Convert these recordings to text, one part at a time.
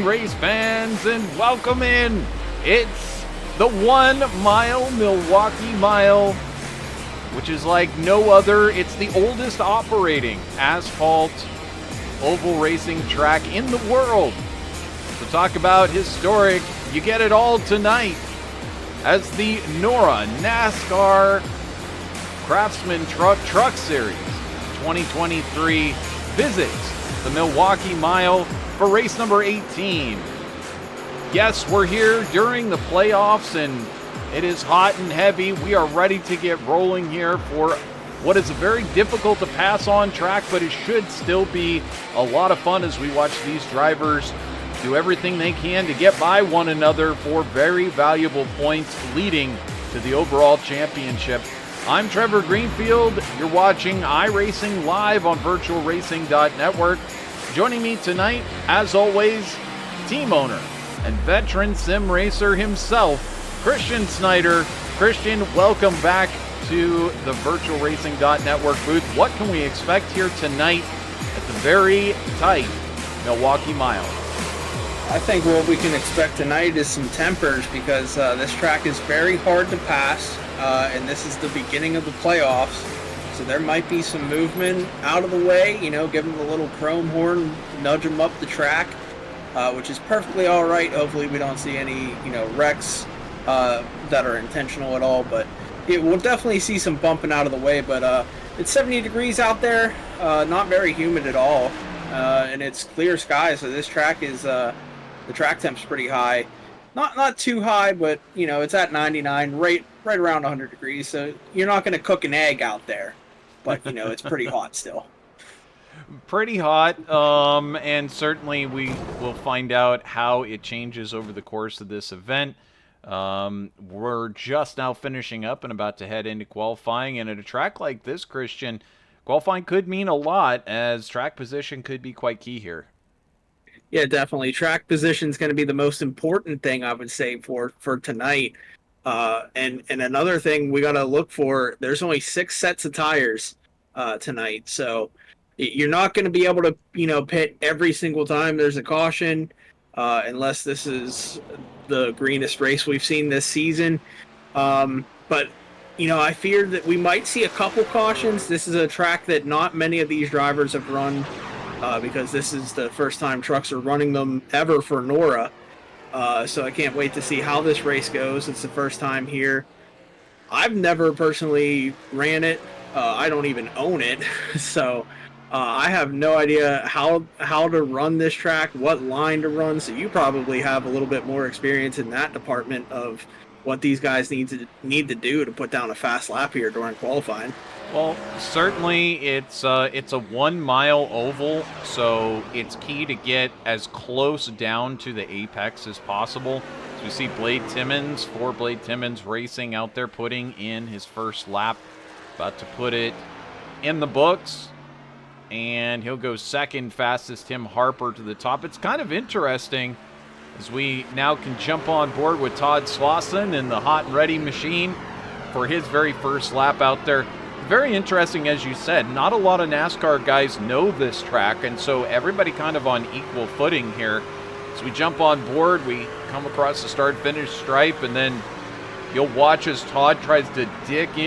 morning, race fans, and welcome in. It's the 1 mile Milwaukee Mile, which is like no other. It's the oldest operating asphalt oval racing track in the world. To talk about historic, you get it all tonight as the NORA NASCAR Craftsman Truck Series 2023 visits the Milwaukee Mile for race number 18. Yes, we're here during the playoffs and it is hot and heavy. We are ready to get rolling here for what is a very difficult to pass on track, but it should still be a lot of fun as we watch these drivers do everything they can to get by one another for very valuable points leading to the overall championship. I'm Trevor Greenfield. You're watching iRacing live on VirtualRacing.Network. Joining me tonight, as always, team owner and veteran sim racer himself, Christian Snyder. Christian, welcome back to the VirtualRacing.Network booth. What can we expect here tonight at the very tight Milwaukee Mile? I think what we can expect tonight is some tempers because this track is very hard to pass, and this is the beginning of the playoffs. So there might be some movement out of the way, give them the little chrome horn, nudge them up the track, which is perfectly all right. Hopefully we don't see any, wrecks that are intentional at all, but we'll definitely see some bumping out of the way. But it's 70 degrees out there, not very humid at all, and it's clear sky, so this track is... the track temp's pretty high. Not too high, but, it's at 99, right around 100 degrees, so you're not going to cook an egg out there. But, it's pretty hot still. Pretty hot, and certainly we will find out how it changes over the course of this event. We're just now finishing up and about to head into qualifying, and at a track like this, Christian, qualifying could mean a lot, as track position could be quite key here. Yeah, definitely. Track position is going to be the most important thing, I would say, for tonight. And another thing we got to look for, there's only 6 sets of tires tonight. So you're not going to be able to, pit every single time there's a caution, unless this is the greenest race we've seen this season. But, I fear that we might see a couple cautions. This is a track that not many of these drivers have run, because this is the first time trucks are running them ever for NORA. So I can't wait to see how this race goes. It's the first time here. I've never personally ran it. I don't even own it. So I have no idea how to run this track, what line to run. So you probably have a little bit more experience in that department of what these guys need to do to put down a fast lap here during qualifying. Well, certainly it's a 1 mile oval, so it's key to get as close down to the apex as possible. So we see Blade Timmons, Blade Timmons racing out there, putting in his first lap, about to put it in the books, and he'll go second fastest, Tim Harper to the top. It's kind of interesting as we now can jump on board with Todd Slauson in the hot and ready machine for his very first lap out there. Very interesting, as you said. Not a lot of NASCAR guys know this track, and so everybody kind of on equal footing here. As we jump on board, we come across the start-finish stripe, and then you'll watch as Todd tries to dig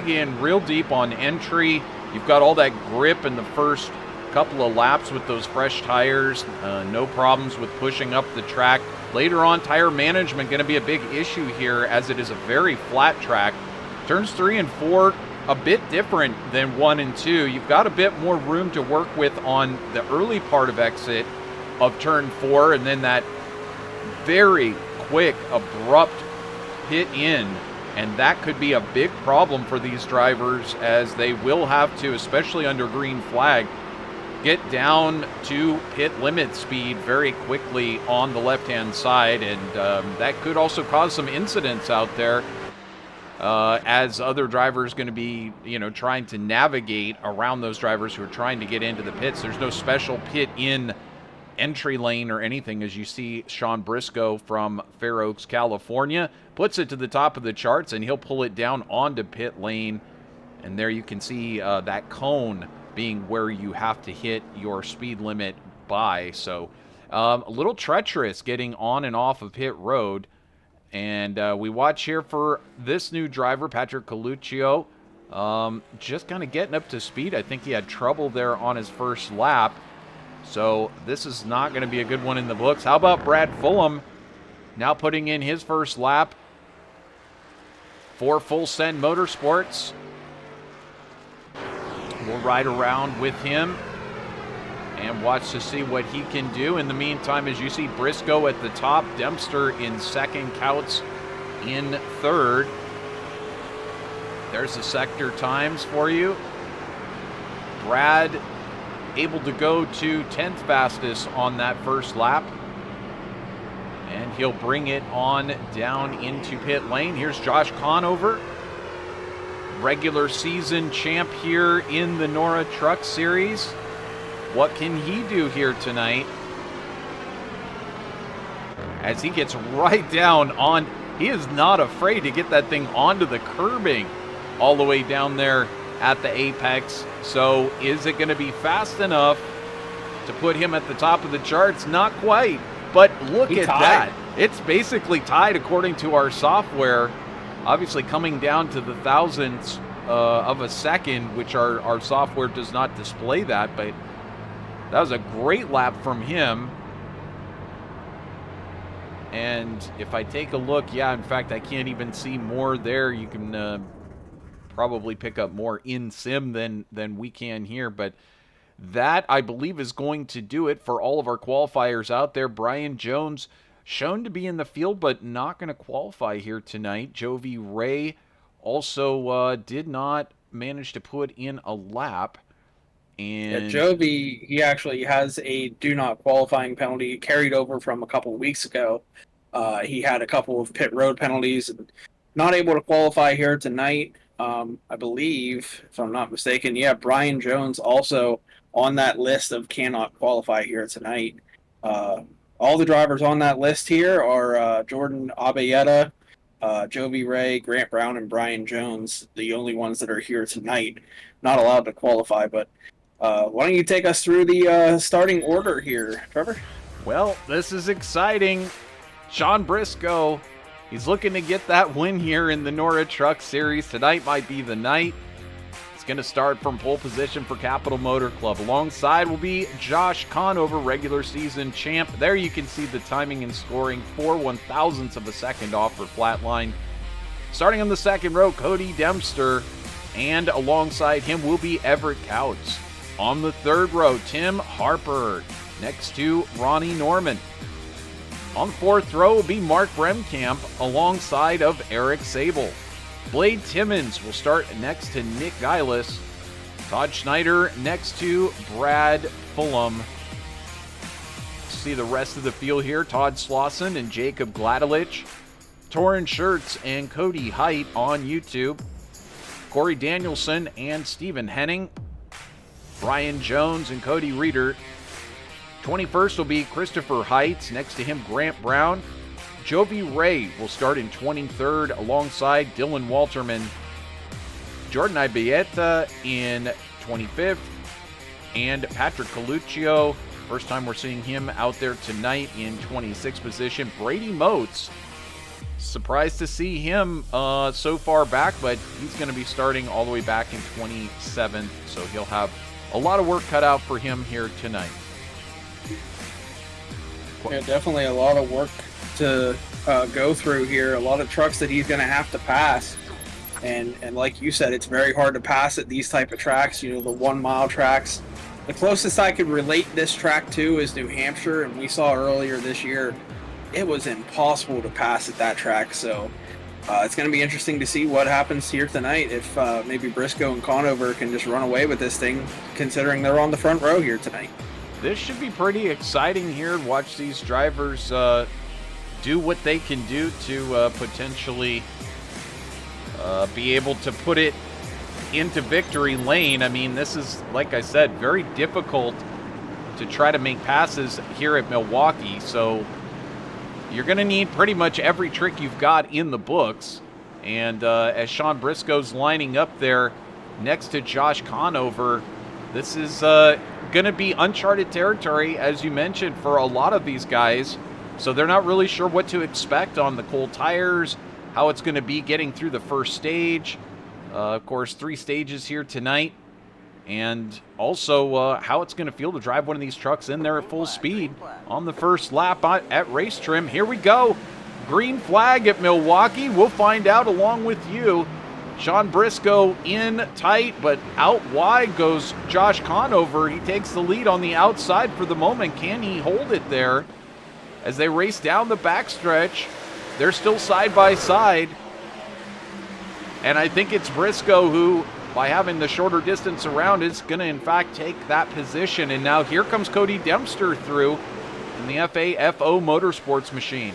in real deep on entry. You've got all that grip in the first couple of laps with those fresh tires. No problems with pushing up the track. Later on, tire management going to be a big issue here, as it is a very flat track. Turns 3 and 4, a bit different than 1 and 2. You've got a bit more room to work with on the early part of exit of turn 4, and then that very quick, abrupt pit in, and that could be a big problem for these drivers, as they will have to, especially under green flag, get down to pit limit speed very quickly on the left-hand side, and that could also cause some incidents out there. As other drivers going to be, trying to navigate around those drivers who are trying to get into the pits. There's no special pit in entry lane or anything, as you see Sean Briscoe from Fair Oaks, California, puts it to the top of the charts, and he'll pull it down onto pit lane. And there you can see that cone being where you have to hit your speed limit by. So A little treacherous getting on and off of pit road. And we watch here for this new driver, Patrick Coluccio, just kind of getting up to speed. I think he had trouble there on his first lap. So this is not going to be a good one in the books. How about Brad Fulham now putting in his first lap for Full Send Motorsports? We'll ride around with him and watch to see what he can do. In the meantime, as you see, Briscoe at the top, Dempster in second, Couts in third. There's the sector times for you. Brad able to go to 10th fastest on that first lap. And he'll bring it on down into pit lane. Here's Josh Conover, regular season champ here in the NORA Truck Series. What can he do here tonight? As he gets right down on, he is not afraid to get that thing onto the curbing all the way down there at the apex. So is it going to be fast enough to put him at the top of the charts? Not quite, but look at that. It's basically tied according to our software. Obviously coming down to the thousandths of a second, which our software does not display that, but that was a great lap from him. And if I take a look, yeah, in fact, I can't even see more there. You can probably pick up more in sim than we can here, but that, I believe, is going to do it for all of our qualifiers out there. Brian Jones shown to be in the field, but not going to qualify here tonight. Jovi Ray also did not manage to put in a lap. And yeah, Jovi, he actually has a do not qualifying penalty carried over from a couple of weeks ago. He had a couple of pit road penalties and not able to qualify here tonight. I believe, if I'm not mistaken, yeah, Brian Jones also on that list of cannot qualify here tonight. All the drivers on that list here are Jordan Abayeta, Jovi Ray, Grant Brown, and Brian Jones, the only ones that are here tonight, not allowed to qualify. But why don't you take us through the starting order here, Trevor? Well, this is exciting. Sean Briscoe, he's looking to get that win here in the NORA Truck Series. Tonight might be the night. It's going to start from pole position for Capital Motor Club. Alongside will be Josh Conover, regular season champ. There you can see the timing and scoring, 4 1,000ths of a second off for Flatline. Starting on the second row, Cody Dempster, and alongside him will be Everett Couts. On the third row, Tim Harper, next to Ronnie Norman. On the fourth row will be Mark Bremkamp alongside of Eric Sable. Blade Timmons will start next to Nick Geilis. Todd Schneider next to Brad Fulham. See the rest of the field here. Todd Slauson and Jacob Gladelich. Torrin Schertz and Cody Height on YouTube. Corey Danielson and Stephen Henning. Brian Jones and Cody Reeder. 21st will be Christopher Heights. Next to him, Grant Brown. Jovi Ray will start in 23rd alongside Dylan Walterman. Jordan Ibayeta in 25th. And Patrick Coluccio, first time we're seeing him out there tonight, in 26th position. Brady Moats, surprised to see him so far back, but he's going to be starting all the way back in 27th. So he'll have a lot of work cut out for him here tonight. Yeah, definitely a lot of work to go through here. A lot of trucks that he's going to have to pass. And like you said, it's very hard to pass at these type of tracks, you know, the 1 mile tracks. The closest I could relate this track to is New Hampshire, and we saw earlier this year, it was impossible to pass at that track. So it's going to be interesting to see what happens here tonight, if maybe Briscoe and Conover can just run away with this thing, considering they're on the front row here tonight. This should be pretty exciting here. Watch these drivers do what they can do to potentially be able to put it into victory lane. I mean, this is, like I said, very difficult to try to make passes here at Milwaukee. So you're going to need pretty much every trick you've got in the books. And as Sean Briscoe's lining up there next to Josh Conover, this is going going to be uncharted territory, as you mentioned, for a lot of these guys. So they're not really sure what to expect on the cold tires, how it's going to be getting through the first stage. Of course, 3 stages here tonight. And also how it's going to feel to drive one of these trucks in there at full speed on the first lap at race trim. Here we go. Green flag at Milwaukee. We'll find out along with you. Sean Briscoe in tight, but out wide goes Josh Conover. He takes the lead on the outside for the moment. Can he hold it there as they race down the backstretch? They're still side by side. And I think it's Briscoe who, by having the shorter distance around, is going to, in fact, take that position. And now here comes Cody Dempster through in the FAFO Motorsports machine.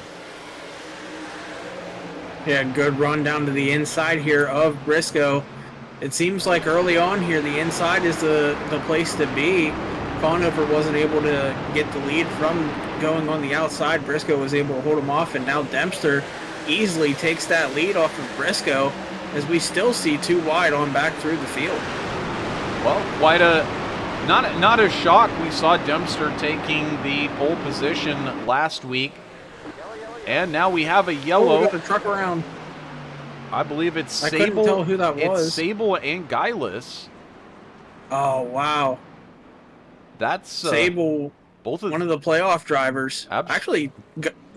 Yeah, good run down to the inside here of Briscoe. It seems like early on here, the inside is the place to be. Conover wasn't able to get the lead from going on the outside. Briscoe was able to hold him off, and now Dempster easily takes that lead off of Briscoe, as we still see 2 wide on back through the field. Well, quite a not a shock. We saw Dempster taking the pole position last week, and now we have a yellow. Oh, we got a truck around. I believe it's Sable. I couldn't tell who that was. It's Sable and Guylis. Oh wow, that's Sable. Both of one of the playoff drivers. Actually,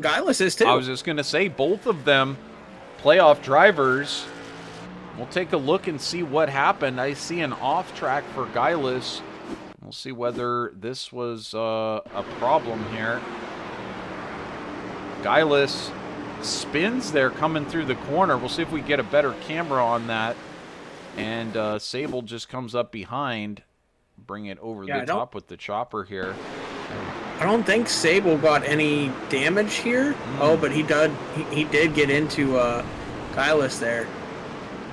Guylis is too. I was just going to say both of them playoff drivers. We'll take a look and see what happened. I see an off track for Guylis. We'll see whether this was a problem here. Guylis spins there coming through the corner. We'll see if we get a better camera on that. And Sable just comes up behind. Bring it over the top with the chopper here. I don't think Sable got any damage here. Oh, but he did get into Guylis there.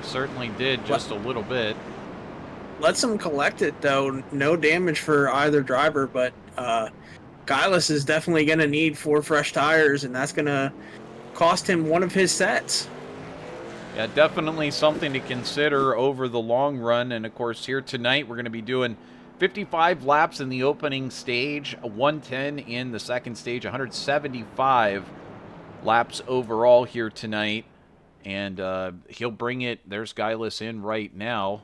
Certainly did, just a little bit. Lets him collect it, though. No damage for either driver, but Guylis is definitely going to need 4 fresh tires, and that's going to cost him one of his sets. Yeah, definitely something to consider over the long run. And, of course, here tonight we're going to be doing 55 laps in the opening stage, 110 in the second stage, 175 laps overall here tonight. And he'll bring it. There's Guylis in right now,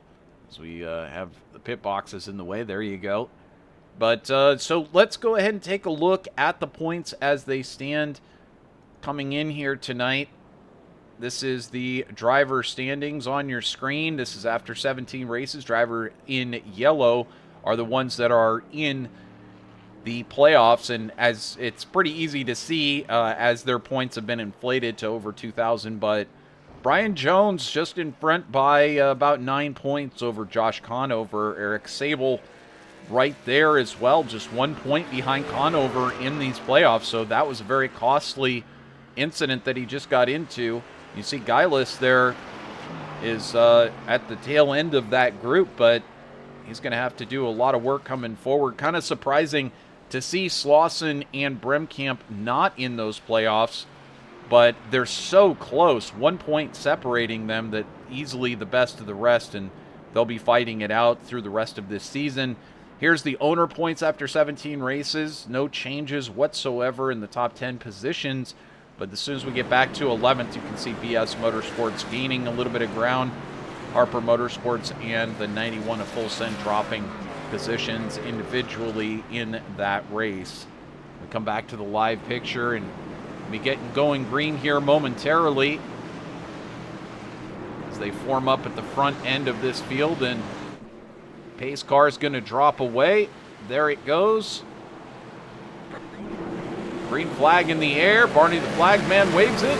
as we have the pit boxes in the way. There you go. But so let's go ahead and take a look at the points as they stand coming in here tonight. This is the driver standings on your screen. This is after 17 races. Driver in yellow are the ones that are in the playoffs, and as it's pretty easy to see as their points have been inflated to over 2,000, but Brian Jones just in front by about 9 points over Josh Conover. Eric Sable right there as well, just 1 point behind Conover in these playoffs, so that was a very costly incident that he just got into. You see Guylis there is at the tail end of that group, but he's going to have to do a lot of work coming forward. Kind of surprising to see Slauson and Bremkamp not in those playoffs, but they're so close, 1 point separating them, that easily the best of the rest, and they'll be fighting it out through the rest of this season. Here's the owner points after 17 races. No changes whatsoever in the top 10 positions, but as soon as we get back to 11th, you can see BS Motorsports gaining a little bit of ground. Harper Motorsports and the 91 of Full Send dropping positions individually in that race. We come back to the live picture and be getting going green here momentarily as they form up at the front end of this field, and pace car is going to drop away. There it goes. Green flag in the air. Barney the flagman waves it.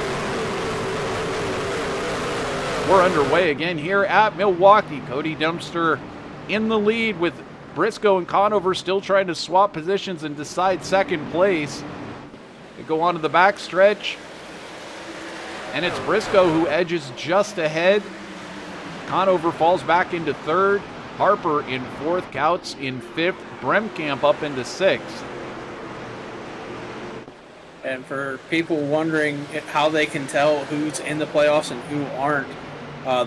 We're underway again here at Milwaukee. Cody Dempster in the lead with Briscoe and Conover still trying to swap positions and decide second place. They go on to the back stretch, and it's Briscoe who edges just ahead. Conover falls back into third. Harper in fourth, Couts in fifth, Bremkamp up into sixth. And for people wondering how they can tell who's in the playoffs and who aren't,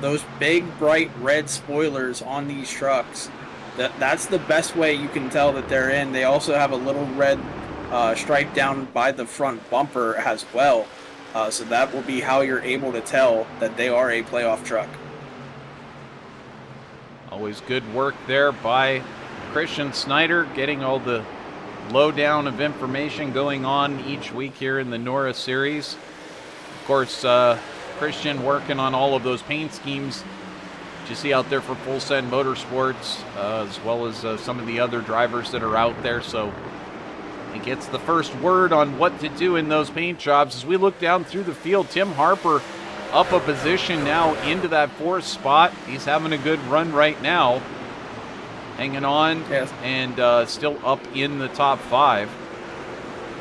those big, bright red spoilers on these trucks That's the best way you can tell that they're in. They also have a little red stripe down by the front bumper as well. So that will be how you're able to tell that they are a playoff truck. Always good work there by Christian Snyder, getting all the lowdown of information going on each week here in the NORA series. Of course, Christian working on all of those paint schemes that you see out there for Full Send Motorsports, as well as some of the other drivers that are out there. So he gets the first word on what to do in those paint jobs. As we look down through the field, Tim Harper up a position now into that 4th spot. He's having a good run right now, hanging on, yes, and still up in the top 5.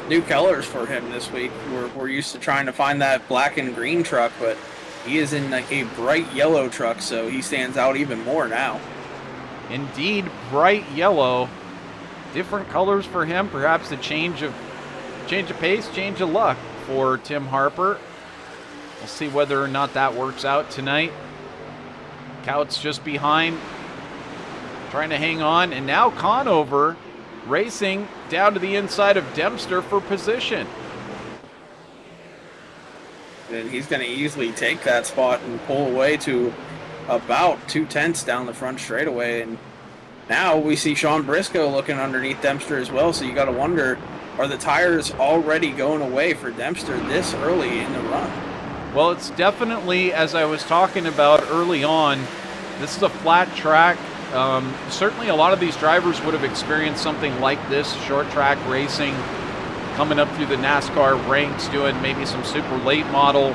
New colors for him this week. We're used to trying to find that black and green truck, but he is in a bright yellow truck, so he stands out even more now. Indeed, bright yellow. Different colors for him. Perhaps a change of pace, change of luck for Tim Harper. We'll see whether or not that works out tonight. Couts just behind, trying to hang on, and now Conover racing down to the inside of Dempster for position. And he's going to easily take that spot and pull away to about 2/10 down the front straightaway. And now we see Sean Briscoe looking underneath Dempster as well. So you got to wonder, are the tires already going away for Dempster this early in the run? Well, it's definitely, as I was talking about early on, this is a flat track. Certainly a lot of these drivers would have experienced something like this, short track racing, coming up through the NASCAR ranks, doing maybe some super late model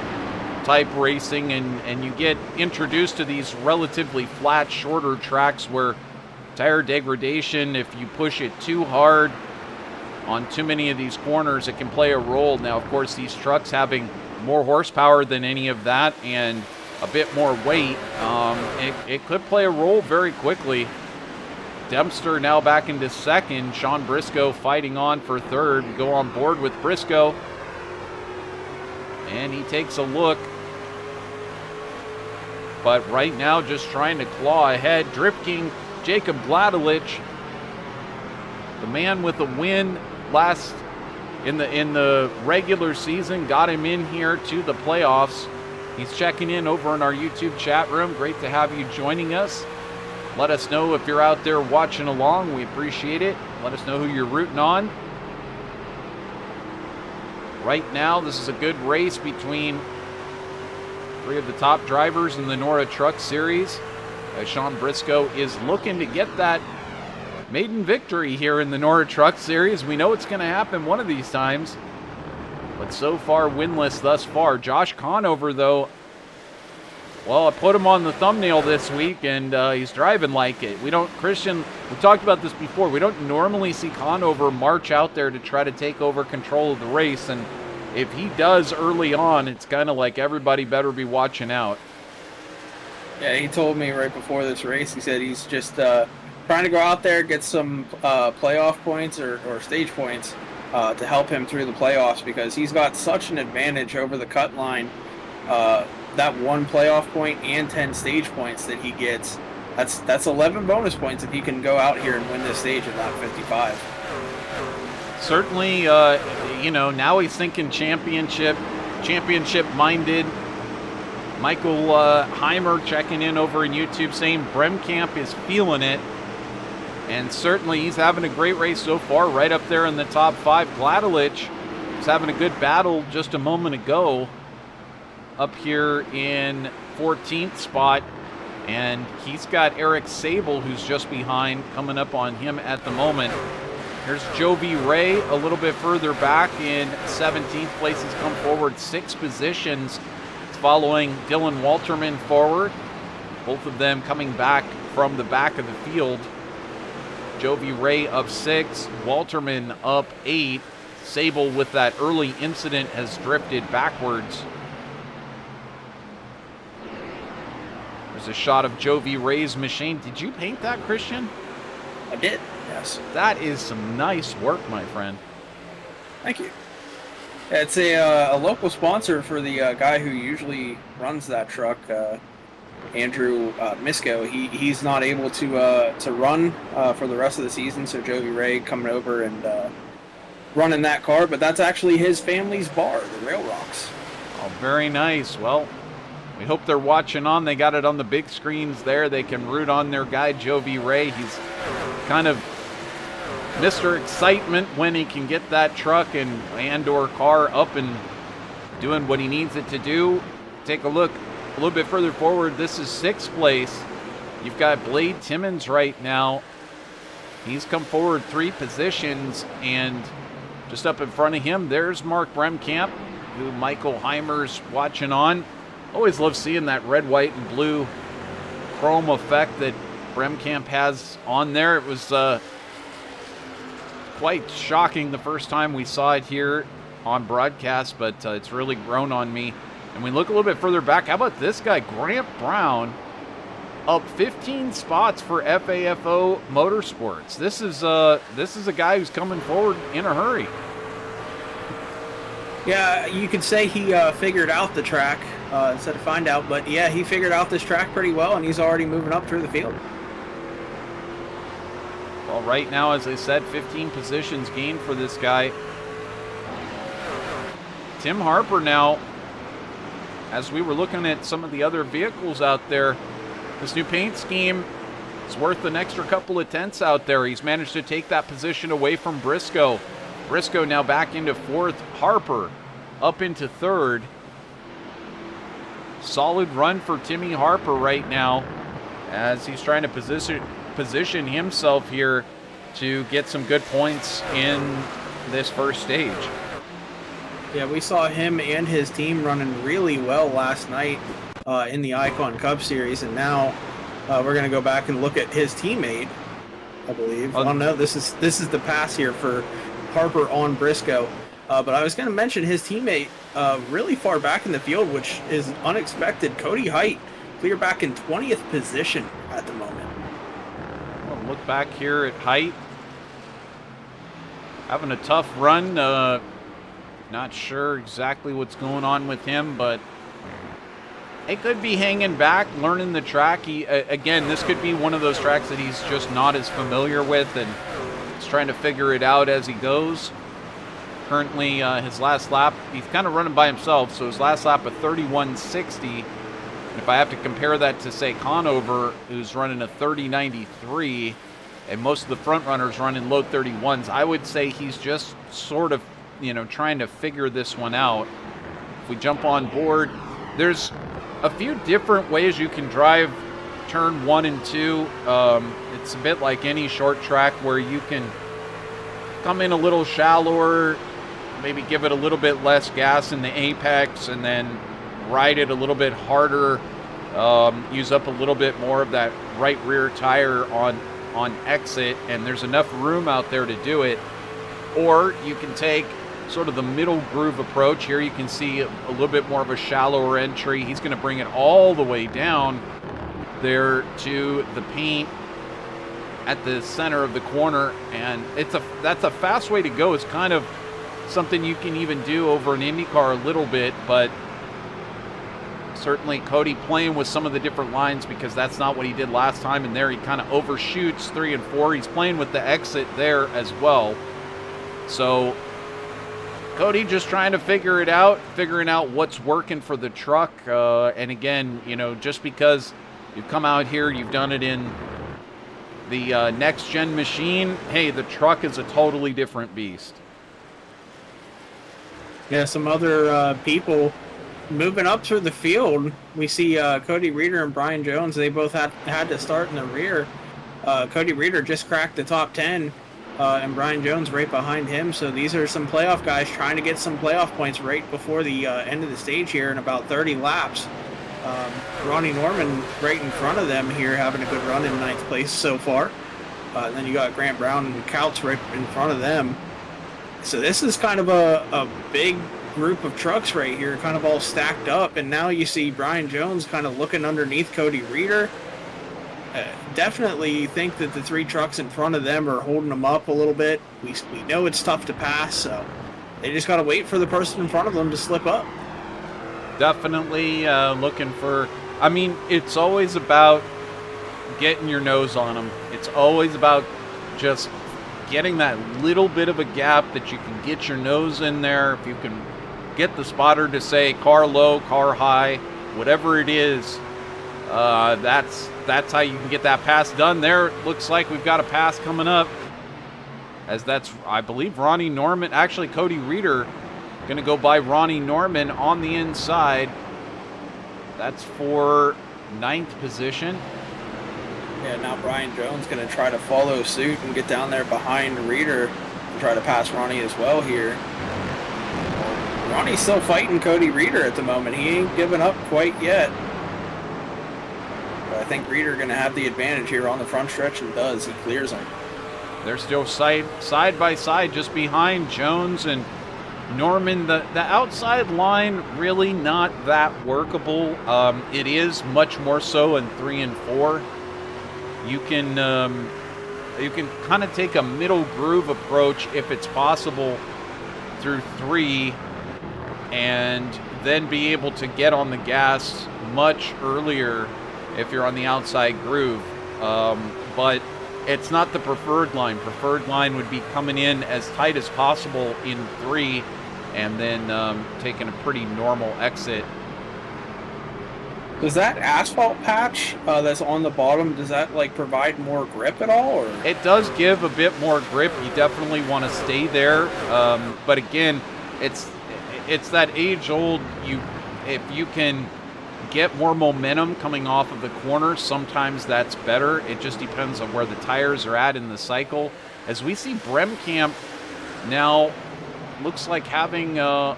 type racing, and you get introduced to these relatively flat, shorter tracks where tire degradation, if you push it too hard on too many of these corners, it can play a role. Now, of course, these trucks having more horsepower than any of that and a bit more weight, it could play a role very quickly. Dempster now back into 2nd. Sean Briscoe fighting on for 3rd. We go on board with Briscoe, and he takes a look. But right now, just trying to claw ahead. Drift King Jacob Gladelich, the man with a win last in the regular season, got him in here to the playoffs. He's checking in over in our YouTube chat room. Great to have you joining us. Let us know if you're out there watching along. We appreciate it. Let us know who you're rooting on. Right now, this is a good race between 3 of the top drivers in the NORA Truck Series. Sean Briscoe is looking to get that maiden victory here in the NORA Truck Series. We know it's going to happen one of these times, but so far winless thus far. Josh Conover, though, well, I put him on the thumbnail this week, and he's driving like it. We talked about this before. We don't normally see Conover march out there to try to take over control of the race, and if he does early on, it's kind of like everybody better be watching out. Yeah, he told me right before this race, he said he's just trying to go out there, get some playoff points or stage points to help him through the playoffs, because he's got such an advantage over the cut line. That 1 playoff point and 10 stage points that he gets, that's 11 bonus points if he can go out here and win this stage at lap 55. Certainly, now he's thinking championship minded. Michael Heimer checking in over in YouTube saying Bremkamp is feeling it. And certainly he's having a great race so far, right up there in the top 5. Gladelich was having a good battle just a moment ago up here in 14th spot. And he's got Eric Sable, who's just behind, coming up on him at the moment. Here's Jovi Ray a little bit further back in 17th place. He's come forward 6 positions. It's following Dylan Walterman forward. Both of them coming back from the back of the field. Jovi Ray up 6, Walterman up 8. Sable, with that early incident, has drifted backwards. There's a shot of Jovi Ray's machine. Did you paint that, Christian? I did, yes. That is some nice work, my friend. Thank you. It's a local sponsor for the guy who usually runs that truck. Andrew Misko, he's not able to run for the rest of the season. So Jovi Ray coming over and running that car, but that's actually his family's bar, the Rail Rocks. Oh, very nice. Well, we hope they're watching on. They got it on the big screens there. They can root on their guy, Jovi Ray. He's kind of Mr. Excitement when he can get that truck and/or car up and doing what he needs it to do. Take a look a little bit further forward. This is 6th place. You've got Blade Timmons right now. He's come forward 3 positions, and just up in front of him, there's Mark Bremkamp, who Michael Heimer's watching on. Always love seeing that red, white, and blue chrome effect that Bremkamp has on there. It was quite shocking the first time we saw it here on broadcast, but it's really grown on me. And we look a little bit further back. How about this guy, Grant Brown, up 15 spots for FAFO Motorsports. This is a guy who's coming forward in a hurry. Yeah, you could say he figured out the track instead of find out, but yeah, he figured out this track pretty well, and he's already moving up through the field. Well, right now, as I said, 15 positions gained for this guy. Tim Harper now, as we were looking at some of the other vehicles out there, this new paint scheme is worth an extra couple of tenths out there. He's managed to take that position away from Briscoe. Briscoe now back into 4th. Harper up into 3rd. Solid run for Timmy Harper right now as he's trying to position himself here to get some good points in this first stage. Yeah, we saw him and his team running really well last night in the Icon Cup Series, and now we're going to go back and look at his teammate, I believe. Oh no, this is the pass here for Harper on Briscoe. But I was going to mention his teammate really far back in the field, which is unexpected. Cody Height, clear back in 20th position at the moment. Well, look back here at Height. Having a tough run. Not sure exactly what's going on with him, but it could be hanging back, learning the track. Again, this could be one of those tracks that he's just not as familiar with, and he's trying to figure it out as he goes. Currently, his last lap, he's kind of running by himself, so his last lap of 31.60. And if I have to compare that to, say, Conover, who's running a 30.93, and most of the front runners running low 31s, I would say he's just sort of, trying to figure this one out. If we jump on board, there's a few different ways you can drive turn 1 and 2. It's a bit like any short track where you can come in a little shallower, maybe give it a little bit less gas in the apex, and then ride it a little bit harder, use up a little bit more of that right rear tire on exit, and there's enough room out there to do it. Or you can take sort of the middle groove approach. Here you can see a little bit more of a shallower entry. He's going to bring it all the way down there to the paint at the center of the corner, and that's a fast way to go. It's kind of something you can even do over an IndyCar a little bit, but certainly Cody playing with some of the different lines, because that's not what he did last time, and there he kind of overshoots 3 and 4. He's playing with the exit there as well. So Cody just trying to figuring out what's working for the truck. And again, just because you've come out here, you've done it in the next-gen machine, hey, the truck is a totally different beast. Yeah, some other people moving up through the field. We see Cody Reeder and Brian Jones. They both had to start in the rear. Cody Reeder just cracked the top 10. And Brian Jones right behind him. So these are some playoff guys trying to get some playoff points right before the end of the stage here in about 30 laps. Ronnie Norman right in front of them here, having a good run in 9th place so far. And then you got Grant Brown and Couts right in front of them. So this is kind of a big group of trucks right here, kind of all stacked up. And now you see Brian Jones kind of looking underneath Cody Reeder. Definitely think that the 3 trucks in front of them are holding them up a little bit. We know it's tough to pass, so they just got to wait for the person in front of them to slip up. Definitely looking for I mean, it's always about getting your nose on them. It's always about just getting that little bit of a gap that you can get your nose in there. If you can get the spotter to say car low, car high, whatever it is, that's how you can get that pass done. There, it looks like we've got a pass coming up, as that's, I believe, Ronnie Norman, actually Cody Reeder, going to go by Ronnie Norman on the inside. That's for 9th position. Yeah, now Brian Jones going to try to follow suit and get down there behind Reeder and try to pass Ronnie as well here. Ronnie's still fighting Cody Reeder at the moment. He ain't given up quite yet. But I think Reeder going to have the advantage here on the front stretch, and does. He clears him. They're still side by side just behind Jones and Norman. The outside line really not that workable. It is much more so in 3 and 4. You can kind of take a middle groove approach if it's possible through 3, and then be able to get on the gas much earlier if you're on the outside groove. But it's not the preferred line. Preferred line would be coming in as tight as possible in 3, and then taking a pretty normal exit. Does that asphalt patch that's on the bottom, does that like provide more grip at all? Or? It does give a bit more grip. You definitely want to stay there. But again, it's that age-old, if you can get more momentum coming off of the corner, sometimes that's better. It just depends on where the tires are at in the cycle. As we see Bremkamp now looks like having a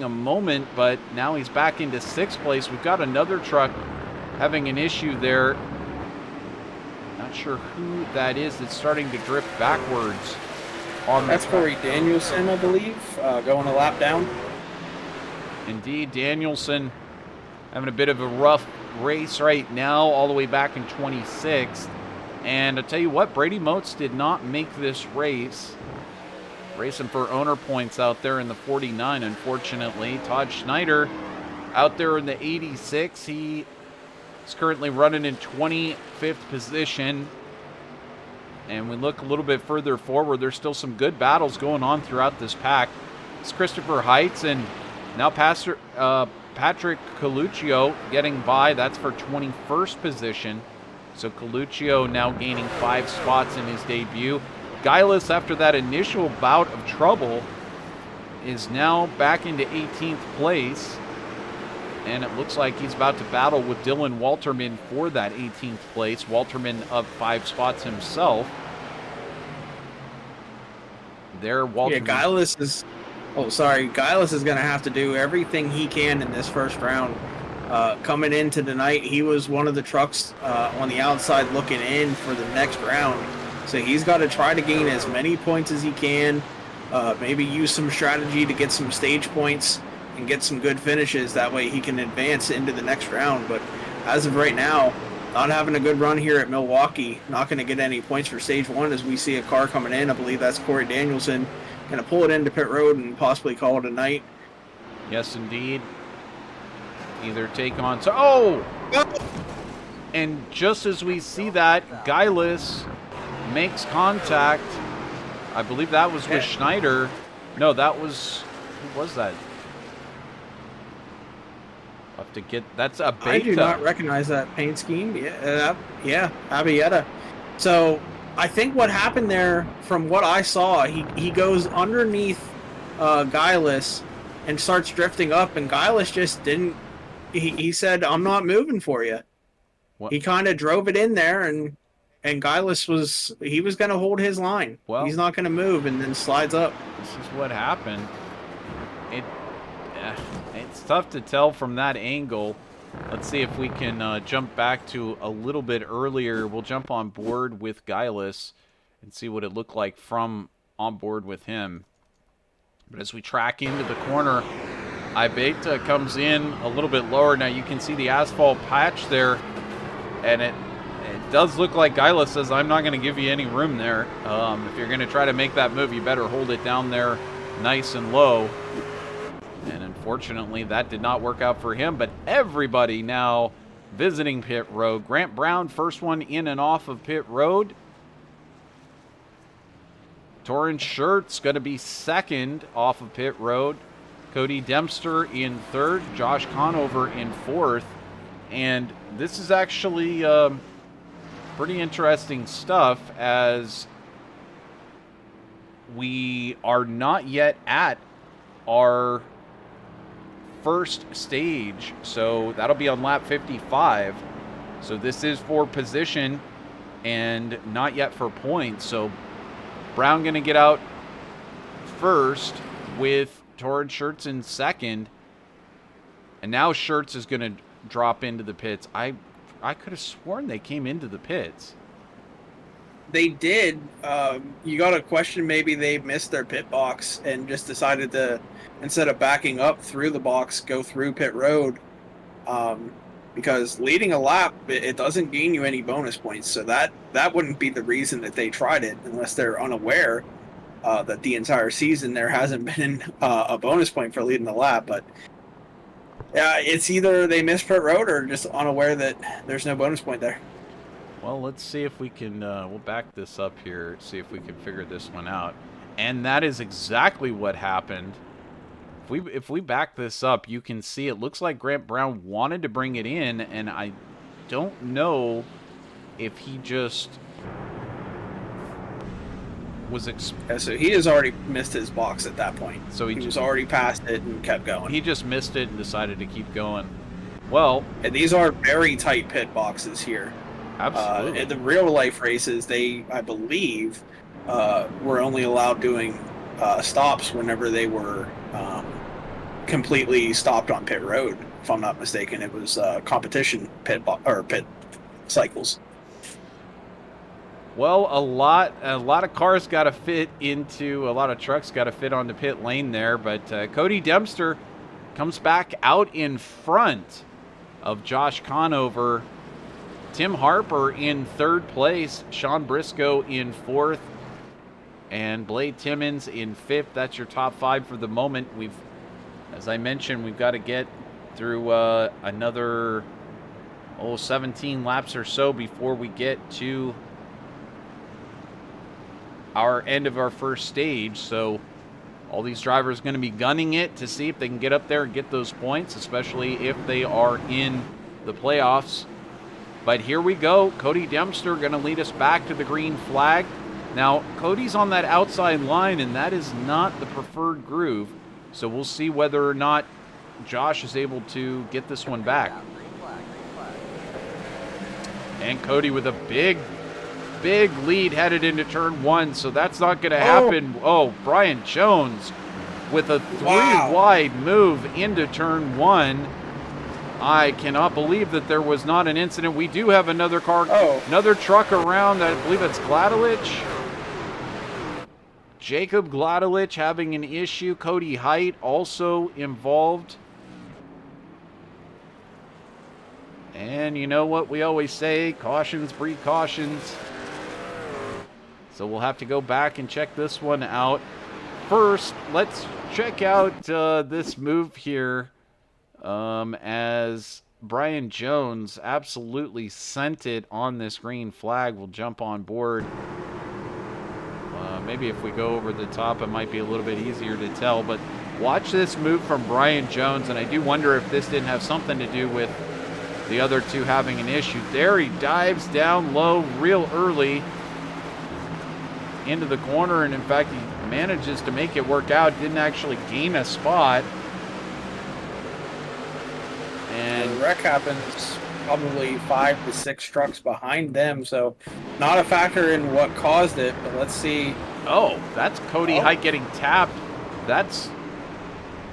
moment, but now he's back into 6th place. We've got another truck having an issue there. Not sure who that is that's starting to drift backwards. That's Corey Danielson, I believe, going a lap down. Indeed, Danielson having a bit of a rough race right now, all the way back in 26th. And I'll tell you what, Brady Motes did not make this race. Racing for owner points out there in the 49, unfortunately. Todd Schneider out there in the 86. He is currently running in 25th position. And we look a little bit further forward, there's still some good battles going on throughout this pack. It's Christopher Heights and now Patrick Coluccio getting by. That's for 21st position. So Coluccio now gaining 5 spots in his debut. Guylis, after that initial bout of trouble, is now back into 18th place. And it looks like he's about to battle with Dylan Walterman for that 18th place. Walterman up 5 spots himself. There, Walterman. Yeah, Guylis is... Oh, sorry. Guylis is going to have to do everything he can in this first round. Coming into tonight, he was one of the trucks on the outside looking in for the next round. So he's got to try to gain as many points as he can, maybe use some strategy to get some stage points and get some good finishes. That way he can advance into the next round. But as of right now, not having a good run here at Milwaukee, not going to get any points for stage 1 as we see a car coming in. I believe that's Corey Danielson. Going to pull it into pit road and possibly call it a night. Yes, indeed. Either take on... Oh! And just as we see that, Guylis makes contact. I believe that was with Schneider. No, that was... Who was that? I'll have to get... That's a beta. I do not recognize that paint scheme. Yeah, Abietta. So I think what happened there, from what I saw, he goes underneath Guylis and starts drifting up, and Guylis just didn't... He said, I'm not moving for you. What? He kind of drove it in there, and Guylis was going to hold his line. Well, he's not going to move, and then slides up. This is what happened. It's tough to tell from that angle. Let's see if we can jump back to a little bit earlier. We'll jump on board with Guylis and see what it looked like from on board with him. But as we track into the corner, Ibeta comes in a little bit lower. Now you can see the asphalt patch there, and it does look like Guylis says, I'm not going to give you any room there. If you're going to try to make that move, you better hold it down there nice and low. And unfortunately, that did not work out for him, but everybody now visiting pit road. Grant Brown, first one in and off of pit road. Torrance Schertz going to be second off of pit road. Cody Dempster in third. Josh Conover in fourth. And this is actually pretty interesting stuff, as we are not yet at our first stage. So that'll be on lap 55. So this is for position and not yet for points. So Brown going to get out first with Torrance Schertz in second. And now Schertz is going to drop into the pits. I could have sworn they came into the pits. They did. You got to question, maybe they missed their pit box and just decided to, instead of backing up through the box, go through pit road. Because leading a lap, it doesn't gain you any bonus points. So that wouldn't be the reason that they tried it, unless they're unaware that the entire season there hasn't been a bonus point for leading the lap. But yeah, it's either they missed pit road or just unaware that there's no bonus point there. Well, let's see if we can, we'll back this up here, see if we can figure this one out. And that is exactly what happened. If we back this up, you can see it looks like Grant Brown wanted to bring it in, and I don't know if he just was... So he has already missed his box at that point. So he was already past it and kept going. He just missed it and decided to keep going. Well... And these are very tight pit boxes here. Absolutely. In the real-life races, they, I believe, were only allowed doing stops whenever they were completely stopped on pit road. If I'm not mistaken, it was competition pit cycles. Well, a lot of cars got to fit into, a lot of trucks got to fit on the pit lane there, but Cody Dempster comes back out in front of Josh Conover. Tim Harper in third place, Sean Briscoe in fourth, and Blade Timmons in fifth. That's your top five for the moment. As I mentioned, we've got to get through another 17 laps or so before we get to our end of our first stage. So all these drivers are going to be gunning it to see if they can get up there and get those points, especially if they are in the playoffs. But here we go. Cody Dempster going to lead us back to the green flag. Now, Cody's on that outside line, and that is not the preferred groove. So we'll see whether or not Josh is able to get this one back. And Cody with a big lead headed into turn one, so that's not going to happen. Oh, Brian Jones with a three-wide move into turn one. I cannot believe that there was not an incident. We do have another car, another truck around. I believe it's Gladelich. Jacob Gladelich having an issue. Cody Height also involved. And you know what we always say, cautions breed cautions. So we'll have to go back and check this one out. First, let's check out this move here. As Brian Jones absolutely sent it on this green flag. We'll jump on board. Maybe if we go over the top, it might be a little bit easier to tell. But watch this move from Brian Jones, and I do wonder if this didn't have something to do with the other two having an issue. There he dives down low real early into the corner, and in fact, he manages to make it work out. Didn't actually gain a spot. And the wreck happens probably 5 to 6 trucks behind them, so not a factor in what caused it, but let's see. Oh, that's Cody Height getting tapped. That's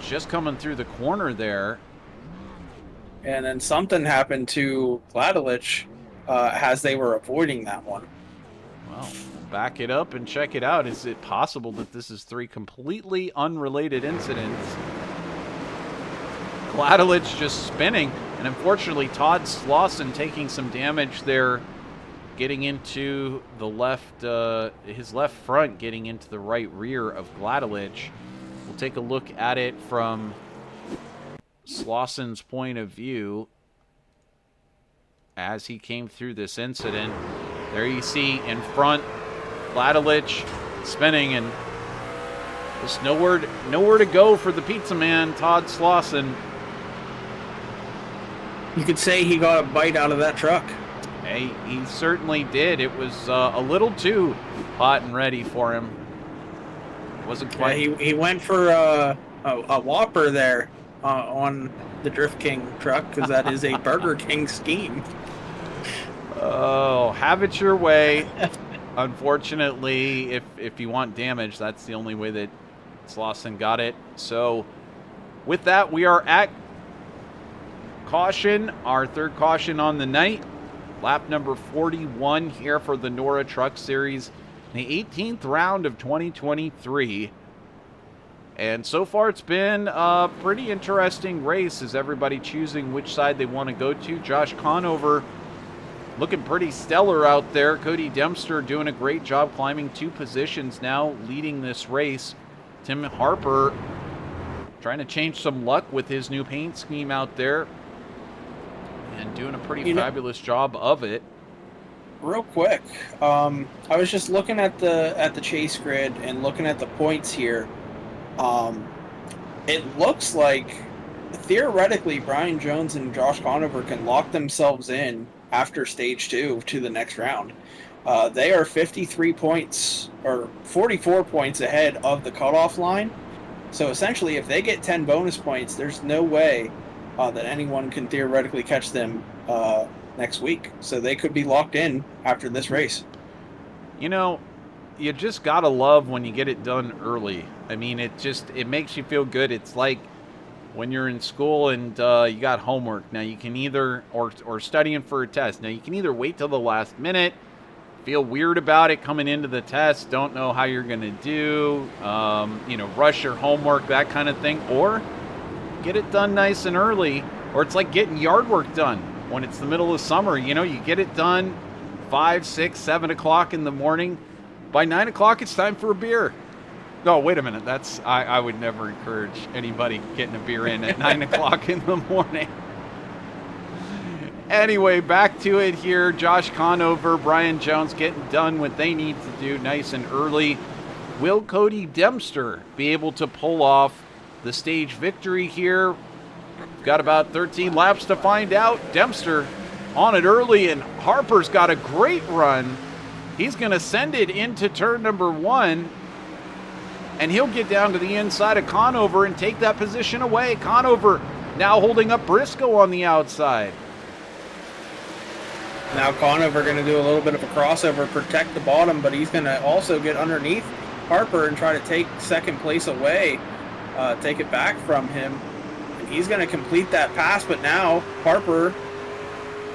just coming through the corner there. And then something happened to Gladelich as they were avoiding that one. Well, back it up and check it out. Is it possible that this is 3 completely unrelated incidents? Gladelich just spinning, and unfortunately Todd Slauson taking some damage there, getting into the left, his left front getting into the right rear of Gladelich. We'll take a look at it from Slaussen's point of view as he came through this incident. There you see in front, Vladelich spinning, and just nowhere to go for the pizza man, Todd Slaussen. You could say he got a bite out of that truck. Hey, he certainly did. It was a little too hot and ready for him. Wasn't quite. Yeah, he went for a Whopper there on the Drift King truck, because that is a Burger King scheme. Oh, have it your way. Unfortunately, if you want damage, that's the only way that Slaussen got it. So with that, we are at caution, our third caution on the night. Lap number 41 here for the NORA Truck Series, the 18th round of 2023. And so far it's been a pretty interesting race, as everybody choosing which side they want to go to. Josh Conover looking pretty stellar out there. Cody Dempster doing a great job climbing 2 positions now, leading this race. Tim Harper trying to change some luck with his new paint scheme out there and doing a pretty fabulous job of it. Real quick, I was just looking at the chase grid and looking at the points here. It looks like theoretically Brian Jones and Josh Conover can lock themselves in after stage 2 to the next round. They are 53 points or 44 points ahead of the cutoff line. So essentially, if they get 10 bonus points, there's no way that anyone can theoretically catch them next week. So they could be locked in after this race. You know, you just gotta love when you get it done early. I mean, it makes you feel good. It's like when you're in school and you got homework. Now you can either, or studying for a test. Now you can either wait till the last minute, feel weird about it coming into the test, don't know how you're gonna do, rush your homework, that kind of thing, or get it done nice and early. Or it's like getting yard work done when it's the middle of summer. You know, you get it done 5, 6, 7 o'clock in the morning. By 9 o'clock, it's time for a beer. No, wait a minute. I would never encourage anybody getting a beer in at 9 o'clock in the morning. Anyway, back to it here. Josh Conover, Brian Jones getting done what they need to do nice and early. Will Cody Dempster be able to pull off the stage victory here? Got about 13 laps to find out. Dempster on it early, and Harper's got a great run. He's going to send it into turn number 1, and he'll get down to the inside of Conover and take that position away. Conover now holding up Briscoe on the outside. Now Conover going to do a little bit of a crossover, protect the bottom, but he's going to also get underneath Harper and try to take second place away, take it back from him. And he's going to complete that pass, but now Harper,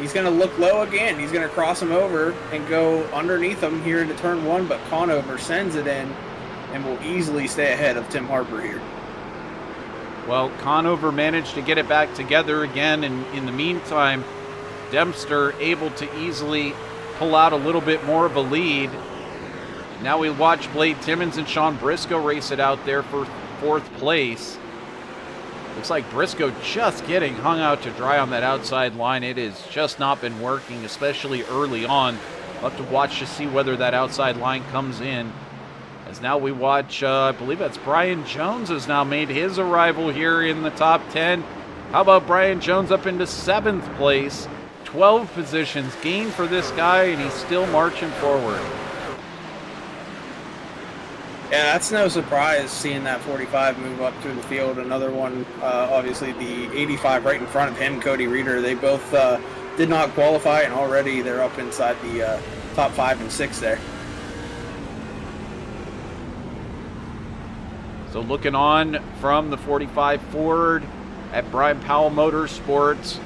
he's going to look low again. He's going to cross him over and go underneath him here into turn 1, but Conover sends it in and will easily stay ahead of Tim Harper here. Well, Conover managed to get it back together again, and in the meantime, Dempster able to easily pull out a little bit more of a lead. Now we watch Blade Timmons and Sean Briscoe race it out there for 4th place. Looks like Briscoe just getting hung out to dry on that outside line. It has just not been working, especially early on. We'll have to watch to see whether that outside line comes in. As now we watch, I believe that's Brian Jones has now made his arrival here in the top 10. How about Brian Jones up into 7th place? 12 positions gained for this guy, and he's still marching forward. Yeah, that's no surprise seeing that 45 move up through the field. Another one, obviously the 85 right in front of him, Cody Reeder. They both did not qualify, and already they're up inside the top 5 and 6 there. So looking on from the 45 forward at Brian Powell Motorsports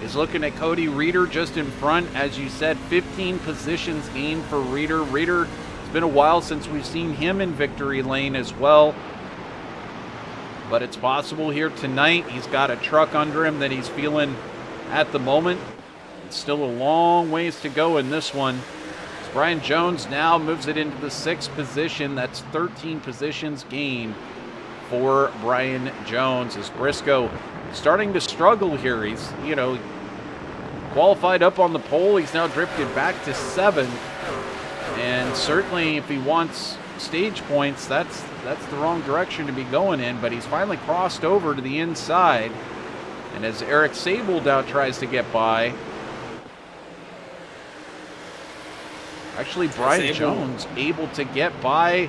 is looking at Cody Reeder just in front. As you said, 15 positions gained for Reeder. Reeder, it's been a while since we've seen him in victory lane as well. But it's possible here tonight. He's got a truck under him that he's feeling at the moment. It's still a long ways to go in this one. Brian Jones now moves it into the 6th position. That's 13 positions gained for Brian Jones as Briscoe starting to struggle here. He's, qualified up on the pole. He's now drifted back to 7th. And certainly if he wants stage points, that's the wrong direction to be going in. But he's finally crossed over to the inside. And as Eric Sable now tries to get by, actually Brian Jones able to get by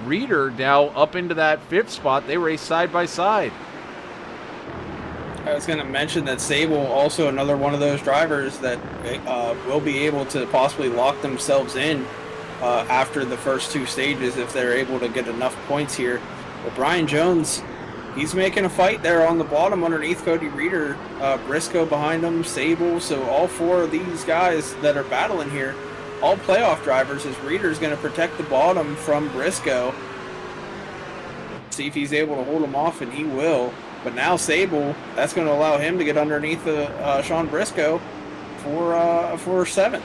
Reeder now up into that 5th spot. They race side by side. I was going to mention that Sable, also another one of those drivers that will be able to possibly lock themselves in after the first 2 stages if they're able to get enough points here. But Brian Jones, he's making a fight there on the bottom underneath Cody Reeder. Briscoe behind him, Sable. So all 4 of these guys that are battling here, all playoff drivers, as Reeder's going to protect the bottom from Briscoe. See if he's able to hold him off, and he will. But now Sable, that's going to allow him to get underneath Sean Briscoe for 7th.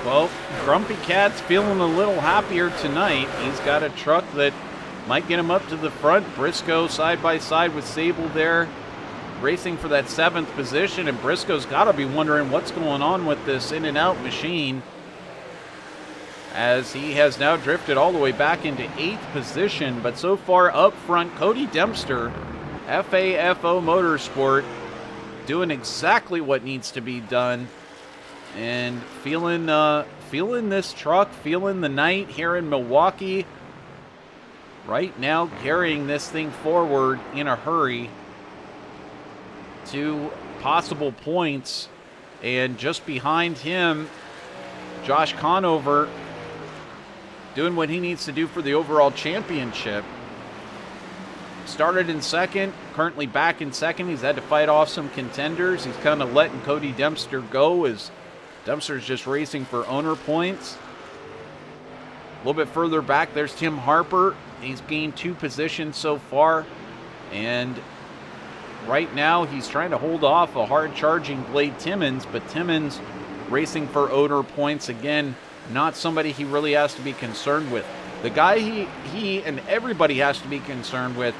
Well, Grumpy Cat's feeling a little happier tonight. He's got a truck that might get him up to the front. Briscoe side by side with Sable there, racing for that 7th position. And Briscoe's got to be wondering what's going on with this in-and-out machine, as he has now drifted all the way back into 8th position. But so far up front, Cody Dempster, FAFO Motorsport, doing exactly what needs to be done, and feeling this truck, feeling the night here in Milwaukee. Right now, carrying this thing forward in a hurry to possible points, and just behind him, Josh Conover doing what he needs to do for the overall championship. Started in 2nd, currently back in 2nd. He's had to fight off some contenders. He's kind of letting Cody Dempster go, as Dempster's just racing for owner points. A little bit further back, there's Tim Harper. He's gained 2 positions so far. And right now, he's trying to hold off a hard-charging Blade Timmons, but Timmons racing for owner points. Again, not somebody he really has to be concerned with. The guy he and everybody has to be concerned with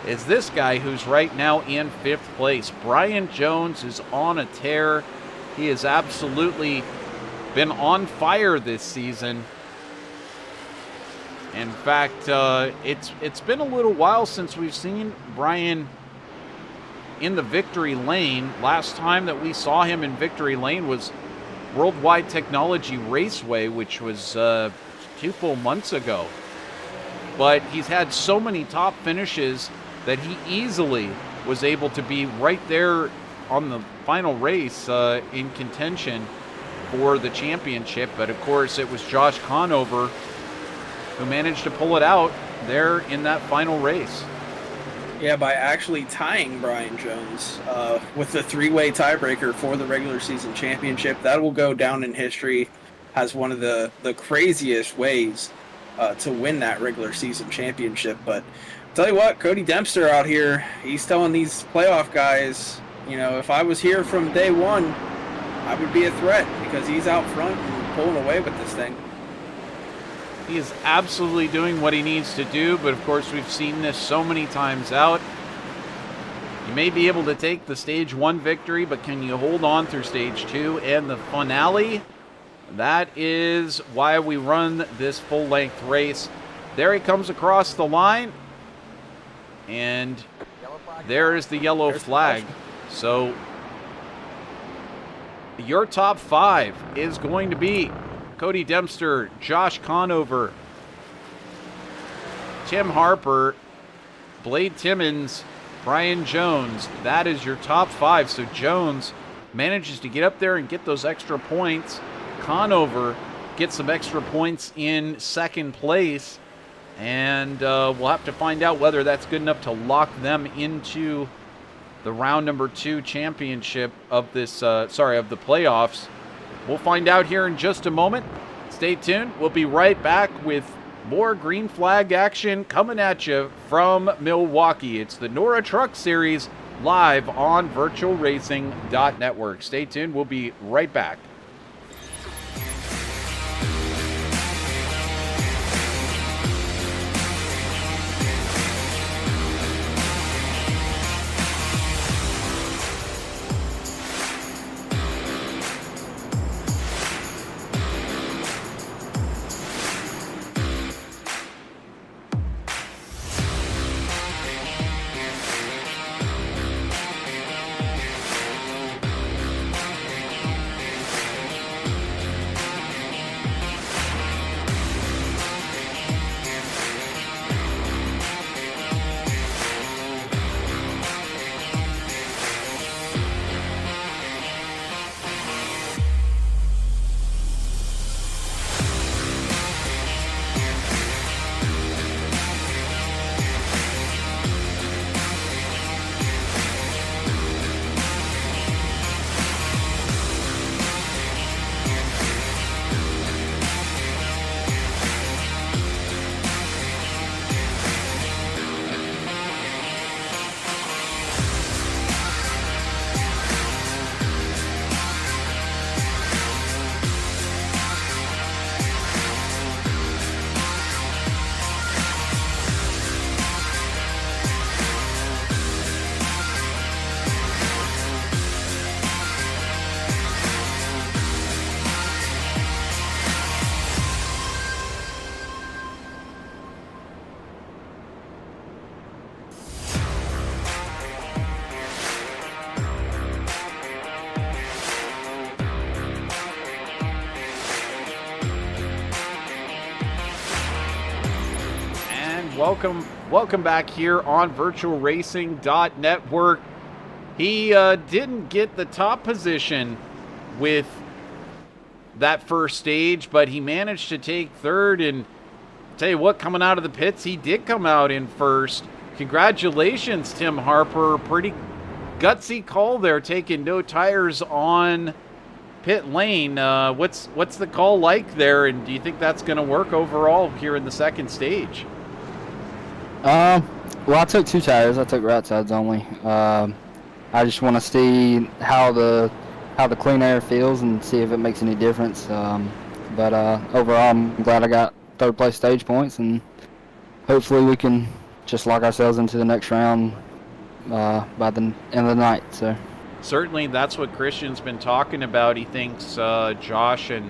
is this guy who's right now in 5th place. Brian Jones is on a tear. He has absolutely been on fire this season. In fact, it's been a little while since we've seen Brian in the victory lane. Last time that we saw him in victory lane was Worldwide Technology Raceway, which was 2 full months ago. But he's had so many top finishes that he easily was able to be right there on the final race in contention for the championship. But of course, it was Josh Conover who managed to pull it out there in that final race. Yeah, by actually tying Brian Jones with the 3-way tiebreaker for the regular season championship. That will go down in history as one of the craziest ways to win that regular season championship. But tell you what, Cody Dempster out here, he's telling these playoff guys, if I was here from day one, I would be a threat, because he's out front and pulling away with this thing. He is absolutely doing what he needs to do, but of course we've seen this so many times out. You may be able to take the stage 1 victory, but can you hold on through stage 2 and the finale? That is why we run this full-length race. There he comes across the line, and there is the yellow flag. So your top 5 is going to be Cody Dempster, Josh Conover, Tim Harper, Blade Timmons, Brian Jones. That is your top 5. So Jones manages to get up there and get those extra points. Conover gets some extra points in 2nd place. And we'll have to find out whether that's good enough to lock them into the round number 2 championship of this, of the playoffs. We'll find out here in just a moment. Stay tuned. We'll be right back with more green flag action coming at you from Milwaukee. It's the NORA Truck Series live on VirtualRacing.Network. Stay tuned. We'll be right back. Welcome back here on VirtualRacing.Network. He didn't get the top position with that first stage, but he managed to take third. And tell you what, coming out of the pits, he did come out in first. Congratulations, Tim Harper. Pretty gutsy call there, taking no tires on pit lane. What's the call like there, and do you think that's going to work overall here in the second stage? Well, I took 2 tires. I took right sides only. I just want to see how the clean air feels and see if it makes any difference. But overall, I'm glad I got third place stage points, and hopefully we can just lock ourselves into the next round by the end of the night. So certainly that's what Christian's been talking about. He thinks Josh and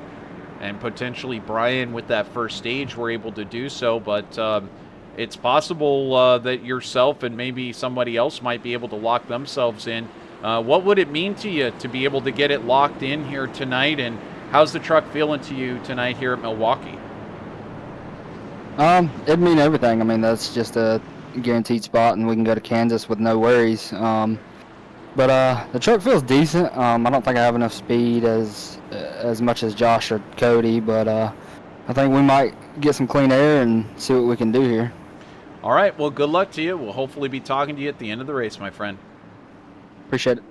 potentially Brian with that first stage were able to do so, but it's possible that yourself and maybe somebody else might be able to lock themselves in. What would it mean to you to be able to get it locked in here tonight, and how's the truck feeling to you tonight here at Milwaukee? It'd mean everything. I mean, that's just a guaranteed spot, and we can go to Kansas with no worries. But the truck feels decent. I don't think I have enough speed as much as Josh or Cody, but I think we might get some clean air and see what we can do here. All right, well, good luck to you. We'll hopefully be talking to you at the end of the race, my friend. Appreciate it.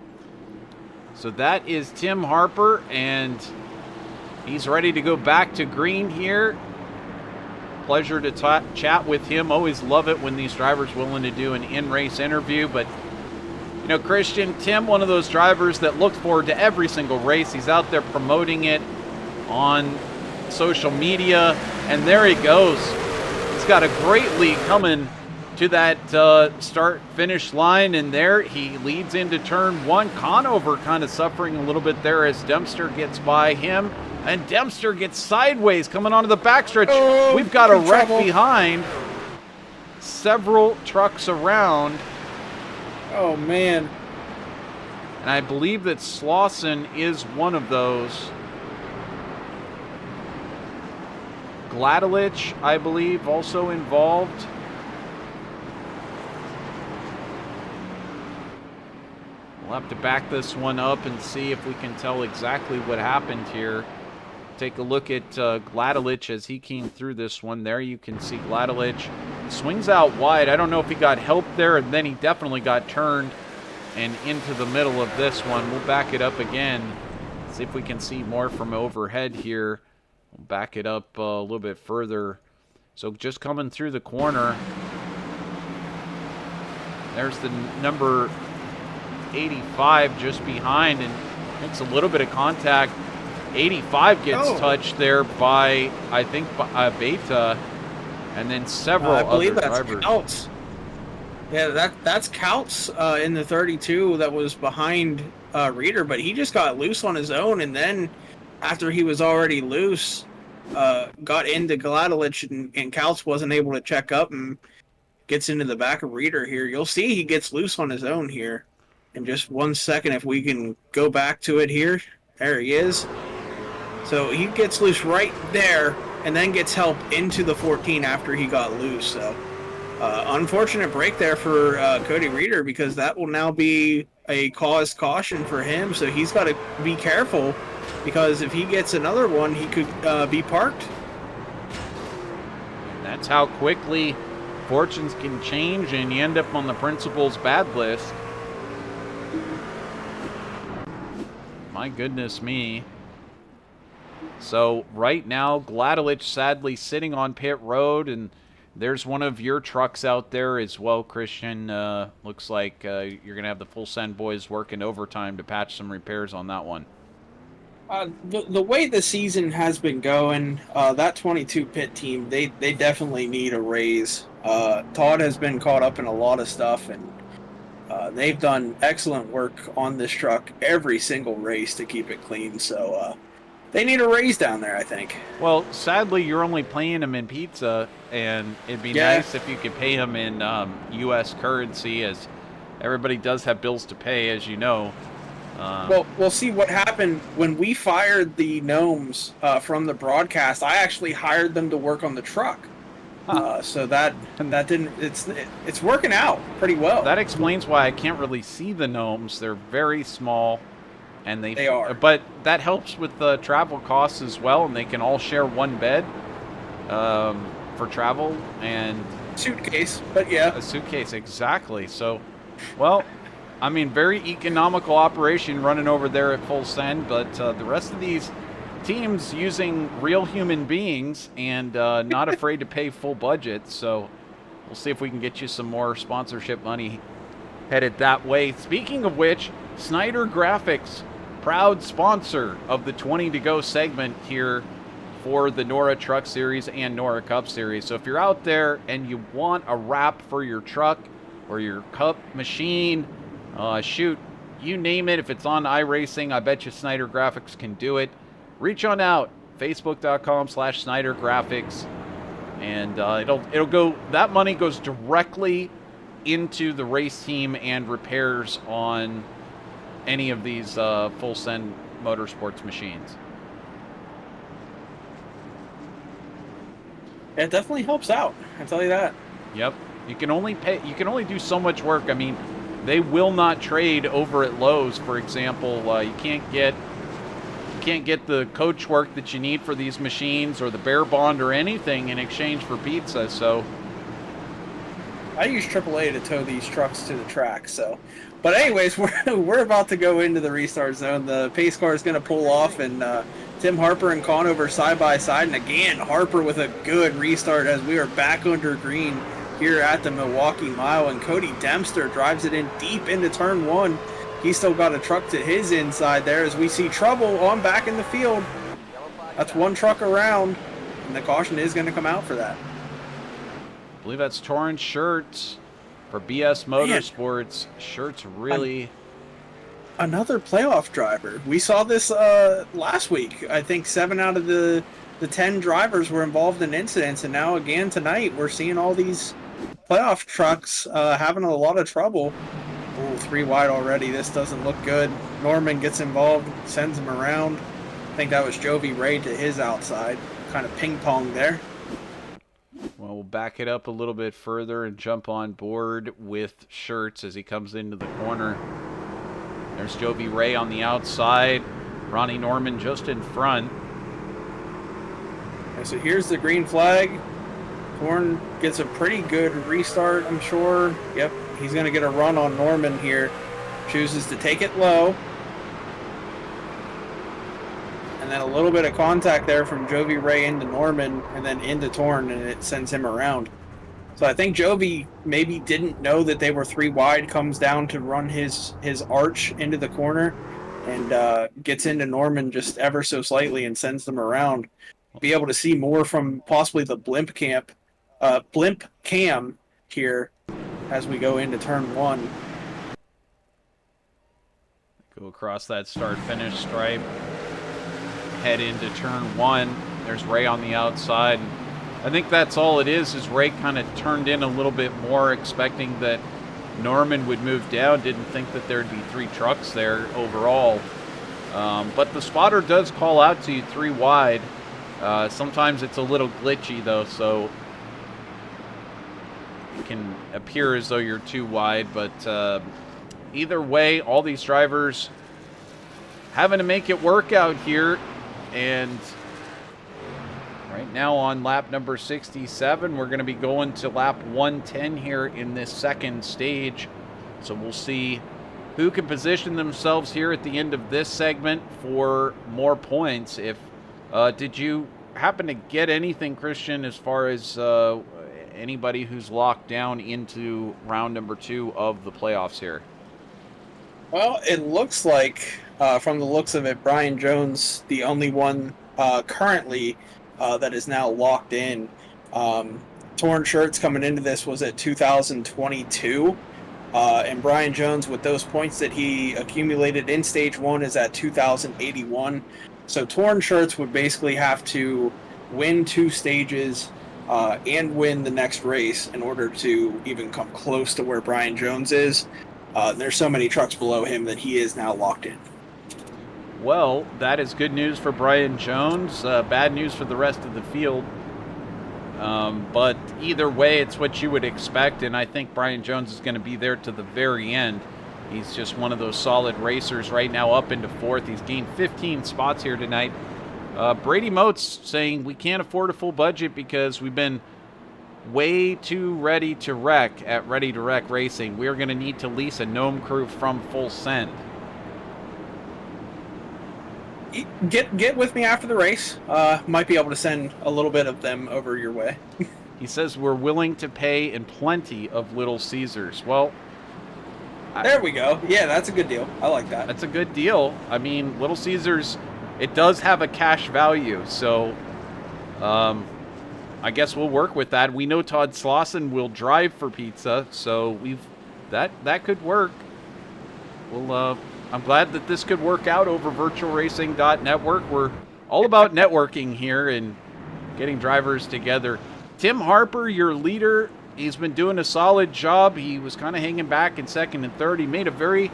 So that is Tim Harper, and he's ready to go back to green here. Pleasure to chat with him. Always love it when these drivers are willing to do an in-race interview. But, you know, Christian, Tim, one of those drivers that looks forward to every single race. He's out there promoting it on social media, and there he goes. He's got a great lead coming to that start-finish line, and there he leads into turn 1. Conover kind of suffering a little bit there as Dempster gets by him, and Dempster gets sideways coming onto the backstretch. Oh, we've got a wreck trouble behind, several trucks around. Oh, man. And I believe that Slauson is one of those. Gladelich, I believe, also involved. We'll have to back this one up and see if we can tell exactly what happened here. Take a look at Gladelich as he came through this one. There you can see Gladelich swings out wide. I don't know if he got help there, and then he definitely got turned and into the middle of this one. We'll back it up again, see if we can see more from overhead here. We'll back it up a little bit further. So just coming through the corner, there's the number 85 just behind, and makes a little bit of contact. 85 gets touched there by, I think, Beta, and then several I believe other that's drivers. Couts. Yeah, that's Couts in the 32 that was behind Reeder, but he just got loose on his own, and then after he was already loose, got into Gladelich, and Couts wasn't able to check up and gets into the back of Reeder here. You'll see he gets loose on his own here. In just 1 second, if we can go back to it here. There he is. So he gets loose right there and then gets help into the 14 after he got loose. So unfortunate break there for Cody Reeder, because that will now be a caused caution for him. So he's got to be careful, because if he gets another one, he could be parked. That's how quickly fortunes can change, and you end up on the principal's bad list. My goodness me. So right now, Gladelich sadly sitting on pit road, and there's one of your trucks out there as well, Christian. Looks like you're going to have the Full Send boys working overtime to patch some repairs on that one. The way the season has been going, that 22 pit team, they definitely need a raise. Todd has been caught up in a lot of stuff, and they've done excellent work on this truck every single race to keep it clean. So they need a raise down there, I think. Well, sadly, you're only paying them in pizza, and it'd be nice if you could pay them in U.S. currency, as everybody does have bills to pay, as you know. Well, we'll see what happened when we fired the gnomes from the broadcast. I actually hired them to work on the truck. So that didn't. It's working out pretty well. That explains why I can't really see the gnomes. They're very small, and They are. But that helps with the travel costs as well, and they can all share one bed for travel and Suitcase, but yeah, a suitcase, exactly. So, well, I mean, very economical operation running over there at full send, but the rest of these teams using real human beings and not afraid to pay full budget. So we'll see if we can get you some more sponsorship money headed that way. Speaking of which, Snyder Graphics, proud sponsor of the 20 to go segment here for the NORA Truck Series and NORA Cup Series. So if you're out there and you want a wrap for your truck or your cup machine, shoot, you name it. If it's on iRacing, I bet you Snyder Graphics can do it. Reach on out, facebook.com/Snyder Graphics, and it'll go. That money goes directly into the race team and repairs on any of these full send motorsports machines. it definitely helps out. I tell you that. Yep. You can only do so much work. I mean, they will not trade over at Lowe's, for example. You can't get the coach work that you need for these machines or the bear bond or anything in exchange for pizza. So I use AAA to tow these trucks to the track. So, but anyways, we're about to go into the restart zone. The pace car is going to pull off, and Tim Harper and Conover side by side. And again, Harper with a good restart as we are back under green here at the Milwaukee Mile, and Cody Dempster drives it in deep into turn one. He's still got a truck to his inside there as we see trouble on back in the field. That's one truck around, and the caution is going to come out for that. I believe that's Torrance Shirts for BS Motorsports. Shirts really... Another playoff driver. We saw this last week. I think 7 out of the 10 drivers were involved in incidents, and now again tonight we're seeing all these playoff trucks having a lot of trouble. Ooh, 3 wide already. This doesn't look good. Norman gets involved, sends him around. I think that was Jovi Ray to his outside. Kind of ping-pong there. Well, we'll back it up a little bit further and jump on board with Shirts as he comes into the corner. There's Jovi Ray on the outside. Ronnie Norman just in front. Okay, so here's the green flag. Torn gets a pretty good restart, I'm sure. Yep, he's going to get a run on Norman here. Chooses to take it low. And then a little bit of contact there from Jovi Ray into Norman and then into Torn, and it sends him around. So I think Jovi maybe didn't know that they were 3 wide, comes down to run his arch into the corner, and gets into Norman just ever so slightly and sends them around. Be able to see more from possibly the blimp cam here as we go into turn 1. Go across that start-finish stripe. Head into turn 1. There's Ray on the outside. I think that's all it is Ray kind of turned in a little bit more, expecting that Norman would move down. Didn't think that there'd be 3 trucks there overall. But the spotter does call out to you 3 wide. Sometimes it's a little glitchy, though, so it can appear as though you're 2 wide. But either way, all these drivers having to make it work out here. And right now on lap number 67, we're going to be going to lap 110 here in this second stage. So we'll see who can position themselves here at the end of this segment for more points. Did you happen to get anything, Christian, as far as anybody who's locked down into round number 2 of the playoffs here? Well, it looks like, from the looks of it, Brian Jones, the only one currently that is now locked in. Torn Shirts coming into this was at 2022. And Brian Jones, with those points that he accumulated in Stage 1, is at 2081. So Torn Shirts would basically have to win 2 stages and win the next race in order to even come close to where Brian Jones is. There's so many trucks below him that he is now locked in. Well, that is good news for Brian Jones. Bad news for the rest of the field. But either way, it's what you would expect, and I think Brian Jones is going to be there to the very end. He's just one of those solid racers right now, up into 4th. He's gained 15 spots here tonight. Brady Moats saying we can't afford a full budget because we've been way too ready to wreck at Ready to Wreck Racing. We're going to need to lease a gnome crew from Full Send. Get with me after the race. Might be able to send a little bit of them over your way. He says we're willing to pay in plenty of Little Caesars. Well, there we go. Yeah, that's a good deal. I like that. That's a good deal. I mean, Little Caesars, it does have a cash value, so I guess we'll work with that. We know Todd Slauson will drive for pizza, so that could work. Well, I'm glad that this could work out over VirtualRacing.Network. We're all about networking here and getting drivers together. Tim Harper, your leader, he's been doing a solid job. He was kind of hanging back in 2nd and 3rd. He made a very,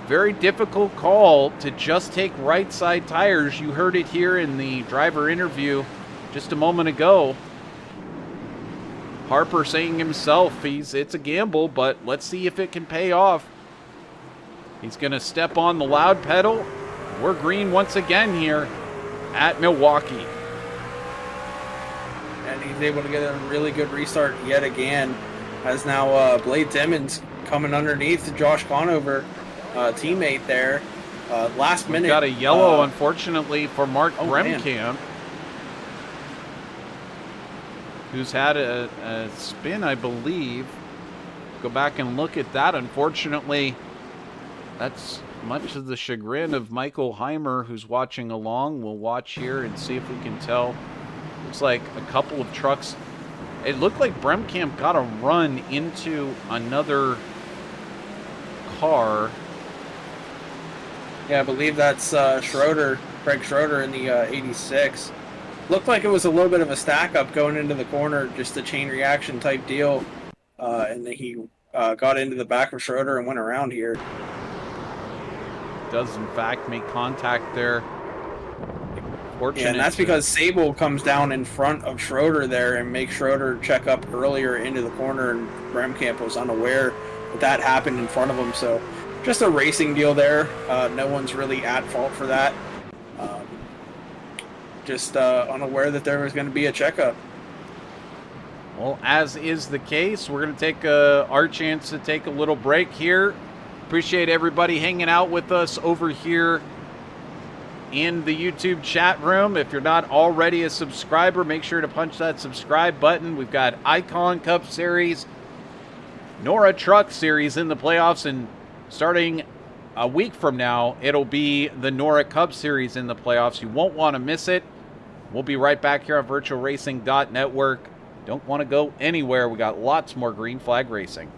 very difficult call to just take right side tires. You heard it here in the driver interview just a moment ago. Harper saying himself, it's a gamble, but let's see if it can pay off. He's going to step on the loud pedal. We're green once again here at Milwaukee. And he's able to get a really good restart yet again, as now Blade Timmons coming underneath Josh Conover, teammate there. Last minute. We've got a yellow, unfortunately, for Mark Bremkamp, who's had a spin, I believe. Go back and look at that. Unfortunately, that's much to the chagrin of Michael Heimer, who's watching along. We'll watch here and see if we can tell. Looks like a couple of trucks. It looked like Bremkamp got a run into another car. Yeah, I believe that's Schroeder, Craig Schroeder in the 86. Looked like it was a little bit of a stack up going into the corner, just a chain reaction type deal. And then he got into the back of Schroeder and went around here. Does in fact make contact there. Fortunate. Yeah, and that's because Sable comes down in front of Schroeder there and makes Schroeder check up earlier into the corner, and Bremkamp was unaware that happened in front of him. So just a racing deal there. No one's really at fault for that. Just unaware that there was going to be a checkup. Well, as is the case, we're going to take our chance to take a little break here. Appreciate everybody hanging out with us over here in the YouTube chat room. If you're not already a subscriber, make sure to punch that subscribe button. We've got Icon Cup Series, NORA Truck Series in the playoffs, and starting a week from now, it'll be the NORA Cup Series in the playoffs. You won't want to miss it. We'll be right back here on VirtualRacing.Network. Don't want to go anywhere. We got lots more green flag racing.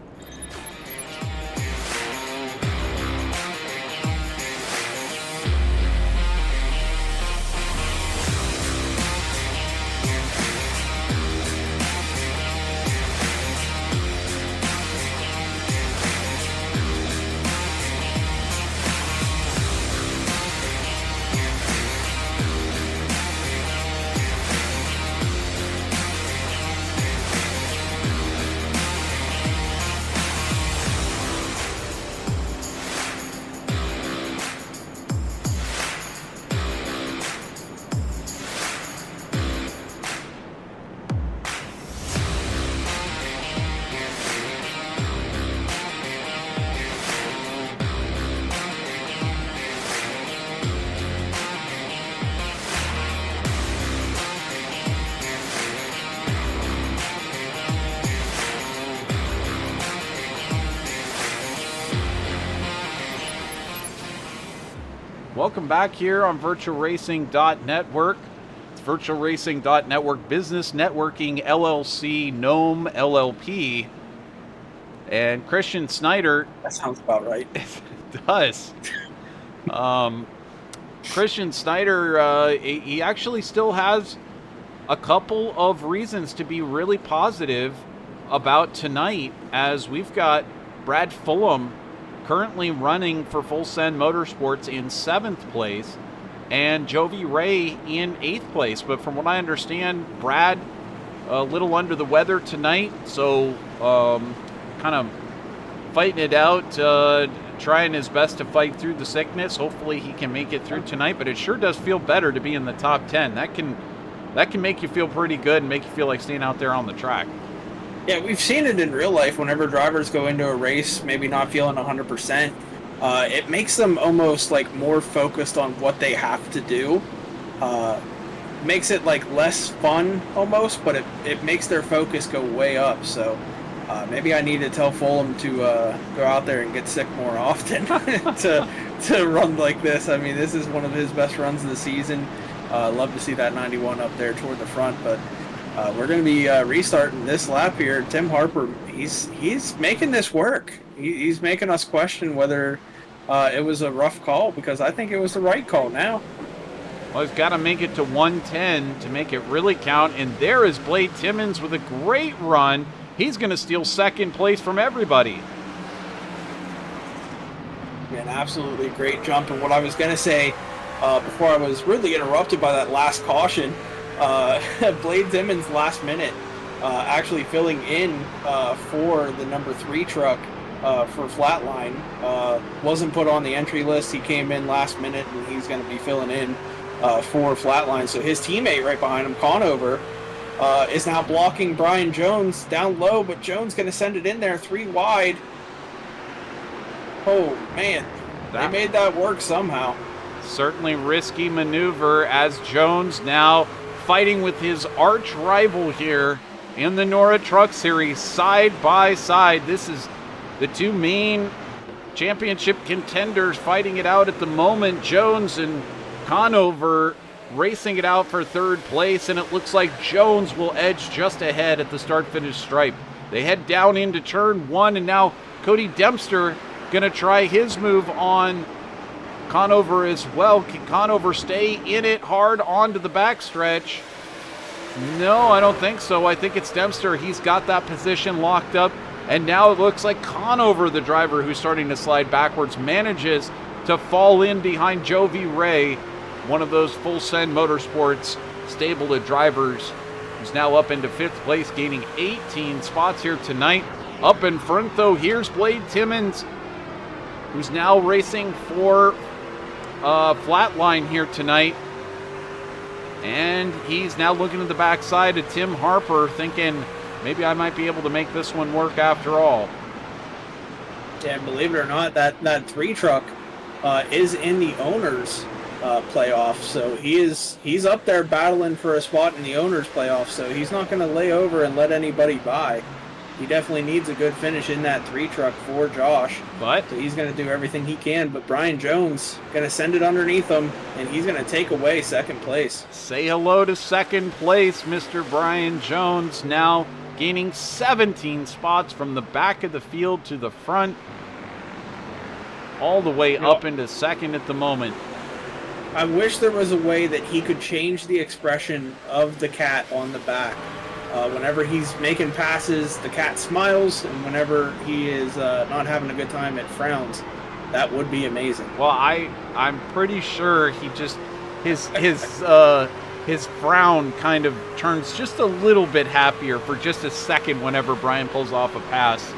Welcome back here on VirtualRacing.Network. It's VirtualRacing.Network Business Networking LLC, GNOME LLP. And Christian Snyder. That sounds about right. It does. Christian Snyder, he actually still has a couple of reasons to be really positive about tonight, as we've got Brad Fulham currently running for Full Send Motorsports in 7th place, and Jovi Ray in 8th place. But from what I understand, Brad a little under the weather tonight, so kind of fighting it out, trying his best to fight through the sickness. Hopefully he can make it through tonight, but it sure does feel better to be in the top 10. That can make you feel pretty good and make you feel like staying out there on the track. Yeah, we've seen it in real life whenever drivers go into a race, maybe not feeling 100%. It makes them almost like more focused on what they have to do. Makes it like less fun almost, but it makes their focus go way up. So maybe I need to tell Fulham to go out there and get sick more often to run like this. I mean, this is one of his best runs of the season. Love to see that 91 up there toward the front, but we're going to be restarting this lap here. Tim Harper, he's making this work. He's making us question whether it was a rough call, because I think it was the right call now. Well, he's got to make it to 110 to make it really count, and there is Blade Timmons with a great run. He's going to steal second place from everybody. Yeah, an absolutely great jump. And what I was going to say before I was really interrupted by that last caution, Blade Timmons last minute actually filling in for the number 3 truck for Flatline. Wasn't put on the entry list. He came in last minute, and he's going to be filling in for Flatline. So his teammate right behind him, Conover, is now blocking Brian Jones down low, but Jones going to send it in there 3 wide. Oh, man. They made that work somehow. Certainly risky maneuver, as Jones now fighting with his arch rival here in the NORA Truck Series side by side. This is the two main championship contenders fighting it out at the moment. Jones and Conover racing it out for third place, and it looks like Jones will edge just ahead at the start-finish stripe. They head down into turn 1, and now Cody Dempster going to try his move on Conover as well. Can Conover stay in it hard onto the backstretch? No, I don't think so. I think it's Dempster. He's got that position locked up, and now it looks like Conover, the driver who's starting to slide backwards, manages to fall in behind Jovi Ray, one of those Full Send Motorsports stable of drivers, who's now up into 5th place, gaining 18 spots here tonight. Up in front, though, here's Blade Timmons, who's now racing for Flatline here tonight. And he's now looking at the backside of Tim Harper, thinking, maybe I might be able to make this one work after all. Yeah, believe it or not, that 3 truck is in the owners playoff, so he's up there battling for a spot in the owners playoff, so he's not going to lay over and let anybody by. He definitely needs a good finish in that 3 truck for Josh, so he's going to do everything he can. But Brian Jones going to send it underneath him, and he's going to take away 2nd place. Say hello to 2nd place, Mr. Brian Jones, now gaining 17 spots from the back of the field to the front, all the way up into 2nd at the moment. I wish there was a way that he could change the expression of the cat on the back. Whenever he's making passes, the cat smiles, and whenever he is not having a good time, it frowns. That would be amazing. Well, I'm pretty sure he just his frown kind of turns just a little bit happier for just a second whenever Brian pulls off a pass.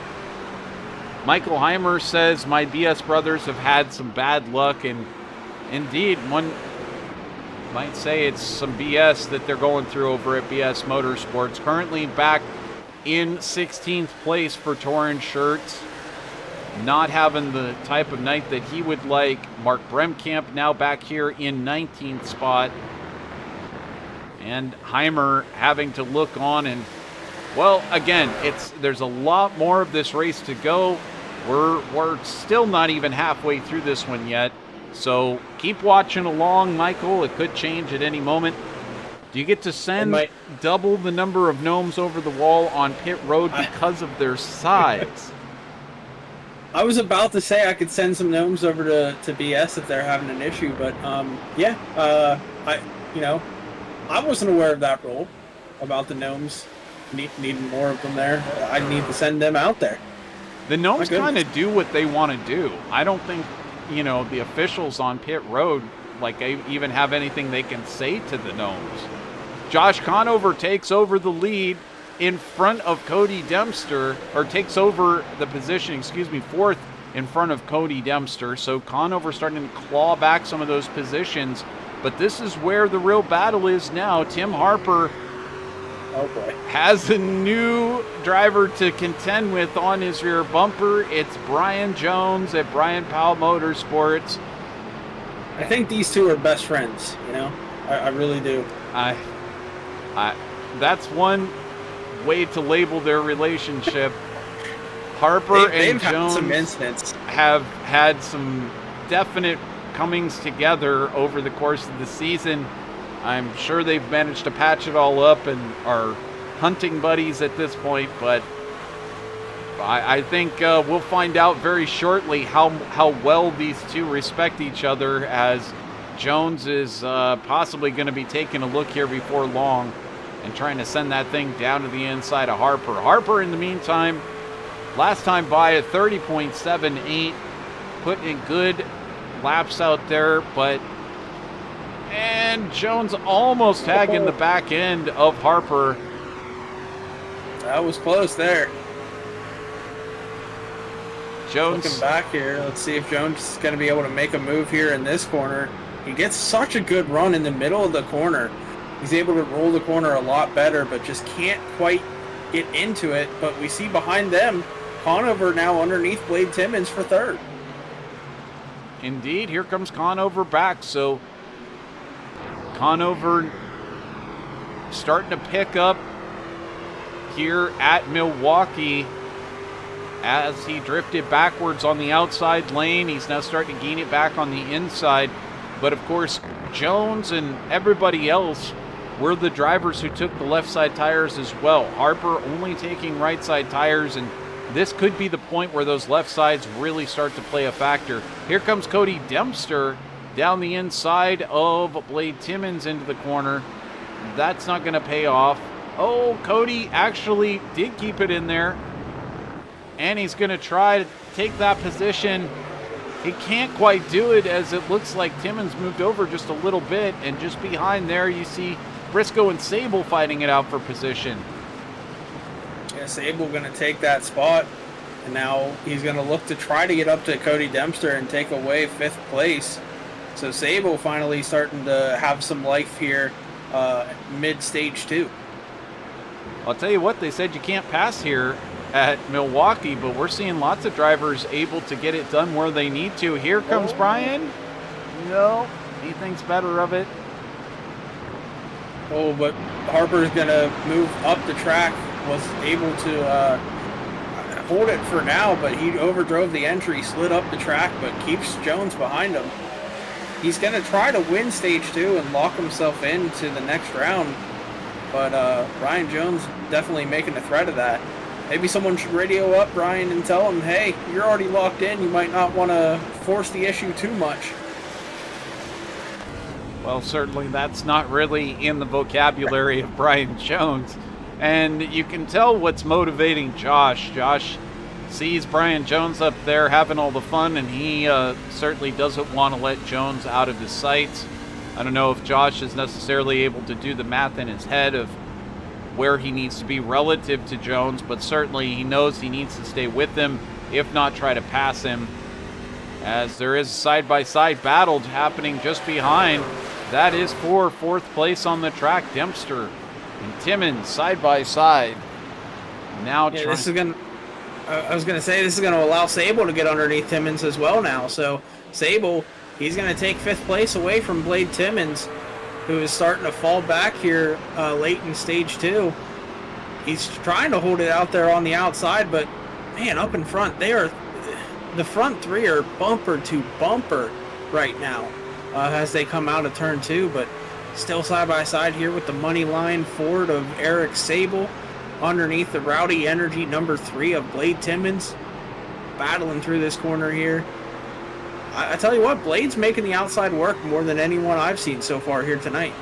Michael Heimer says, my BS brothers have had some bad luck, and indeed, one might say it's some BS that they're going through over at BS Motorsports. Currently back in 16th place for Torrance Shirts. Not having the type of night that he would like. Mark Bremkamp now back here in 19th spot. And Heimer having to look on, and, well, again, there's a lot more of this race to go. We're still not even halfway through this one yet. So keep watching along, Michael. It could change at any moment. Do you get to send double the number of gnomes over the wall on pit road because of their size? I was about to say I could send some gnomes over to BS if they're having an issue, but I wasn't aware of that rule about the gnomes needing more of them there. I need to send them out there. The gnomes kind of do what they want to do. I don't think the officials on pit road, even have anything they can say to the gnomes. Josh Conover takes over the lead in front of Cody Dempster, or takes over the position, fourth in front of Cody Dempster. So Conover starting to claw back some of those positions. But this is where the real battle is now. Tim Harper has a new driver to contend with on his rear bumper. It's Brian Jones at Brian Powell Motorsports. I think these two are best friends, you know? I really do. That's one way to label their relationship. Harper and Jones some incidents. have had some definite comings together over the course of the season. I'm sure they've managed to patch it all up and are hunting buddies at this point, but I think we'll find out very shortly how well these two respect each other, as Jones is possibly going to be taking a look here before long and trying to send that thing down to the inside of Harper. Harper, in the meantime, last time by a 30.78, putting in good laps out there, and Jones almost tagging the back end of Harper. That was close there. Jones looking back here, let's see if Jones is going to be able to make a move here in this corner. He gets such a good run in the middle of the corner. He's able to roll the corner a lot better, but just can't quite get into it. But we see behind them, Conover now underneath Blade Timmons for third. Indeed, here comes Conover back. So Conover starting to pick up here at Milwaukee as he drifted backwards on the outside lane. He's now starting to gain it back on the inside. But of course, Jones and everybody else were the drivers who took the left side tires as well. Harper only taking right side tires, and this could be the point where those left sides really start to play a factor. Here comes Cody Dempster down the inside of Blade Timmons into the corner. That's not going to pay off. Oh, Cody actually did keep it in there, and he's going to try to take that position. He can't quite do it, as it looks like Timmons moved over just a little bit, and just behind there you see Briscoe and Sable fighting it out for position. Yeah, Sable going to take that spot, and now he's going to look to try to get up to Cody Dempster and take away fifth place. So Sable finally starting to have some life here mid-stage 2. I'll tell you what, they said you can't pass here at Milwaukee, but we're seeing lots of drivers able to get it done where they need to. Here comes Brian. No, he thinks better of it. Oh, but Harper's going to move up the track, was able to hold it for now, but he overdrove the entry, slid up the track, but keeps Jones behind him. He's going to try to win stage 2 and lock himself into the next round, but Brian Jones definitely making a threat of that. Maybe someone should radio up Brian and tell him, hey, you're already locked in, you might not want to force the issue too much. Well, certainly that's not really in the vocabulary of Brian Jones. And you can tell what's motivating Josh. Josh sees Brian Jones up there having all the fun, and he certainly doesn't want to let Jones out of his sights. I don't know if Josh is necessarily able to do the math in his head of where he needs to be relative to Jones, but certainly he knows he needs to stay with him, if not try to pass him, as there is a side-by-side battle happening just behind. That is for fourth place on the track. Dempster and Timmons side-by-side. Now yeah, this is going to, I was going to say, this is going to allow Sable to get underneath Timmons as well now. So Sable, he's going to take fifth place away from Blade Timmons, who is starting to fall back here late in stage 2. He's trying to hold it out there on the outside, but man, up in front, the front 3 are bumper to bumper right now as they come out of turn 2, but still side by side here with the money line Ford of Eric Sable underneath the Rowdy Energy number 3 of Blade Timmons, battling through this corner here. I tell you what, Blade's making the outside work more than anyone I've seen so far here tonight.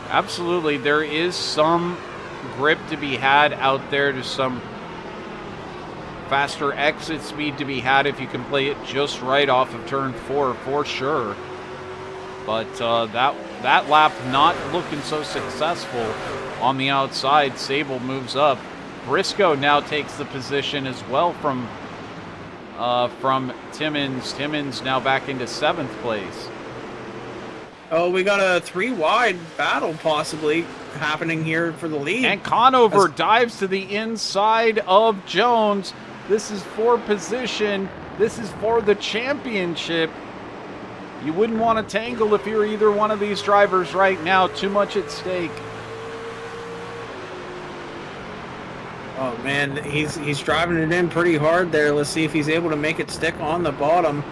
Absolutely. There is some grip to be had out there, to some faster exit speed to be had if you can play it just right off of turn 4, for sure. But that that lap not looking so successful on the outside. Sable moves up. Briscoe now takes the position as well from Timmons. Timmons now back into 7th place. Oh, we got a 3-wide battle possibly happening here for the lead. And Conover dives to the inside of Jones. This is for position. This is for the championship. You wouldn't want to tangle if you're either one of these drivers right now. Too much at stake. Oh man, he's driving it in pretty hard there. Let's see if he's able to make it stick on the bottom.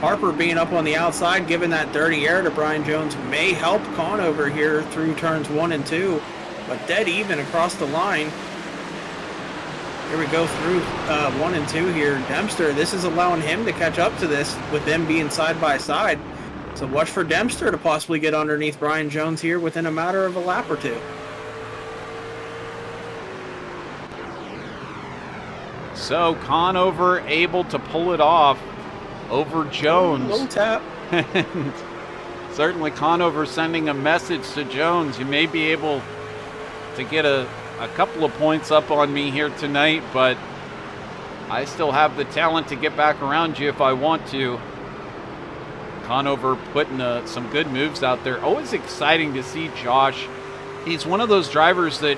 Harper being up on the outside, giving that dirty air to Brian Jones may help Conover here through turns 1 and 2, but dead even across the line. Here we go through 1 and 2 here. Dempster, this is allowing him to catch up to this with them being side by side. So watch for Dempster to possibly get underneath Brian Jones here within a matter of a lap or two. So Conover able to pull it off over Jones. Low tap. And certainly Conover sending a message to Jones. You may be able to get a couple of points up on me here tonight, but I still have the talent to get back around you if I want to. Conover putting some good moves out there. Always exciting to see Josh. He's one of those drivers that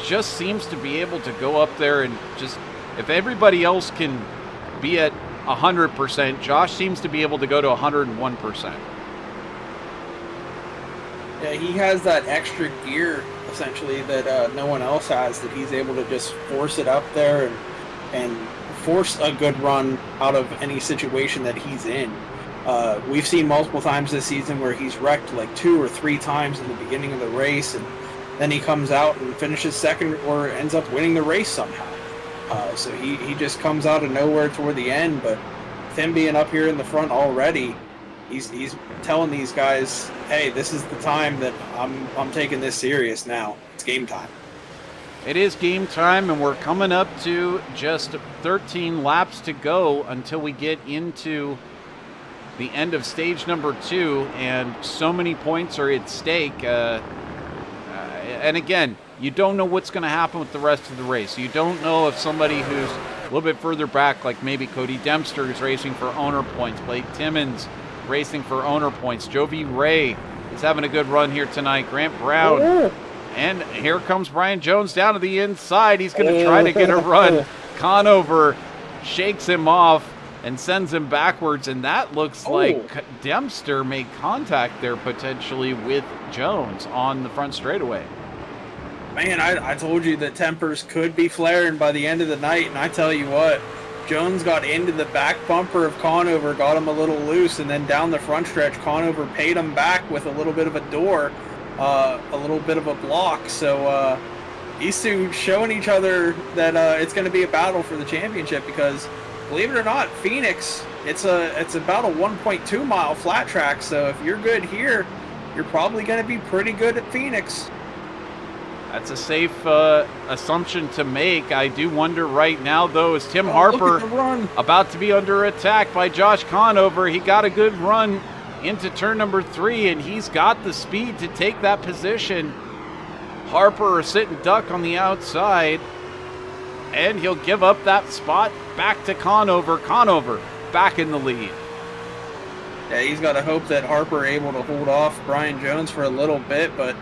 just seems to be able to go up there and just, if everybody else can be at 100%, Josh seems to be able to go to 101%. Yeah, he has that extra gear, essentially, that no one else has, that he's able to just force it up there and force a good run out of any situation that he's in. We've seen multiple times this season where he's wrecked like 2 or 3 times in the beginning of the race, and then he comes out and finishes second or ends up winning the race somehow. So he just comes out of nowhere toward the end, but with him being up here in the front already, he's telling these guys, hey, this is the time that I'm taking this serious now. It's game time. It is game time, and we're coming up to just 13 laps to go until we get into the end of stage number 2, and so many points are at stake. And again, you don't know what's going to happen with the rest of the race. You don't know if somebody who's a little bit further back, like maybe Cody Dempster, is racing for owner points, Blake Timmons racing for owner points, Jovi Ray is having a good run here tonight, Grant Brown. Oh. And here comes Brian Jones down to the inside. He's going to try to get a run. Conover shakes him off and sends him backwards, and that looks like Dempster made contact there potentially with Jones on the front straightaway. Man, I told you that tempers could be flaring by the end of the night, and I tell you what, Jones got into the back bumper of Conover, got him a little loose, and then down the front stretch, Conover paid him back with a little bit of a door, a little bit of a block. So these two showing each other that it's going to be a battle for the championship, because believe it or not, Phoenix, it's about a 1.2 mile flat track. So if you're good here, you're probably going to be pretty good at Phoenix. That's a safe assumption to make. I do wonder right now, though, is Tim Harper about to be under attack by Josh Conover. He got a good run into turn number 3, and he's got the speed to take that position. Harper sitting duck on the outside, and he'll give up that spot back to Conover. Conover back in the lead. Yeah, he's got to hope that Harper able to hold off Brian Jones for a little bit, but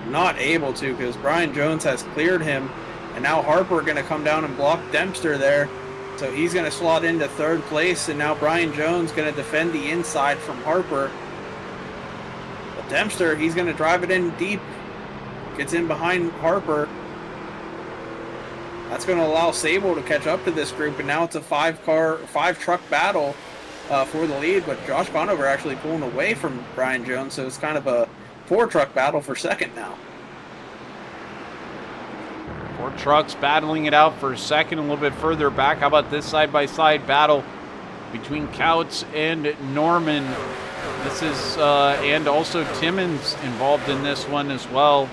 not able to, because Brian Jones has cleared him, and now Harper going to come down and block Dempster there. So he's going to slot into 3rd place, and now Brian Jones going to defend the inside from Harper. But Dempster, he's going to drive it in deep, gets in behind Harper. That's going to allow Sable to catch up to this group, and now it's a 5-truck battle for the lead, but Josh Conover actually pulling away from Brian Jones, so it's kind of a 4-truck battle for second now. 4 trucks battling it out for second, a little bit further back. How about this side-by-side battle between Couts and Norman? This is, and also Timmons involved in this one as well.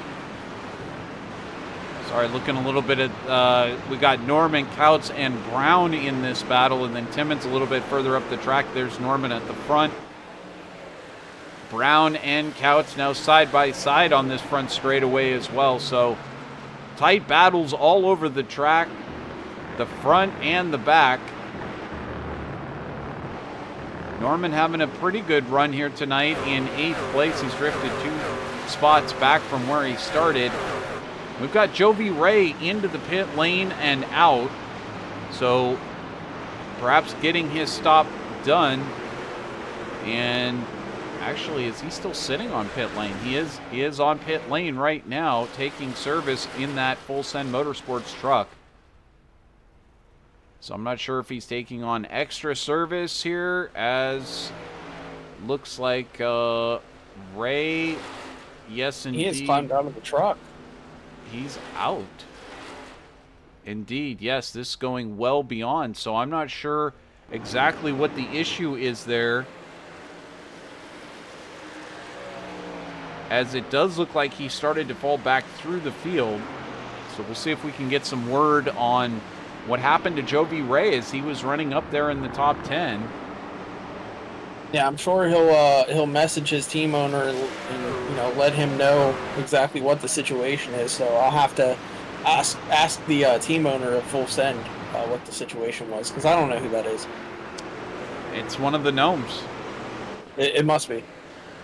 Sorry, looking a little bit at, we got Norman, Couts, and Brown in this battle, and then Timmons a little bit further up the track. There's Norman at the front. Brown and Couts now side by side on this front straightaway as well. So tight battles all over the track, the front and the back. Norman having a pretty good run here tonight in 8th place. He's drifted 2 spots back from where he started. We've got Jovi Ray into the pit lane and out. So perhaps getting his stop done. And actually, is he still sitting on pit lane? He is on pit lane right now, taking service in that Full Send Motorsports truck. So I'm not sure if he's taking on extra service here, as looks like Ray, yes indeed. He has climbed out of the truck. He's out. Indeed, yes, this is going well beyond, so I'm not sure exactly what the issue is there, as it does look like he started to fall back through the field. So we'll see if we can get some word on what happened to Jovi Ray as he was running up there in the top 10. Yeah, I'm sure he'll message his team owner and let him know exactly what the situation is. So I'll have to ask the team owner of Full Send what the situation was, because I don't know who that is. It's one of the gnomes. It must be,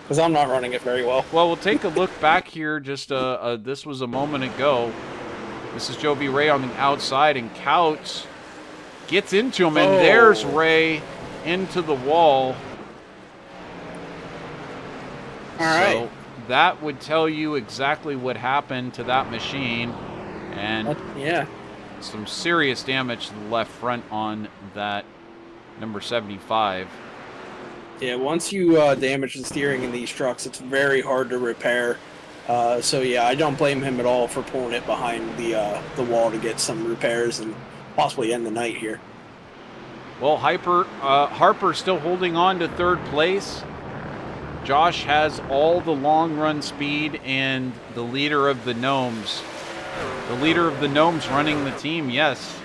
because I'm not running it very well. Well, we'll take a look back here. Just this was a moment ago. This is Jovi Ray on the outside, and Couts gets into him, and there's Ray into the wall. All right. So that would tell you exactly what happened to that machine, and yeah, some serious damage to the left front on that number 75. Yeah, once you damage the steering in these trucks, it's very hard to repair. So yeah, I don't blame him at all for pulling it behind the wall to get some repairs and possibly end the night here. Well, Harper still holding on to 3rd place. Josh has all the long run speed, and the leader of the Gnomes. The leader of the Gnomes running the team, yes.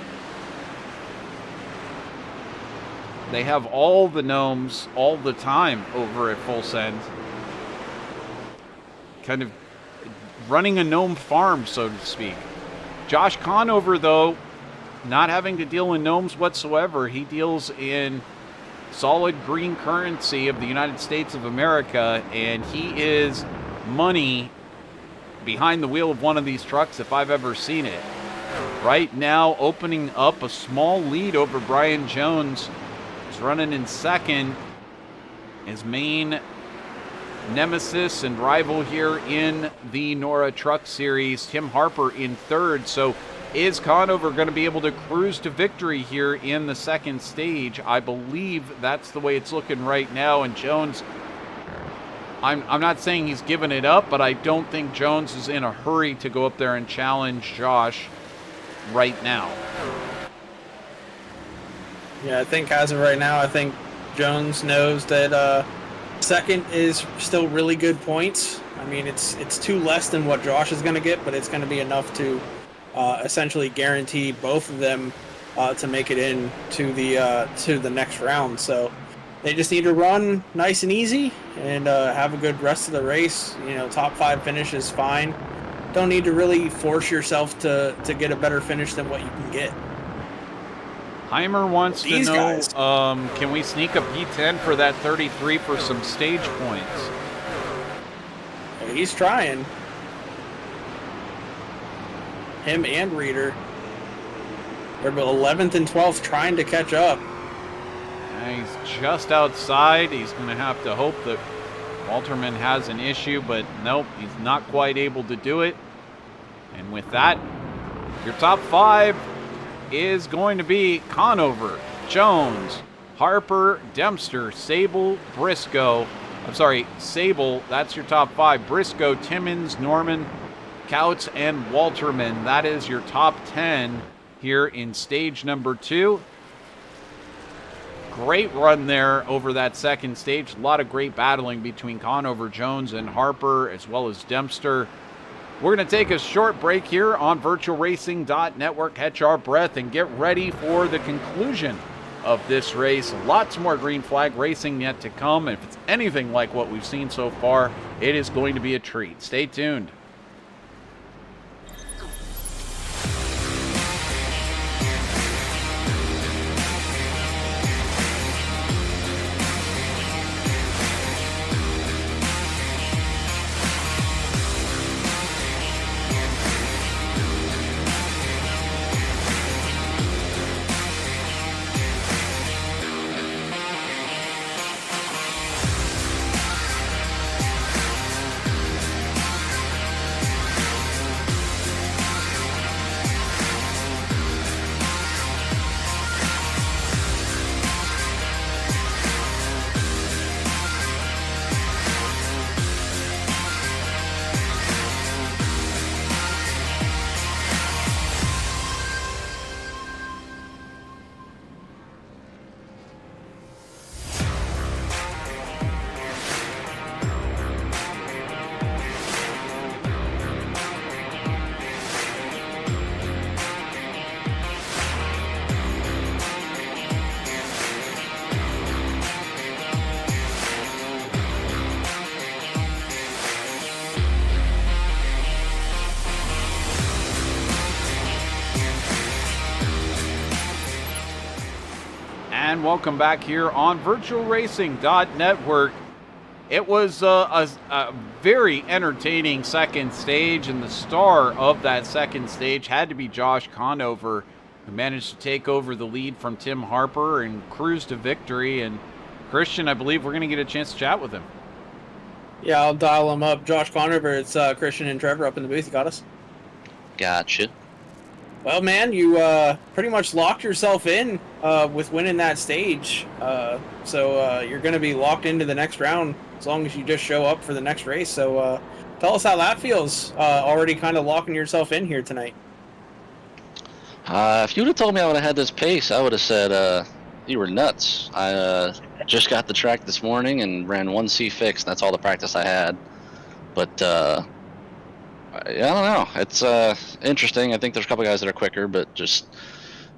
They have all the Gnomes all the time over at Full Send. Kind of running a gnome farm, so to speak. Josh Conover, though, not having to deal in gnomes whatsoever. He deals in solid green currency of the United States of America, and he is money behind the wheel of one of these trucks if I've ever seen it. Right now, opening up a small lead over Brian Jones. He's running in 2nd. His main nemesis and rival here in the NORA Truck Series, Tim Harper, in 3rd. So is Conover going to be able to cruise to victory here in the 2nd stage? I believe that's the way it's looking right now. And Jones, I'm not saying he's given it up, but I don't think Jones is in a hurry to go up there and challenge Josh right now. Yeah, I think as of right now, I think Jones knows that 2nd is still really good points. I mean, it's 2 less than what Josh is going to get, but it's going to be enough to essentially guarantee both of them to make it in to the next round. So they just need to run nice and easy and have a good rest of the race. Top 5 finish is fine. Don't need to really force yourself to get a better finish than what you can get. Heimer wants to know, can we sneak a P10 for that 33 for some stage points? He's trying. Him and Reader. They're 11th and 12th trying to catch up. He's just outside. He's going to have to hope that Walterman has an issue, but nope, he's not quite able to do it. And with that, your top 5 is going to be Conover, Jones, Harper, Dempster, Sable, Briscoe. I'm sorry, Sable, that's your top 5. Briscoe, Timmons, Norman, Couts, and Walterman. That is your top 10 here in stage number 2. Great run there over that 2nd stage. A lot of great battling between Conover, Jones, and Harper, as well as Dempster. We're going to take a short break here on VirtualRacing.Network. Catch our breath and get ready for the conclusion of this race. Lots more green flag racing yet to come. If it's anything like what we've seen so far, it is going to be a treat. Stay tuned. And welcome back here on VirtualRacing.Network. It was a very entertaining second stage, and the star of that second stage had to be Josh Conover, who managed to take over the lead from Tim Harper and cruise to victory. And Christian, I believe we're going to get a chance to chat with him. Yeah, I'll dial him up. Josh Conover, it's Christian and Trevor up in the booth. You got us? Gotcha. Well, man, you pretty much locked yourself in with winning that stage. So you're going to be locked into the next round as long as you just show up for the next race. So tell us how that feels, already kind of locking yourself in here tonight. If you would have told me I would have had this pace, I would have said you were nuts. I just got the track this morning and ran one C fix. That's all the practice I had. But I don't know. It's interesting. I think there's a couple guys that are quicker, but just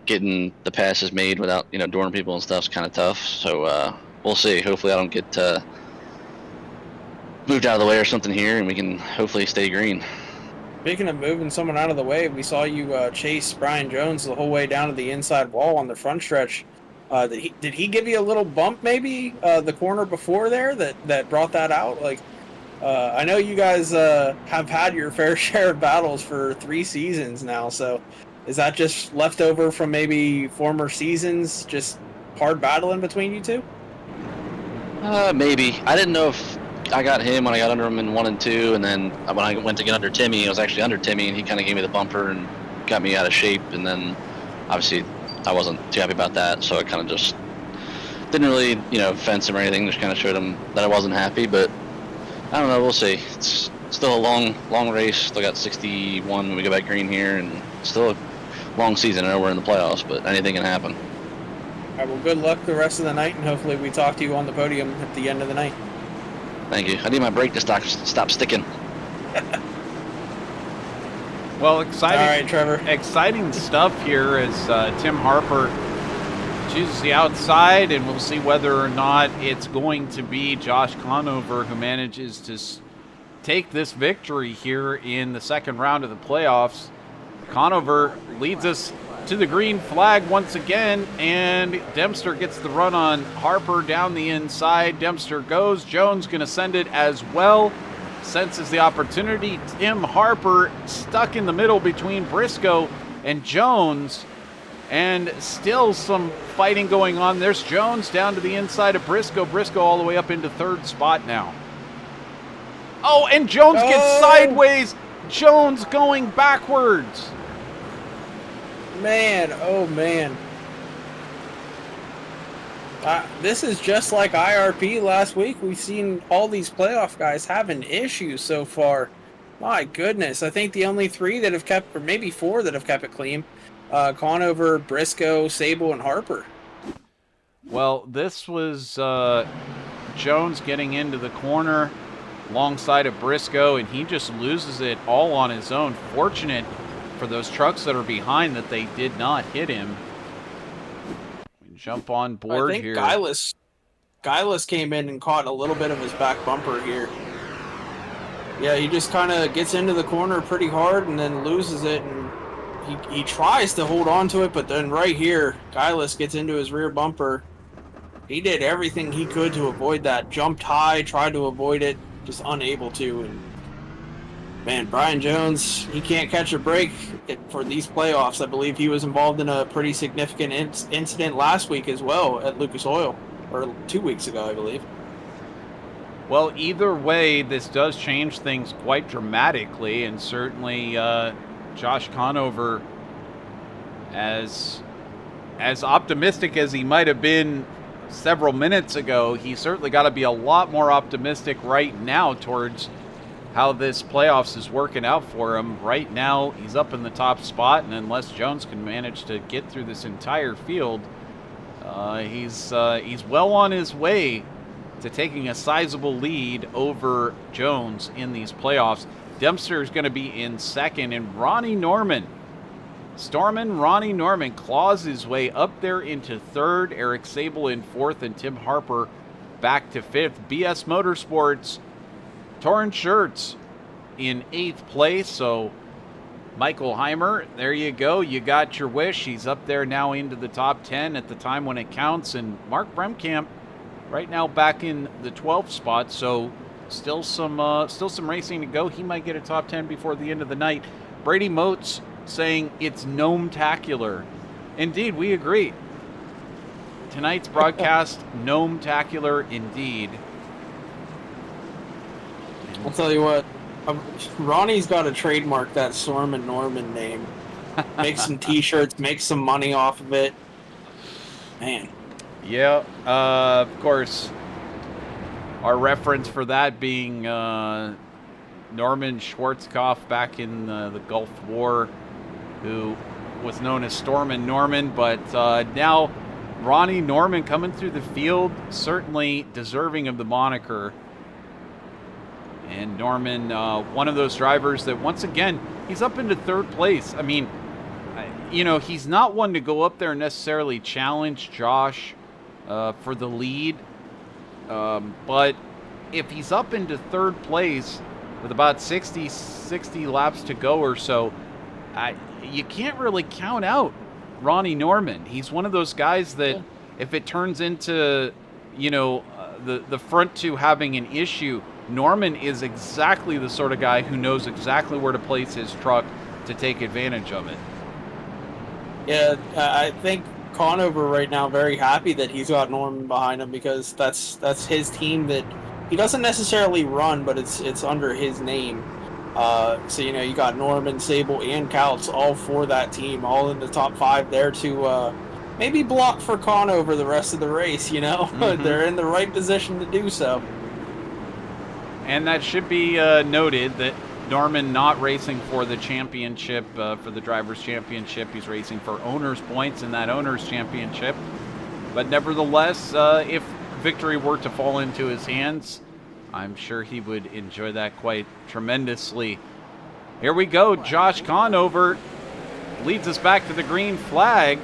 getting the passes made without, dooring people and stuff is kind of tough. So we'll see. Hopefully I don't get moved out of the way or something here, and we can hopefully stay green. Speaking of moving someone out of the way, we saw you chase Brian Jones the whole way down to the inside wall on the front stretch. Did he give you a little bump maybe the corner before there that brought that out? I know you guys have had your fair share of battles for 3 seasons now, so is that just left over from maybe former seasons, just hard battling between you two? Maybe. I didn't know if I got him when I got under him in 1 and 2, and then when I went to get under Timmy, I was actually under Timmy, and he kind of gave me the bumper and got me out of shape, and then obviously I wasn't too happy about that, so I kind of just didn't really, fence him or anything, just kind of showed him that I wasn't happy, but I don't know, we'll see. It's still a long race. Still got 61 when we go back green here, and still a long season. I know we're in the playoffs, but anything can happen. All right, well, good luck the rest of the night, and hopefully we talk to you on the podium at the end of the night. Thank you. I need my brake to stop sticking. Well, exciting. All right, Trevor. Exciting stuff here as Tim Harper chooses the outside, and we'll see whether or not it's going to be Josh Conover who manages to take this victory here in the second round of the playoffs. Conover leads us to the green flag once again, and Dempster gets the run on Harper down the inside. Dempster goes. Jones going to send it as well. Senses the opportunity. Tim Harper stuck in the middle between Briscoe and Jones, and still some fighting going on. There's Jones down to the inside of Briscoe. Briscoe all the way up into third spot now. Oh, and Jones gets sideways. Jones going backwards. Man, oh man. This is just like IRP last week. We've seen all these playoff guys having issues so far. My goodness. I think the only 3 that have kept, or maybe 4 that have kept it clean, Conover, Briscoe, Sable, and Harper. Well, this was Jones getting into the corner alongside of Briscoe, and he just loses it all on his own. Fortunate for those trucks that are behind that they did not hit him. jump on board I think here. Guylis came in and caught a little bit of his back bumper here. Yeah, he just kind of gets into the corner pretty hard and then loses it, and he tries to hold on to it, but then right here, Guylis gets into his rear bumper. He did everything he could to avoid that. Jumped high, tried to avoid it, just unable to. And man, Brian Jones, he can't catch a break for these playoffs. I believe he was involved in a pretty significant incident last week as well at Lucas Oil, or 2 weeks ago, I believe. Well, either way, this does change things quite dramatically, and certainly Josh Conover, as optimistic as he might have been several minutes ago, he's certainly got to be a lot more optimistic right now towards how this playoffs is working out for him. Right now, he's up in the top spot, and unless Jones can manage to get through this entire field, he's well on his way to taking a sizable lead over Jones in these playoffs. Dempster is going to be in second, and Ronnie Norman claws his way up there into third. Eric Sable in fourth, and Tim Harper back to fifth. BS Motorsports, Torrance Shirts in eighth place. So Michael Heimer, there you go. You got your wish. He's up there now into the top 10 at the time when it counts. And Mark Bremkamp right now back in the 12th spot. So still some racing to go. He might get a top 10 before the end of the night. Brady Moats saying it's gnome-tacular. Indeed, we agree. Tonight's broadcast, gnome-tacular indeed. I'll tell you what, Ronnie's got to trademark that Storm and Norman name. Make some t-shirts, make some money off of it. Man. Yeah, of course, our reference for that being Norman Schwarzkopf back in the Gulf War, who was known as Stormin' Norman, but now Ronnie Norman coming through the field, certainly deserving of the moniker. And Norman, one of those drivers that, once again, he's up into third place. I mean, he's not one to go up there and necessarily challenge Josh for the lead. But if he's up into third place with about 60 laps to go or so, you can't really count out Ronnie Norman. He's one of those guys that if it turns into, the front two having an issue, Norman is exactly the sort of guy who knows exactly where to place his truck to take advantage of it. Yeah, I think Conover right now very happy that he's got Norman behind him, because that's his team that he doesn't necessarily run, but it's under his name. So you got Norman, Sable, and Couts all for that team, all in the top 5 there to maybe block for Conover the rest of the race. Mm-hmm. They're in the right position to do so. And that should be noted that Norman not racing for the championship, for the Drivers' Championship. He's racing for Owners' Points in that Owners' Championship. But nevertheless, if victory were to fall into his hands, I'm sure he would enjoy that quite tremendously. Here we go. Josh Conover leads us back to the green flag.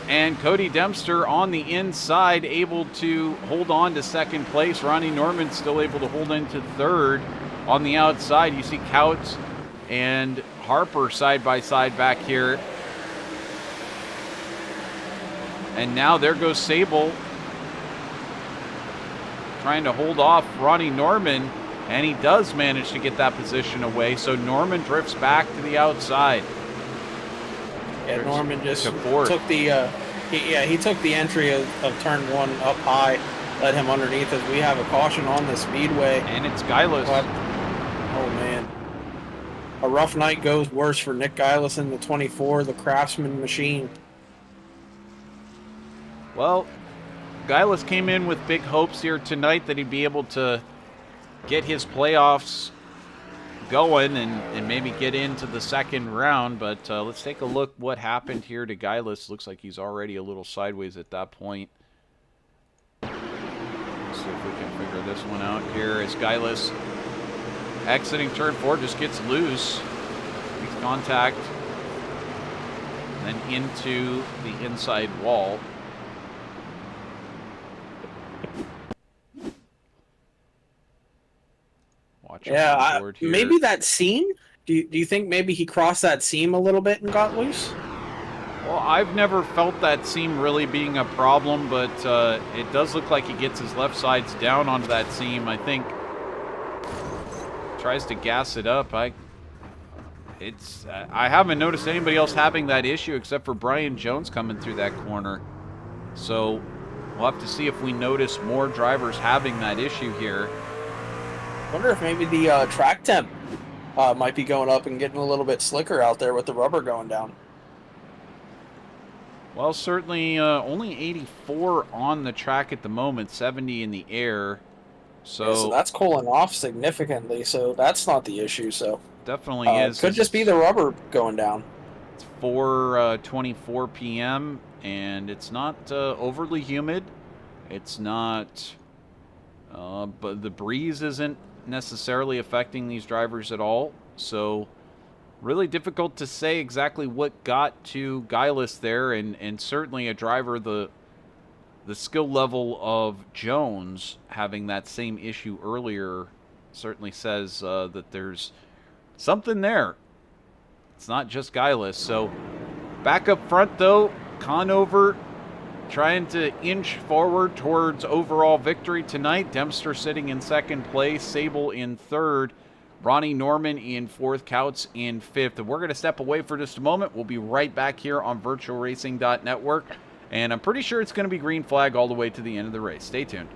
And Cody Dempster on the inside, able to hold on to second place. Ronnie Norman still able to hold into third. On the outside, you see Couts and Harper side by side back here. And now there goes Sable, trying to hold off Ronnie Norman, and he does manage to get that position away. So Norman drifts back to the outside. Yeah, Norman just took the he took the entry of turn 1 up high, led him underneath as we have a caution on the speedway. And it's Guylis. Oh man, a rough night goes worse for Nick Guylis in the 24, the Craftsman machine. Well, Guylis came in with big hopes here tonight that he'd be able to get his playoffs going and maybe get into the second round, but let's take a look what happened here to Guylis. Looks like he's already a little sideways at that point. Let's see if we can figure this one out here as Guylis exiting turn 4 just gets loose. Makes contact then into the inside wall. Watch Yeah, board here. maybe that seam. Do you think maybe he crossed that seam a little bit and got loose? Well, I've never felt that seam really being a problem, but it does look like he gets his left sides down onto that seam. I think tries to gas it up. I haven't noticed anybody else having that issue except for Brian Jones coming through that corner. So we'll have to see if we notice more drivers having that issue here. Wonder if maybe the track temp might be going up and getting a little bit slicker out there with the rubber going down. Well, certainly only 84 on the track at the moment, 70 in the air. So, Yeah, so that's cooling off significantly, so that's not the issue. So definitely is. Could just be the rubber going down. It's 4:24 p.m. and it's not overly humid. It's not, but the breeze isn't necessarily affecting these drivers at all. So really difficult to say exactly what got to Guileless there, and certainly a driver the skill level of Jones having that same issue earlier certainly says that there's something there. It's not just Guileless. So back up front though, Conover trying to inch forward towards overall victory tonight. Dempster sitting in second place, Sable in third, Ronnie Norman in fourth, Couts in fifth. And we're going to step away for just a moment. We'll be right back here on VirtualRacing.Network. And I'm pretty sure it's going to be green flag all the way to the end of the race. Stay tuned.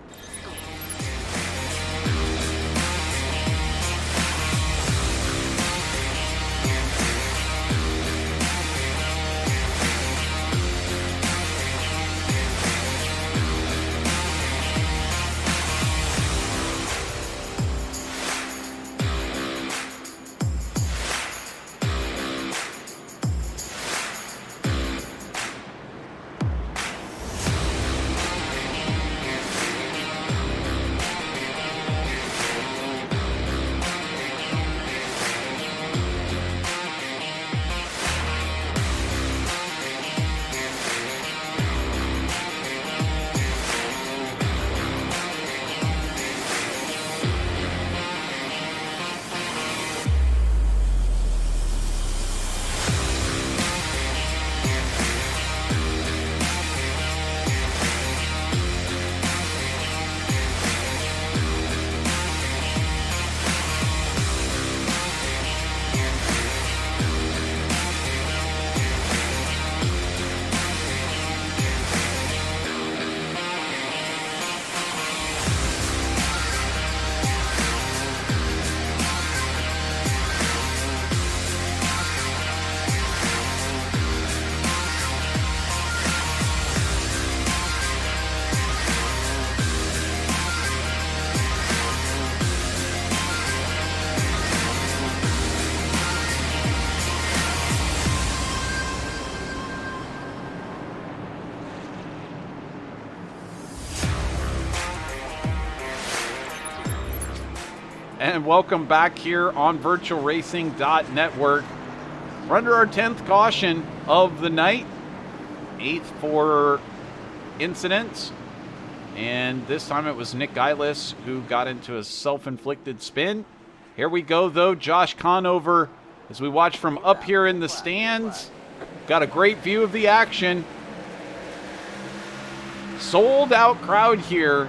And welcome back here on VirtualRacing.Network. We're under our 10th caution of the night, 8th for incidents, and this time it was Nick Guileless who got into a self-inflicted spin. Here we go though, Josh Conover, as we watch from up here in the stands. Got a great view of the action. Sold out crowd here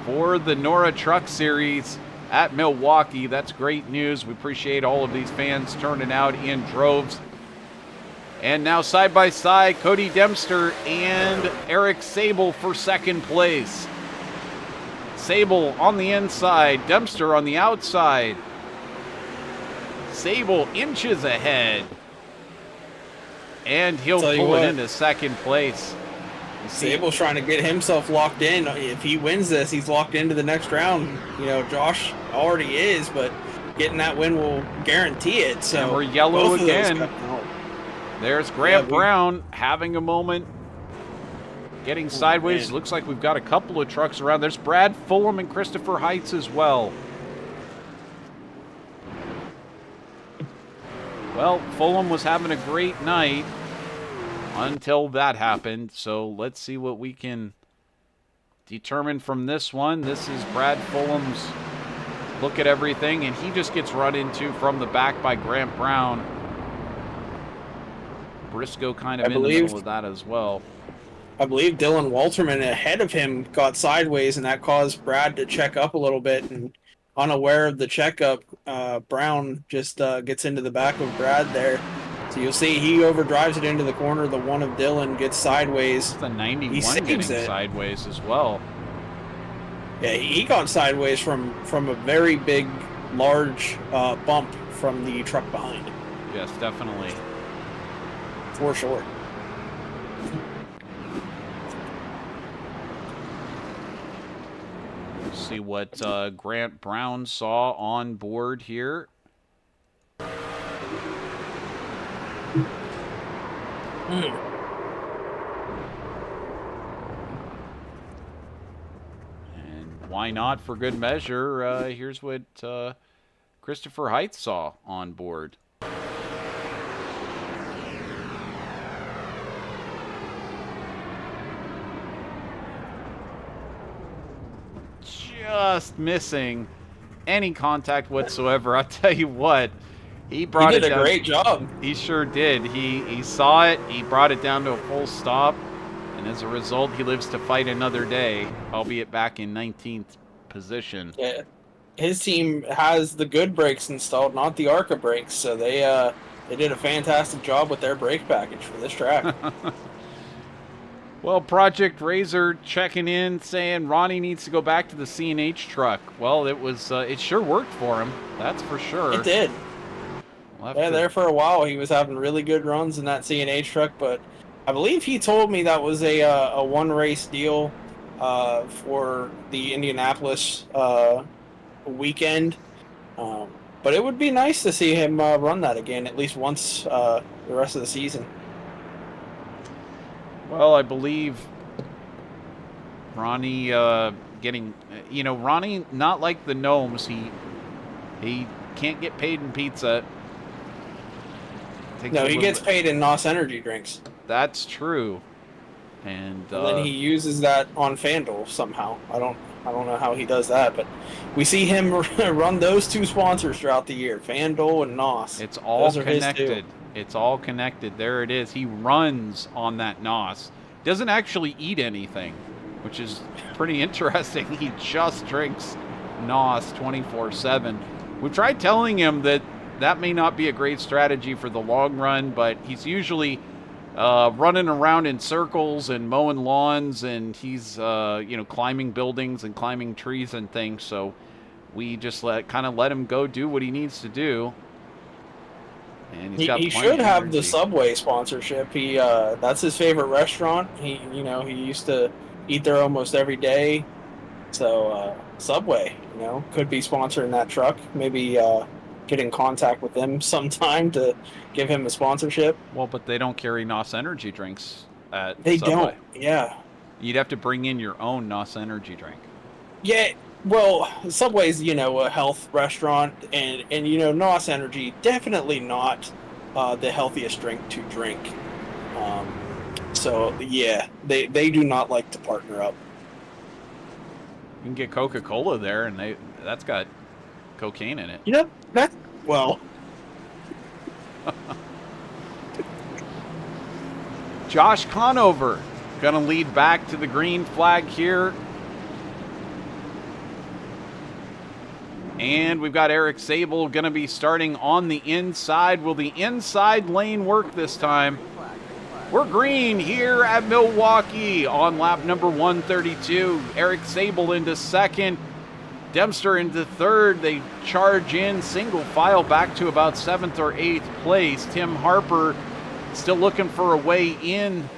for the NORA Truck Series at Milwaukee. That's great news. We appreciate all of these fans turning out in droves. And now side by side, Cody Dempster and Eric Sable for second place. Sable on the inside, Dempster on the outside. Sable inches ahead. And he'll pull it into second place. Sable's trying to get himself locked in. If he wins this, he's locked into the next round. You know, Josh already is, but getting that win will guarantee it. So and we're yellow again. There's Grant Brown having a moment, getting sideways. Man. Looks like we've got a couple of trucks around. There's Brad Fulham and Christopher Heights as well. Well, Fulham was having a great night. until that happened. So let's see what we can determine from this one. This is Brad Fulham's look at everything, and he just gets run into from the back by Grant Brown. Briscoe kind of in the middle of that as well. I believe Dylan Walterman ahead of him got sideways, and that caused Brad to check up a little bit. And unaware of the checkup, Brown just gets into the back of Brad there. So you'll see he overdrives it into the corner. The one of Dylan gets sideways. The 91 getting sideways as well. Yeah, he got sideways from a very big, large bump from the truck behind. Yes, definitely. For sure. See what Grant Brown saw on board here. And why not, for good measure, here's what Christopher Height saw on board. Just missing any contact whatsoever. I'll tell you what, he brought it down. He did a great job. He sure did. He saw it, he brought it down to a full stop, and as a result, he lives to fight another day, albeit back in 19th position. Yeah, his team has the good brakes installed, not the ARCA brakes, so they did a fantastic job with their brake package for this track. Well, Project Razor checking in, saying Ronnie needs to go back to the C&H truck. Well, it sure worked for him. That's for sure. It did. There for a while, he was having really good runs in that C&H truck, but I believe he told me that was a one-race deal for the Indianapolis weekend. But it would be nice to see him run that again, at least once the rest of the season. Well, I believe Ronnie getting, Ronnie, not like the Gnomes, he can't get paid in pizza. No, he gets paid in NOS energy drinks. That's true. And then he uses that on FanDuel somehow. I don't know how he does that, but we see him run those two sponsors throughout the year, FanDuel and NOS. It's all connected. It's all connected. There it is. He runs on that NOS. Doesn't actually eat anything, which is pretty interesting. He just drinks NOS 24/7. We've tried telling him that may not be a great strategy for the long run, but he's usually running around in circles and mowing lawns, and he's climbing buildings and climbing trees and things. So we just let him go do what he needs to do. And he should have the Subway sponsorship. That's his favorite restaurant. He used to eat there almost every day. So Subway, could be sponsoring that truck. Maybe get in contact with them sometime to give him a sponsorship. Well, but they don't carry NOS energy drinks at Subway. They don't. Yeah. You'd have to bring in your own NOS energy drink. Yeah. Well, Subway's, a health restaurant, and NOS Energy, definitely not the healthiest drink to drink. So, yeah, they do not like to partner up. You can get Coca-Cola there, and that's got cocaine in it. Josh Conover going to lead back to the green flag here. And we've got Eric Sable going to be starting on the inside. Will the inside lane work this time? We're green here at Milwaukee on lap number 132. Eric Sable into second. Dempster into third. They charge in single file back to about 7th or 8th place. Tim Harper still looking for a way in.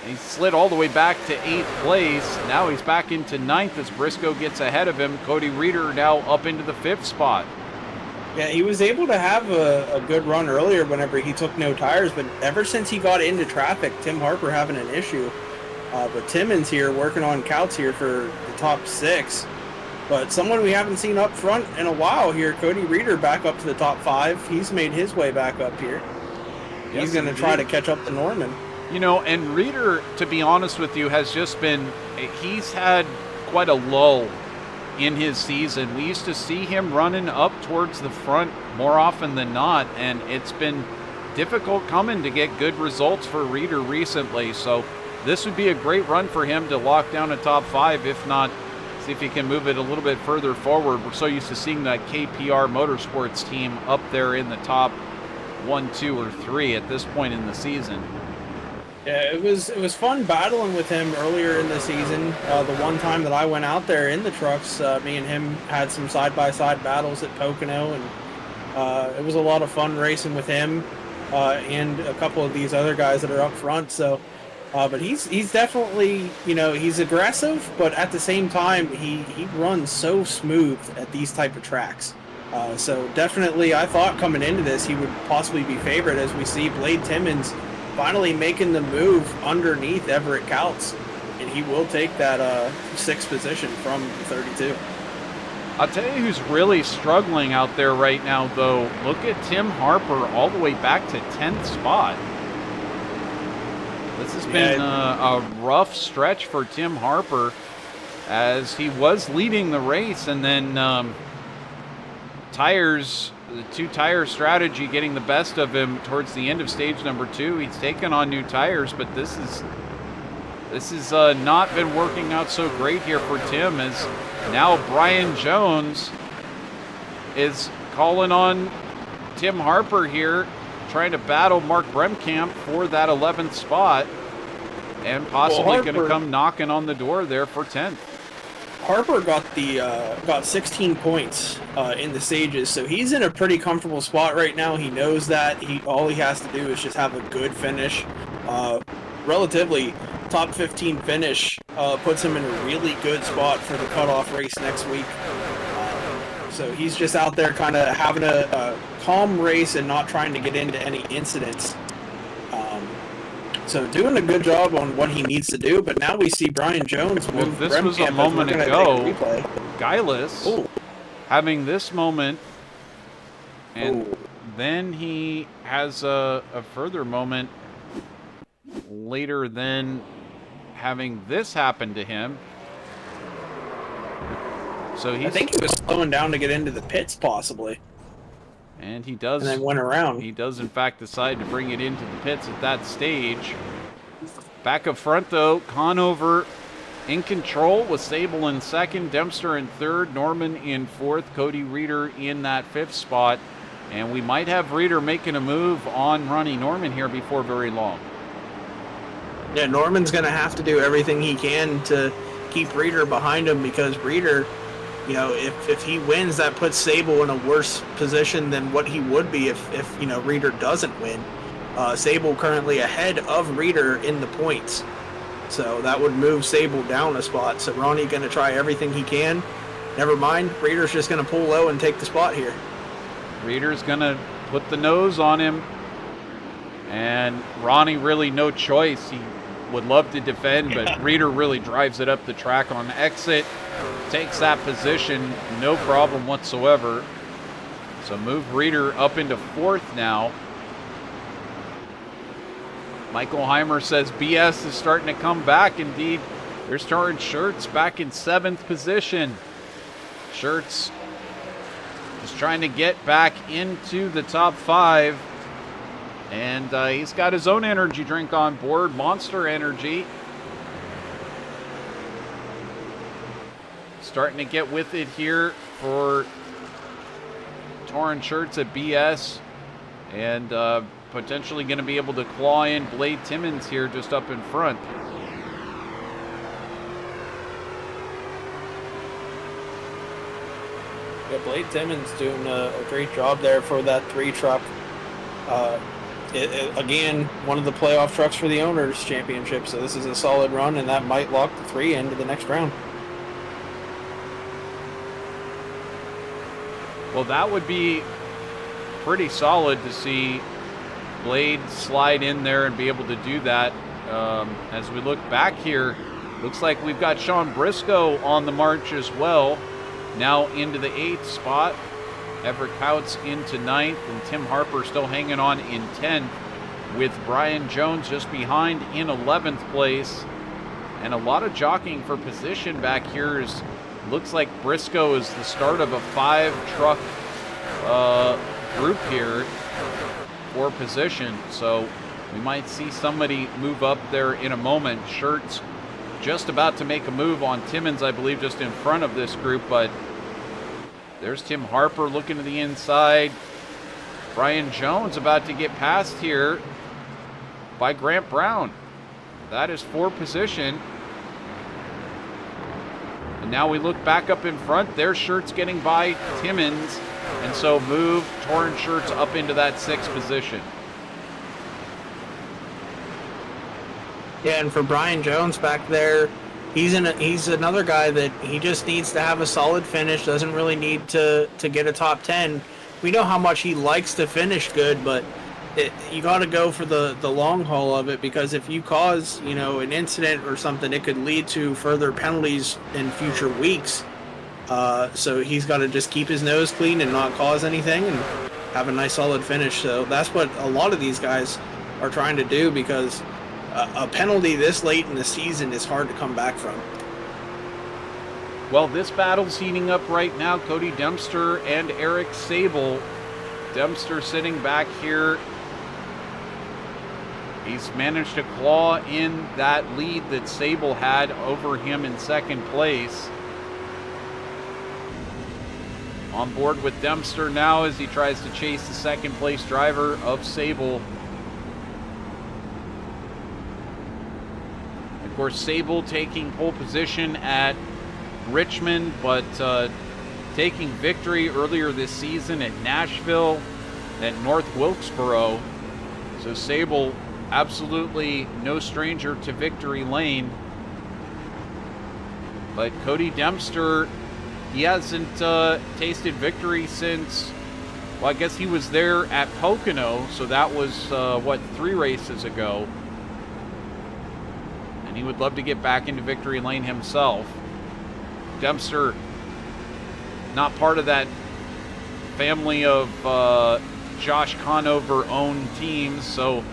He slid all the way back to 8th place. Now he's back into 9th as Briscoe gets ahead of him. Cody Reeder now up into the 5th spot. Yeah, he was able to have a good run earlier whenever he took no tires, but ever since he got into traffic, Tim Harper having an issue. But Timmons here working on Couts here for the top 6. But someone we haven't seen up front in a while here, Cody Reeder back up to the top 5. He's made his way back up here. He's going to try to catch up to Norman. You know, and Reeder, to be honest with you, has just been, he's had quite a lull in his season. We used to see him running up towards the front more often than not, and it's been difficult coming to get good results for Reeder recently. So this would be a great run for him to lock down a top 5, if not, see if he can move it a little bit further forward. We're so used to seeing that KPR Motorsports team up there in the top 1, 2, or 3 at this point in the season. Yeah, it was fun battling with him earlier in the season. The one time that I went out there in the trucks, me and him had some side-by-side battles at Pocono, and it was a lot of fun racing with him and a couple of these other guys that are up front. So, but he's definitely, you know, he's aggressive, but at the same time, he runs so smooth at these type of tracks. So definitely, I thought coming into this, he would possibly be favored, as we see Blade Timmons finally making the move underneath Everett Couts, and he will take that 6th position from 32. I'll tell you who's really struggling out there right now, though. Look at Tim Harper all the way back to 10th spot. This has been a rough stretch for Tim Harper, as he was leading the race, and then the 2-tire strategy getting the best of him towards the end of stage number 2. He's taken on new tires, but this is not been working out so great here for Tim, as now Brian Jones is calling on Tim Harper here, trying to battle Mark Bremkamp for that 11th spot, and possibly going to come knocking on the door there for 10th. Harper got 16 points in the stages, so he's in a pretty comfortable spot right now. He knows that all he has to do is just have a good finish. Relatively top 15 finish puts him in a really good spot for the cutoff race next week. So he's just out there kind of having a calm race and not trying to get into any incidents. So doing a good job on what he needs to do, but now we see Brian Jones move. Well, this was a moment ago. Guylis having this moment, and then he has a further moment later than having this happen to him. So I think he was slowing down to get into the pits, possibly. And he does. And then went around. He does, in fact, decide to bring it into the pits at that stage. Back up front, though, Conover in control with Sable in 2nd, Dempster in 3rd, Norman in 4th, Cody Reeder in that 5th spot. And we might have Reeder making a move on Ronnie Norman here before very long. Yeah, Norman's going to have to do everything he can to keep Reeder behind him, because Reeder, you know, if he wins, that puts Sable in a worse position than what he would be if you know, Reeder doesn't win. Sable currently ahead of Reeder in the points, so that would move Sable down a spot. So Ronnie going to try everything he can. Never mind, Reeder's just going to pull low and take the spot here. Reeder's going to put the nose on him, and Ronnie really no choice. He would love to defend, but Reeder really drives it up the track on exit, takes that position, no problem whatsoever. So move Reeder up into 4th now. Michael Heimer says BS is starting to come back. Indeed, there's Torrance Shirts back in 7th position. Shirts is trying to get back into the top 5. And he's got his own energy drink on board, Monster Energy. Starting to get with it here for Torrance Shirts at BS. And potentially going to be able to claw in Blade Timmons here just up in front. Yeah, Blade Timmons doing a great job there for that 3 truck. Again, one of the playoff trucks for the Owners Championship, so this is a solid run, and that might lock the 3 into the next round. Well, that would be pretty solid to see Blade slide in there and be able to do that. As we look back here, looks like we've got Sean Briscoe on the march as well, now into the 8th spot. Everett Couts into 9th, and Tim Harper still hanging on in 10th. with Brian Jones just behind in 11th place. And a lot of jockeying for position back here. Looks like Briscoe is the start of a 5-truck group here for position. So we might see somebody move up there in a moment. Shirt's just about to make a move on Timmons, I believe, just in front of this group. But there's Tim Harper looking to the inside. Brian Jones about to get passed here by Grant Brown. That is for position. And now we look back up in front. Their Shirt's getting by Timmons. And so move Torrance Shirt's up into that 6th position. Yeah, and for Brian Jones back there, he's another guy that he just needs to have a solid finish, doesn't really need to get a top 10. We know how much he likes to finish good, but you got to go for the long haul of it, because if you cause, an incident or something, it could lead to further penalties in future weeks. So he's got to just keep his nose clean and not cause anything and have a nice solid finish. So that's what a lot of these guys are trying to do, because a penalty this late in the season is hard to come back from. Well, this battle's heating up right now. Cody Dempster and Eric Sable. Dempster sitting back here. He's managed to claw in that lead that Sable had over him in 2nd place. On board with Dempster now as he tries to chase the 2nd place driver of Sable. Of course, Sable taking pole position at Richmond, but taking victory earlier this season at Nashville, at North Wilkesboro. So Sable absolutely no stranger to victory lane. But Cody Dempster, he hasn't tasted victory since, well, I guess he was there at Pocono, so that was, 3 races ago. And he would love to get back into victory lane himself. Dempster, not part of that family of Josh Conover-owned teams, so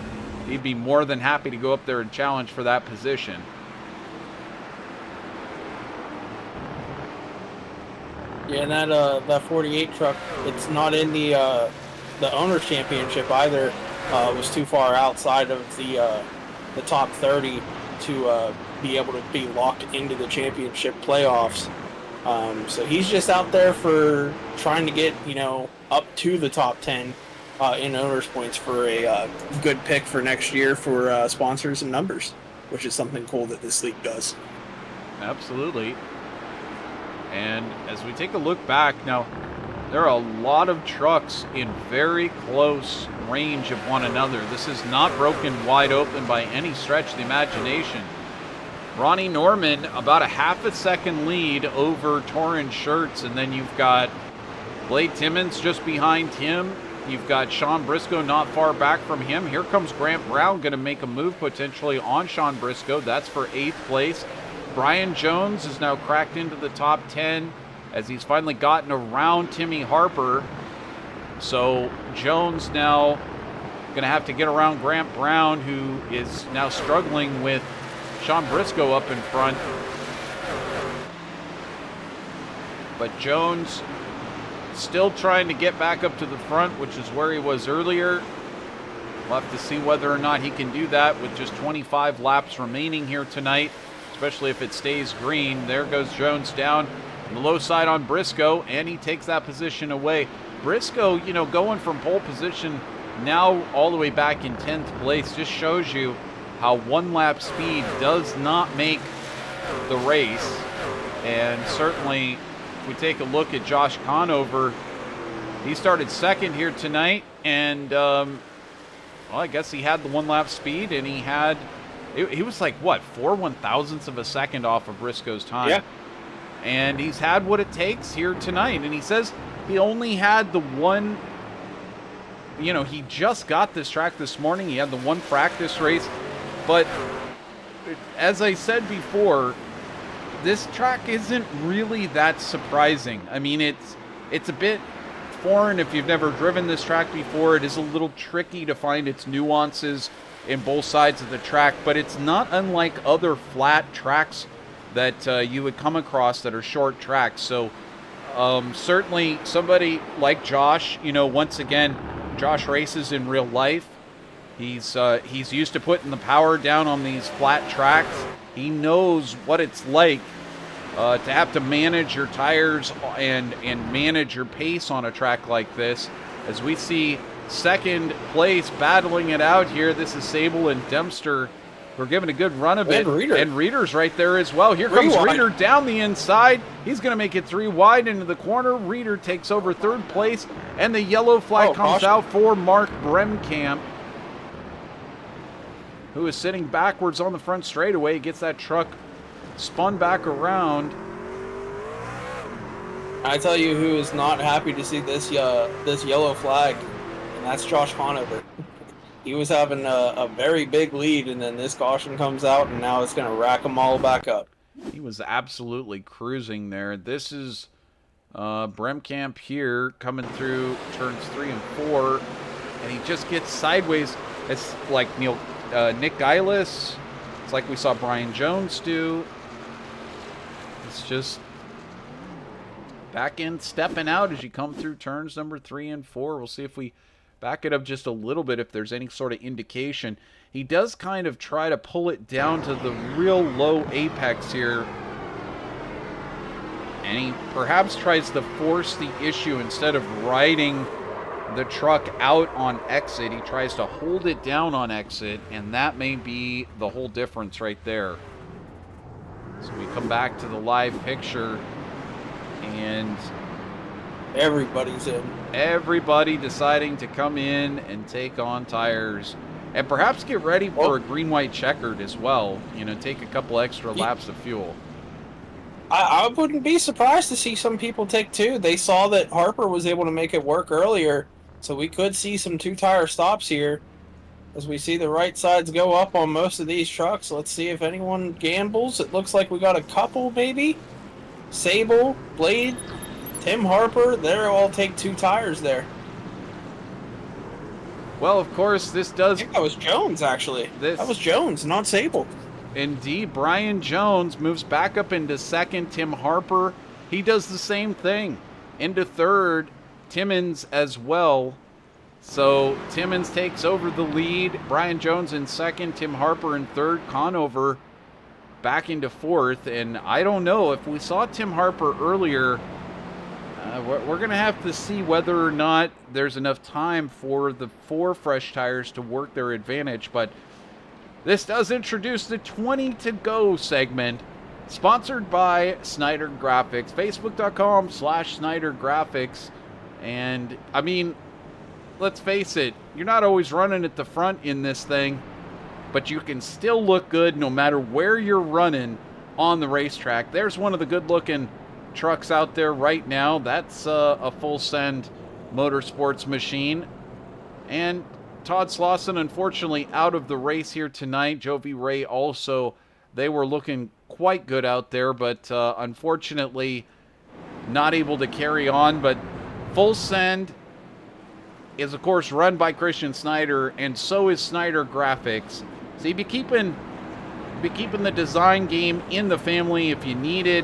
he'd be more than happy to go up there and challenge for that position. Yeah, and that 48 truck, it's not in the Owners' Championship either. Was too far outside of the top 30 to be able to be locked into the championship playoffs. So he's just out there for trying to get, up to the top 10 in owners points for a good pick for next year for sponsors and numbers, which is something cool that this league does. Absolutely. And as we take a look back now, there are a lot of trucks in very close range of one another. This is not broken wide open by any stretch of the imagination. Ronnie Norman about a half a second lead over Torrance Shirts, and then you've got Blade Timmons just behind him. You've got Sean Briscoe not far back from him. Here comes Grant Brown, going to make a move potentially on Sean Briscoe. That's for 8th place. Brian Jones is now cracked into the top 10 as he's finally gotten around Timmy Harper. So Jones now going to have to get around Grant Brown, who is now struggling with Sean Briscoe up in front. But Jones still trying to get back up to the front, which is where he was earlier. We'll have to see whether or not he can do that with just 25 laps remaining here tonight, especially if it stays green. There goes Jones down on the low side on Briscoe, and he takes that position away. Briscoe, going from pole position now all the way back in 10th place just shows you how one lap speed does not make the race. And certainly, if we take a look at Josh Conover, he started 2nd here tonight, and I guess he had the one lap speed, and he was like, 4 1,000ths of a second off of Briscoe's time. Yeah. And he's had what it takes here tonight. And he says he only had the one, he just got this track this morning. He had the one practice race. But as I said before, this track isn't really that surprising. I mean, it's a bit foreign. If you've never driven this track before, it is a little tricky to find its nuances in both sides of the track, but it's not unlike other flat tracks that you would come across that are short tracks. So certainly somebody like Josh, once again, Josh races in real life. He's used to putting the power down on these flat tracks. He knows what it's like to have to manage your tires and manage your pace on a track like this. As we see second place battling it out here, this is Sable and Dempster. We're giving a good run of it. And Reeder's right there as well. Here comes Reeder down the inside. He's going to make it 3 wide into the corner. Reeder takes over third place, and the yellow flag comes out for Mark Bremkamp, who is sitting backwards on the front straightaway. He gets that truck spun back around. I tell you who is not happy to see this yellow flag, and that's Josh Conover. He was having a very big lead, and then this caution comes out, and now it's going to rack them all back up. He was absolutely cruising there. This is Bremkamp here coming through turns 3 and 4, and he just gets sideways. It's like Nick Geilis. It's like we saw Brian Jones do. It's just back end stepping out as you come through turns number 3 and 4. We'll see if we back it up just a little bit if there's any sort of indication. He does kind of try to pull it down to the real low apex here. And he perhaps tries to force the issue instead of riding the truck out on exit. He tries to hold it down on exit, and that may be the whole difference right there. So we come back to the live picture, and everybody's in. Everybody deciding to come in and take on tires. And perhaps get ready for a green-white checkered as well. Take a couple extra laps of fuel. I wouldn't be surprised to see some people take 2. They saw that Harper was able to make it work earlier, so we could see some 2-tire stops here. As we see the right sides go up on most of these trucks. Let's see if anyone gambles. It looks like we got a couple, maybe. Sable, Blade, Tim Harper, they'll all take 2 tires there. Well, of course, this does... I think that was Jones, actually. That was Jones, not Sable. Indeed, Brian Jones moves back up into second. Tim Harper, he does the same thing. Into third, Timmons as well. So Timmons takes over the lead. Brian Jones in second, Tim Harper in third, Conover back into fourth. And I don't know, if we saw Tim Harper earlier, we're going to have to see whether or not there's enough time for the 4 fresh tires to work their advantage. But this does introduce the 20 to go segment, sponsored by Snyder Graphics, facebook.com/Snyder Graphics. And I mean, let's face it, you're not always running at the front in this thing, but you can still look good no matter where you're running on the racetrack. There's one of the good looking trucks out there right now. That's a full send motorsports machine. And Todd Slauson, unfortunately, out of the race here tonight. Jovi Ray also, they were looking quite good out there, but unfortunately not able to carry on. But full send is, of course, run by Christian Snyder, and so is Snyder Graphics. So you'd be keeping the design game in the family if you needed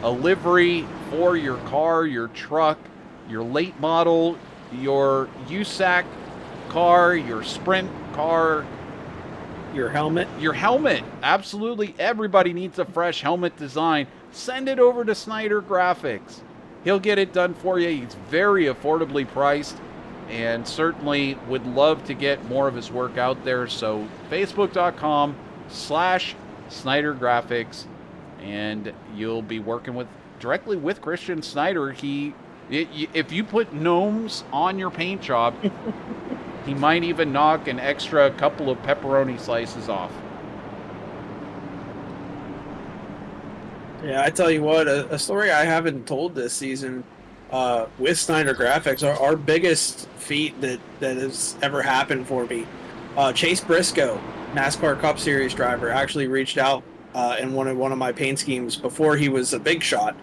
a livery for your car, your truck, your late model, your USAC car, your sprint car, your helmet. Absolutely, everybody needs a fresh helmet design. Send it over to Snyder Graphics. He'll get it done for you. He's very affordably priced, and certainly would love to get more of his work out there. So facebook.com/Snyder Graphics, and you'll be working directly with Christian Snyder. If you put gnomes on your paint job, he might even knock an extra couple of pepperoni slices off. Yeah, I tell you what, a story I haven't told this season with Snyder Graphics, our biggest feat that has ever happened for me. Chase Briscoe, NASCAR Cup Series driver, actually reached out and wanted one of my paint schemes before he was a big shot.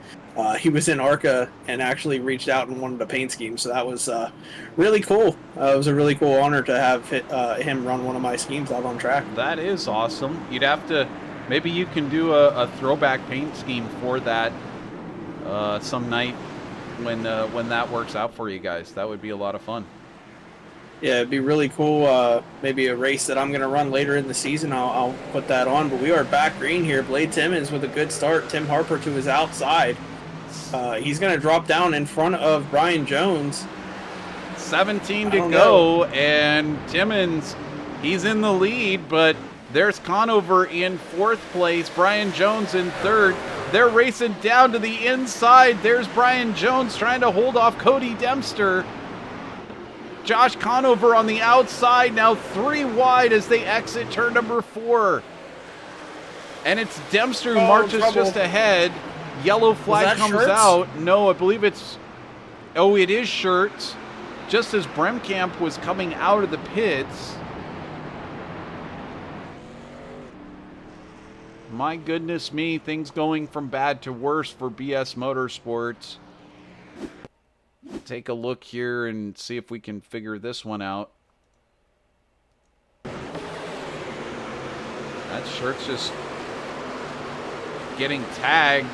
he was in ARCA and actually reached out and wanted a paint scheme. So that was really cool. It was a really cool honor to have him run one of my schemes out on track. That is awesome. You'd have to, maybe you can do a throwback paint scheme for that some night when that works out for you guys. That would be a lot of fun. Yeah, it'd be really cool. Maybe a race that I'm going to run later in the season, I'll put that on. But we are back green here. Blade Timmons with a good start. Tim Harper to his outside. He's going to drop down in front of Brian Jones. 17 to go, and Timmons, he's in the lead, but there's Conover in 4th place. Brian Jones in 3rd. They're racing down to the inside. There's Brian Jones trying to hold off Cody Dempster. Josh Conover on the outside, now 3 wide as they exit turn number 4. And it's Dempster who marches just ahead. Yellow flag comes out. No, I believe it's... Oh, it is Shirts. Just as Bremkamp was coming out of the pits. My goodness me, things going from bad to worse for BS Motorsports. Take a look here and see if we can figure this one out. That Shirt's just getting tagged,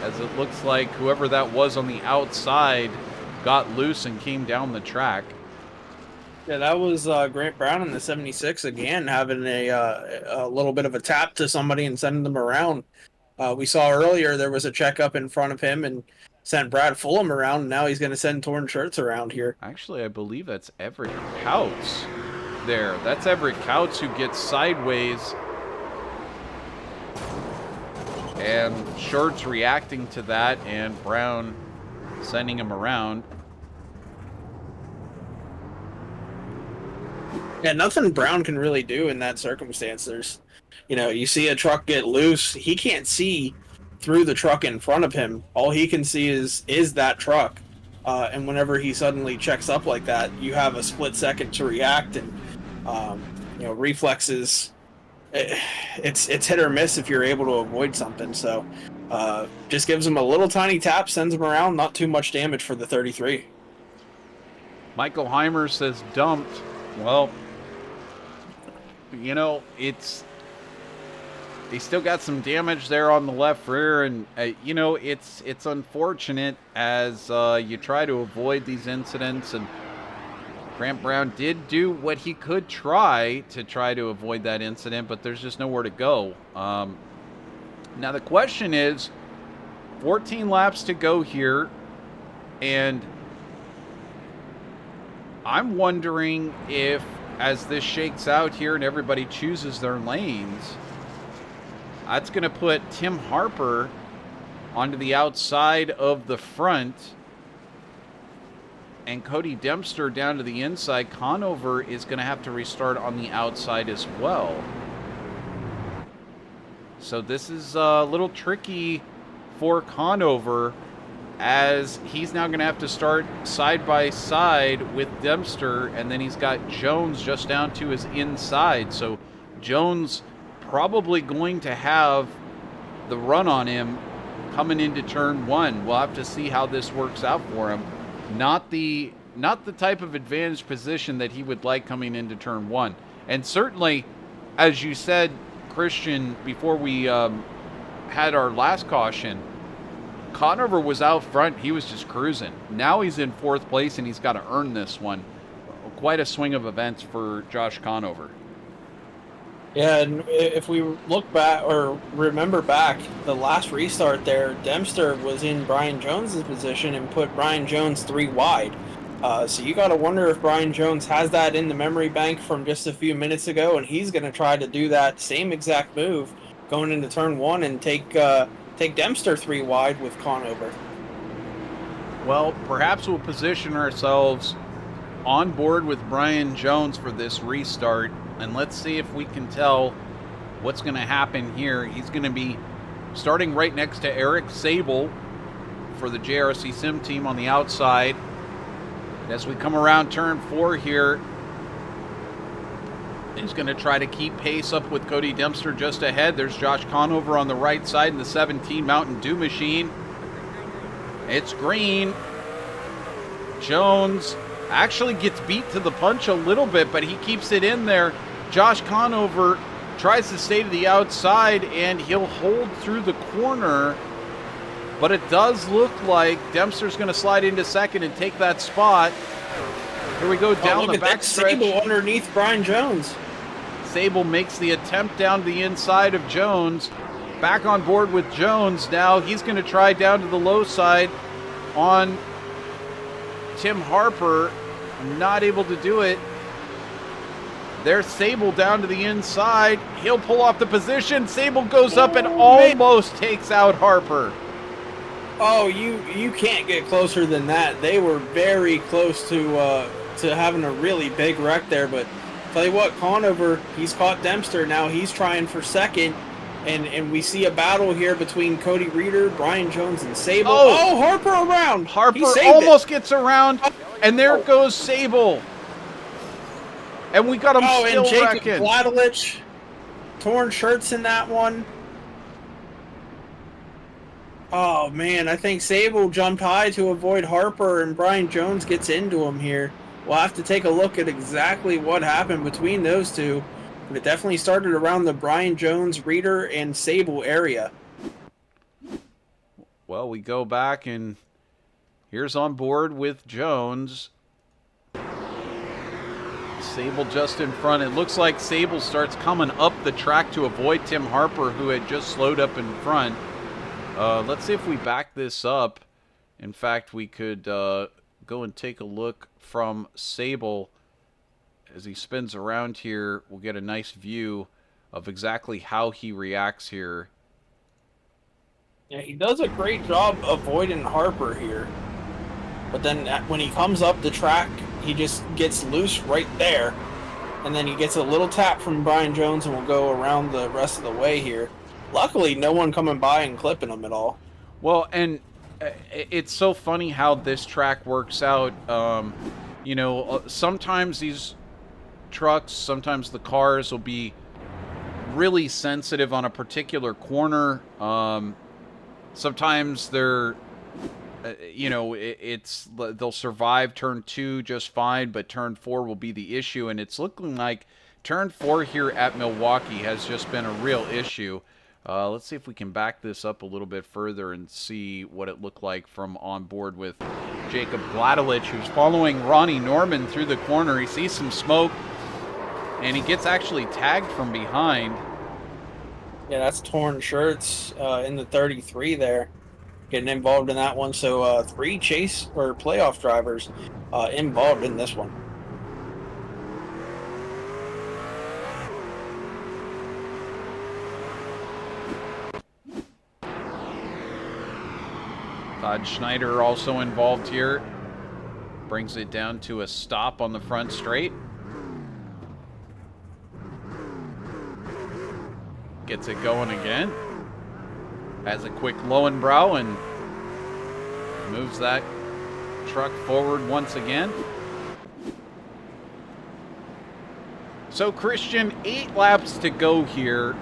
as it looks like whoever that was on the outside got loose and came down the track. Yeah, that was Grant Brown in the 76 again, having a little bit of a tap to somebody and sending them around. We saw earlier there was a checkup in front of him and sent Brad Fulham around, and now he's going to send Torn Shirts around here. Actually, I believe that's Everett Couts there. That's Everett Couts who gets sideways. And Shirts reacting to that, and Brown sending him around. Yeah, nothing Brown can really do in that circumstance. There's, you see a truck get loose, he can't see through the truck in front of him. All he can see is that truck. And whenever he suddenly checks up like that, you have a split second to react, and reflexes. It's hit or miss if you're able to avoid something. So just gives him a little tiny tap, sends him around, not too much damage for the 33. Michael Heimer says dumped. Well, they still got some damage there on the left rear, and it's unfortunate as you try to avoid these incidents, and Grant Brown did do what he could try to avoid that incident, but there's just nowhere to go. Now the question is, 14 laps to go here, and I'm wondering if, as this shakes out here and everybody chooses their lanes, that's going to put Tim Harper onto the outside of the front and Cody Dempster down to the inside. Conover is going to have to restart on the outside as well. So this is a little tricky for Conover, as he's now going to have to start side by side with Dempster, and then he's got Jones just down to his inside. So Jones probably going to have the run on him coming into turn 1. We'll have to see how this works out for him. Not the type of advantage position that he would like coming into turn 1. And certainly, as you said, Christian, before we had our last caution, Conover was out front. He was just cruising. Now he's in 4th place, and he's got to earn this one. Quite a swing of events for Josh Conover. Yeah, and if we look back or remember back, the last restart there, Dempster was in Brian Jones's position and put Brian Jones 3 wide. So you got to wonder if Brian Jones has that in the memory bank from just a few minutes ago, and he's going to try to do that same exact move going into turn 1 and take Dempster 3 wide with Conover. Well, perhaps we'll position ourselves on board with Brian Jones for this restart, and let's see if we can tell what's going to happen here. He's going to be starting right next to Eric Sable for the JRC Sim team on the outside. As we come around turn 4 here, he's going to try to keep pace up with Cody Dempster just ahead. There's Josh Conover on the right side in the 17 Mountain Dew machine. It's green. Jones actually gets beat to the punch a little bit, but he keeps it in there. Josh Conover tries to stay to the outside, and he'll hold through the corner. But it does look like Dempster's going to slide into second and take that spot. Here we go down the backstretch. Sable underneath Brian Jones. Sable makes the attempt down the inside of Jones. Back on board with Jones now. He's going to try down to the low side on Tim Harper. Not able to do it. There's Sable down to the inside. He'll pull off the position. Sable goes up and almost takes out Harper. Oh, you can't get closer than that. They were very close to having a really big wreck there. But tell you what, Conover, he's caught Dempster. Now he's trying for second. And we see a battle here between Cody Reeder, Brian Jones, and Sable. Oh, Harper around. Harper almost gets around. And there goes Sable. And we got him still wrecking. And Jacob Vladelich, torn shirts in that one. Oh, man, I think Sable jumped high to avoid Harper, and Brian Jones gets into him here. We'll have to take a look at exactly what happened between those two. But it definitely started around the Brian Jones, Reeder, and Sable area. Well, we go back, and here's on board with Jones. Sable just in front. It looks like Sable starts coming up the track to avoid Tim Harper, who had just slowed up in front. Let's see if we back this up. In fact, we could go and take a look from Sable. As he spins around here, we'll get a nice view of exactly how he reacts here. Yeah, he does a great job avoiding Harper here. But then when he comes up the track, he just gets loose right there. And then he gets a little tap from Brian Jones and will go around the rest of the way here. Luckily, no one coming by and clipping him at all. Well, and it's so funny how this track works out. You know, sometimes these trucks, sometimes the cars will be really sensitive on a particular corner. Sometimes they're, you know, they'll survive turn 2 just fine, but turn 4 will be the issue. And it's looking like turn 4 here at Milwaukee has just been a real issue. Let's see if we can back this up a little bit further and see what it looked like from on board with Jacob Vladelich, who's following Ronnie Norman through the corner. He sees some smoke, and he gets actually tagged from behind. Yeah, that's torn shirts in the 33 there, getting involved in that one. So 3 chase or playoff drivers involved in this one. Todd Schneider also involved here. Brings it down to a stop on the front straight. Gets it going again. Has a quick Lowenbrow and moves that truck forward once again. So, Christian, 8 laps to go here.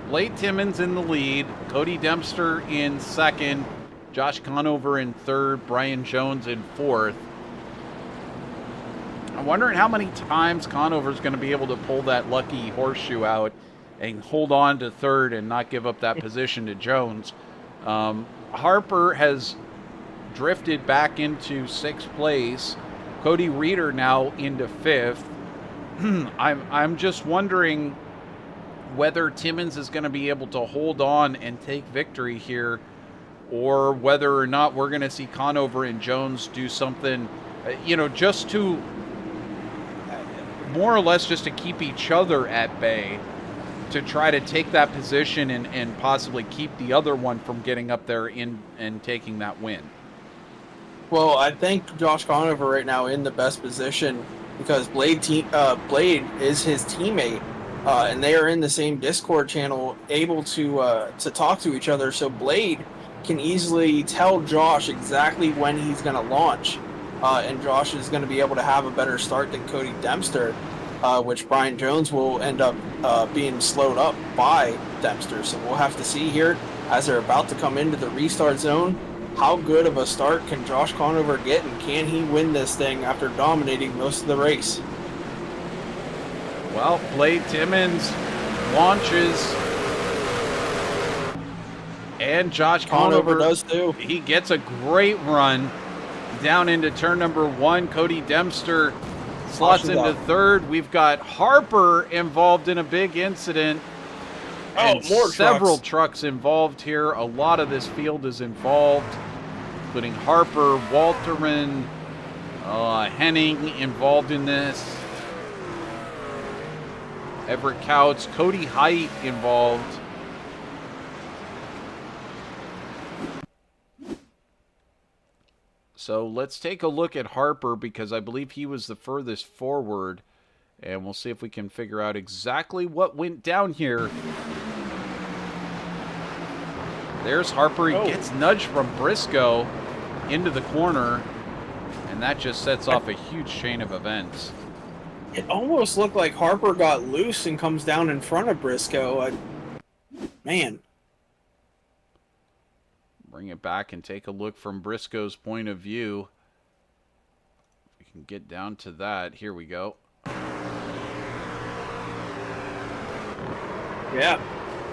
Blade Timmons in the lead. Cody Dempster in second. Josh Conover in third. Brian Jones in fourth. I'm wondering how many times Conover's going to be able to pull that lucky horseshoe out and hold on to third and not give up that position to Jones. Harper has drifted back into 6th place. Cody Reeder now into 5th. I'm just wondering whether Timmons is going to be able to hold on and take victory here, or whether or not we're going to see Conover and Jones do something, you know, just to more or less just to keep each other at bay, to try to take that position and possibly keep the other one from getting up there and taking that win. Well, I think Josh Conover right now in the best position because Blade is his teammate, and they are in the same Discord channel, able to talk to each other. So Blade can easily tell Josh exactly when he's going to launch, and Josh is going to be able to have a better start than Cody Dempster, which Brian Jones will end up being slowed up by Dempster. So we'll have to see here as they're about to come into the restart zone. how good of a start can Josh Conover get, and can he win this thing after dominating most of the race? Well, Blade Timmons launches, and Josh Conover does too. He gets a great run down into turn number 1. Cody Dempster slots into third. We've got Harper involved in a big incident. And more several trucks involved here. A lot of this field is involved, including Harper, Walterman, Henning involved in this. Everett Couts, Cody Height involved. So let's take a look at Harper, because I believe he was the furthest forward. And we'll see if we can figure out exactly what went down here. There's Harper. He gets nudged from Briscoe into the corner. And that just sets off a huge chain of events. It almost looked like Harper got loose and comes down in front of Briscoe. Man. Bring it back and take a look from Briscoe's point of view. We can get down to that. Here we go. Yeah.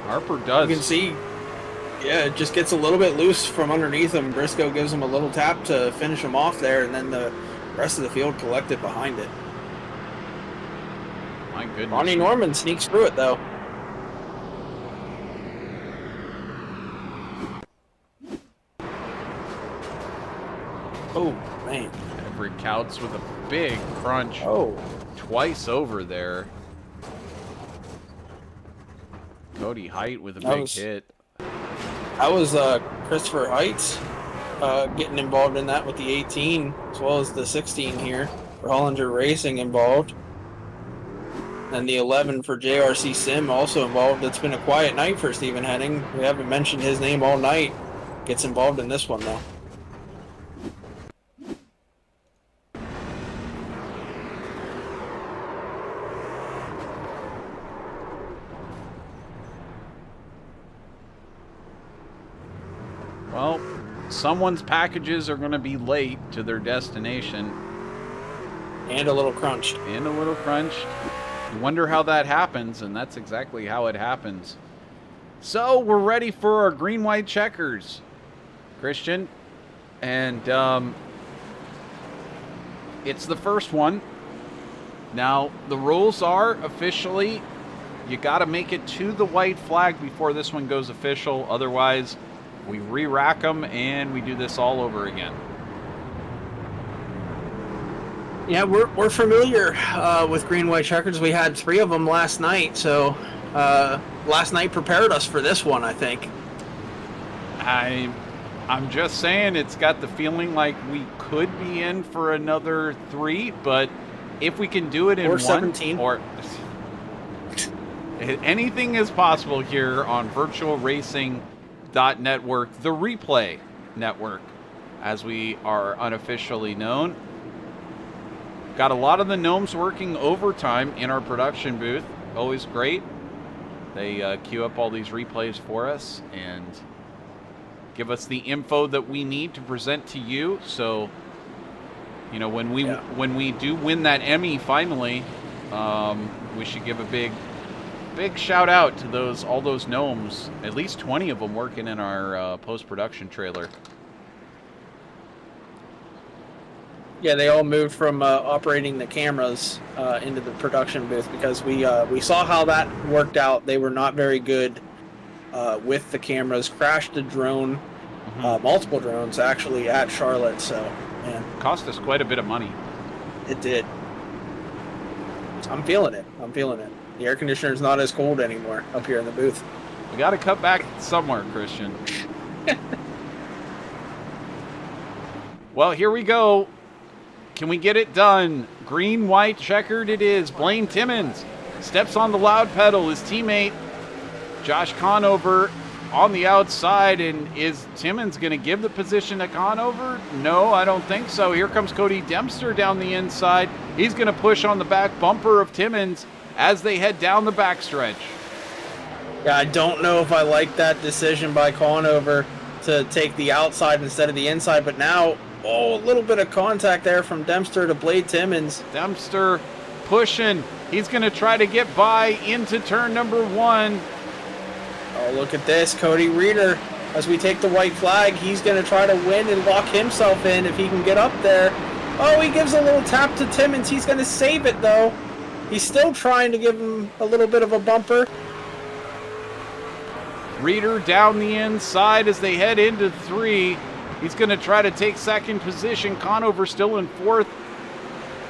Harper does. You can see, yeah, it just gets a little bit loose from underneath him. Briscoe gives him a little tap to finish him off there, and then the rest of the field collected behind it. My goodness. Ronnie Norman sneaks through it, though. Oh, man. Everett Couts with a big crunch. Oh. Twice over there. Cody Height with a big hit. That was Christopher Heights getting involved in that with the 18, as well as the 16 here. For Hollinger Racing involved. And the 11 for JRC Sim also involved. It's been a quiet night for Stephen Henning. We haven't mentioned his name all night. Gets involved in this one, though. Well, someone's packages are going to be late to their destination. And a little crunched. And a little crunched. You wonder how that happens, and that's exactly how it happens. So, we're ready for our green-white checkers, Christian. And it's the first one. Now, the rules are officially, you got to make it to the white flag before this one goes official. Otherwise, we re-rack them, and we do this all over again. Yeah, we're familiar with green-white checkers. We had 3 of them last night, so last night prepared us for this one, I think. I'm just saying, it's got the feeling like we could be in for another 3, but if we can do it in or one, 17. or anything is possible here on VirtualRacing.Network, the replay network, as we are unofficially known. Got a lot of the gnomes working overtime in our production booth. Always great. They queue up all these replays for us and give us the info that we need to present to you. So, you know, when we do win that Emmy finally, we should give a big shout out to all those gnomes. At least 20 of them working in our post-production trailer. Yeah, they all moved from operating the cameras into the production booth because we saw how that worked out. They were not very good with the cameras. Crashed a drone, multiple drones actually, at Charlotte. So, man, cost us quite a bit of money. It did. I'm feeling it. The air conditioner's not as cold anymore up here in the booth. We got to cut back somewhere, Christian. Well, here we go. Can we get it done? Green, white, checkered it is. Blaine Timmons steps on the loud pedal. His teammate, Josh Conover, on the outside. And is Timmons going to give the position to Conover? No, I don't think so. Here comes Cody Dempster down the inside. He's going to push on the back bumper of Timmons as they head down the backstretch. Yeah, I don't know if I like that decision by Conover. to take the outside instead of the inside, but now, a little bit of contact there from Dempster to Blade Timmons. Dempster pushing. He's going to try to get by into turn number 1. Oh, look at this. Cody Reeder, as we take the white flag, he's going to try to win and lock himself in if he can get up there. Oh, he gives a little tap to Timmons. He's going to save it, though. He's still trying to give him a little bit of a bumper. Reeder down the inside as they head into 3. He's going to try to take second position. Conover still in 4th.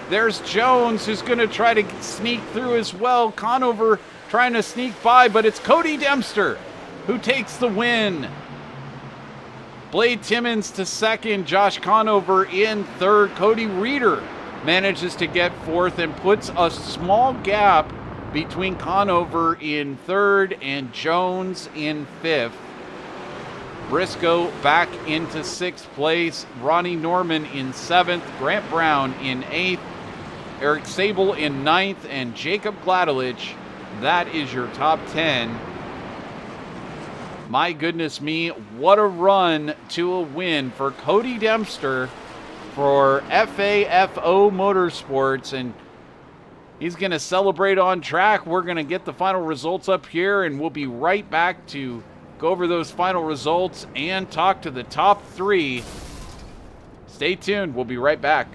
There's Jones, who's going to try to sneak through as well. Conover trying to sneak by, but it's Cody Dempster who takes the win. Blade Timmons to 2nd. Josh Conover in 3rd. Cody Reeder manages to get 4th and puts a small gap between Conover in 3rd and Jones in 5th. Briscoe back into 6th place. Ronnie Norman in 7th. Grant Brown in 8th. Eric Sable in 9th. And Jacob Gladelich. That is your top 10. My goodness me, what a run to a win for Cody Dempster for FAFO Motorsports. And he's going to celebrate on track. We're going to get the final results up here, and we'll be right back to go over those final results and talk to the top 3. Stay tuned. We'll be right back.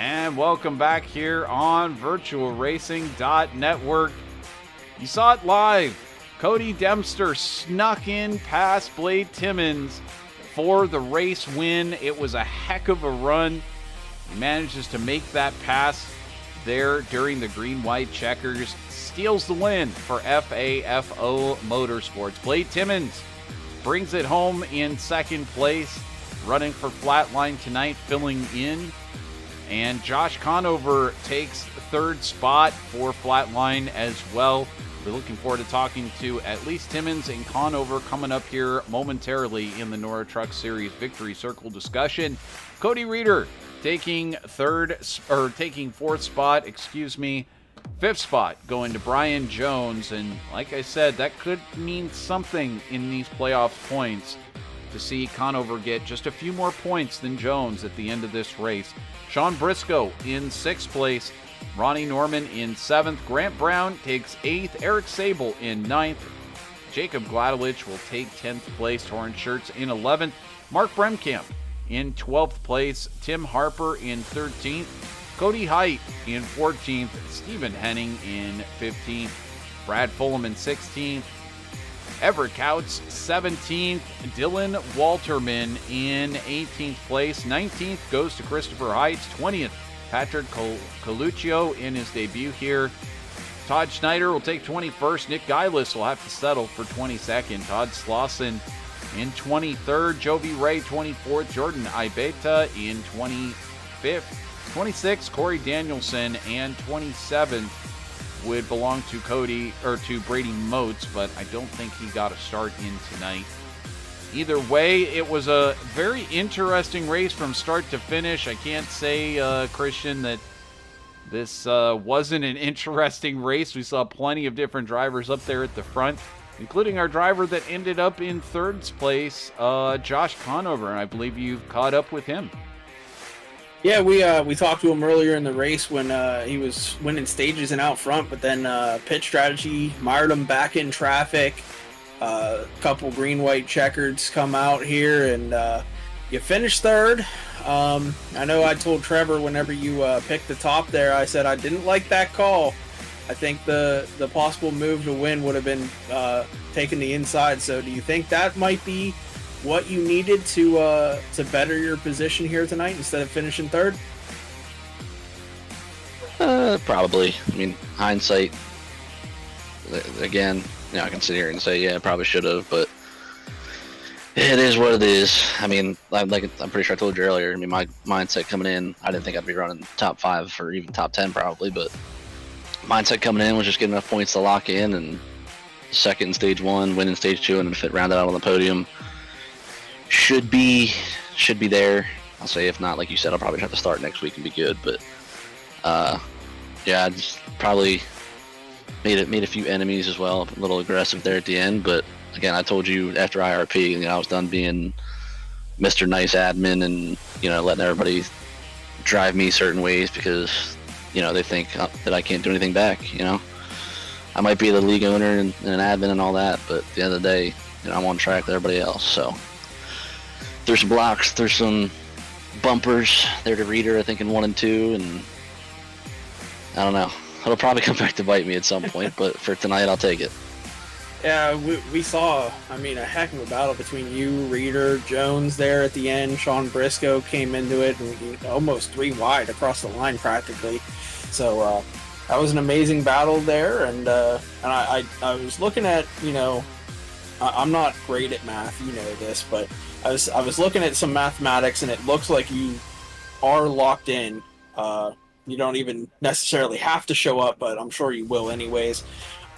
And welcome back here on VirtualRacing.Network. You saw it live. Cody Dempster snuck in past Blade Timmons for the race win. It was a heck of a run. He manages to make that pass there during the green-white checkers. Steals the win for FAFO Motorsports. Blade Timmons brings it home in 2nd place. Running for Flatline tonight, filling in. And Josh Conover takes 3rd spot for Flatline as well. We're looking forward to talking to at least Timmons and Conover coming up here momentarily in the NORA Truck Series Victory Circle discussion. Cody Reeder taking 4th spot, 5th spot going to Brian Jones. And like I said, that could mean something in these playoff points to see Conover get just a few more points than Jones at the end of this race. Sean Briscoe in 6th place. Ronnie Norman in 7th. Grant Brown takes 8th. Eric Sable in 9th. Jacob Gladelich will take 10th place. Torrance Shirts in 11th. Mark Bremkamp in 12th place. Tim Harper in 13th. Cody Height in 14th. Stephen Henning in 15th. Brad Fulham in 16th. Everett Couts 17th. Dylan Walterman in 18th place. 19th goes to Christopher Heights. 20th, Patrick Coluccio in his debut here. Todd Schneider will take 21st. Nick Geilis will have to settle for 22nd. Todd Slauson in 23rd. Jovi Ray 24th. Jordan Ibeta in 25th. 26th, Corey Danielson, and 27th would belong to Brady Moats, but I don't think he got a start in tonight. Either way, it was a very interesting race from start to finish. I can't say, Christian, that this wasn't an interesting race. We saw plenty of different drivers up there at the front, including our driver that ended up in 3rd place, Josh Conover, and I believe you've caught up with him. Yeah, we talked to him earlier in the race when he was winning stages and out front, but then pit strategy mired him back in traffic. A couple green-white checkers come out here, and you finished 3rd. I know I told Trevor whenever you picked the top there, I said I didn't like that call. I think the possible move to win would have been taking the inside. So do you think that might be what you needed to better your position here tonight instead of finishing 3rd? Probably. I mean, hindsight. Again, I can sit here and say, yeah, I probably should have, but it is what it is. I mean, I'm pretty sure I told you earlier. I mean, my mindset coming in, I didn't think I'd be running top 5 or even top 10 probably, but mindset coming in was just getting enough points to lock in, and second in stage 1, win in stage 2, and then fit rounded out on the podium. Should be there. I'll say if not, like you said, I'll probably have to start next week and be good. But yeah, I just probably made a few enemies as well. A little aggressive there at the end, but again, I told you after IRP, I was done being Mr. Nice Admin and letting everybody drive me certain ways because they think that I can't do anything back. I might be the league owner and an admin and all that, but at the end of the day, I'm on track with everybody else. So there's some blocks, there's some bumpers. There's a reader, I think, in 1 and 2, and I don't know. It'll probably come back to bite me at some point, but for tonight, I'll take it. Yeah, we saw, a heck of a battle between you, Reader, Jones there at the end. Sean Briscoe came into it and almost 3 wide across the line practically. So that was an amazing battle there, and I was looking at, I'm not great at math, this, but I was looking at some mathematics, and it looks like you are locked in. You don't even necessarily have to show up, but I'm sure you will anyways.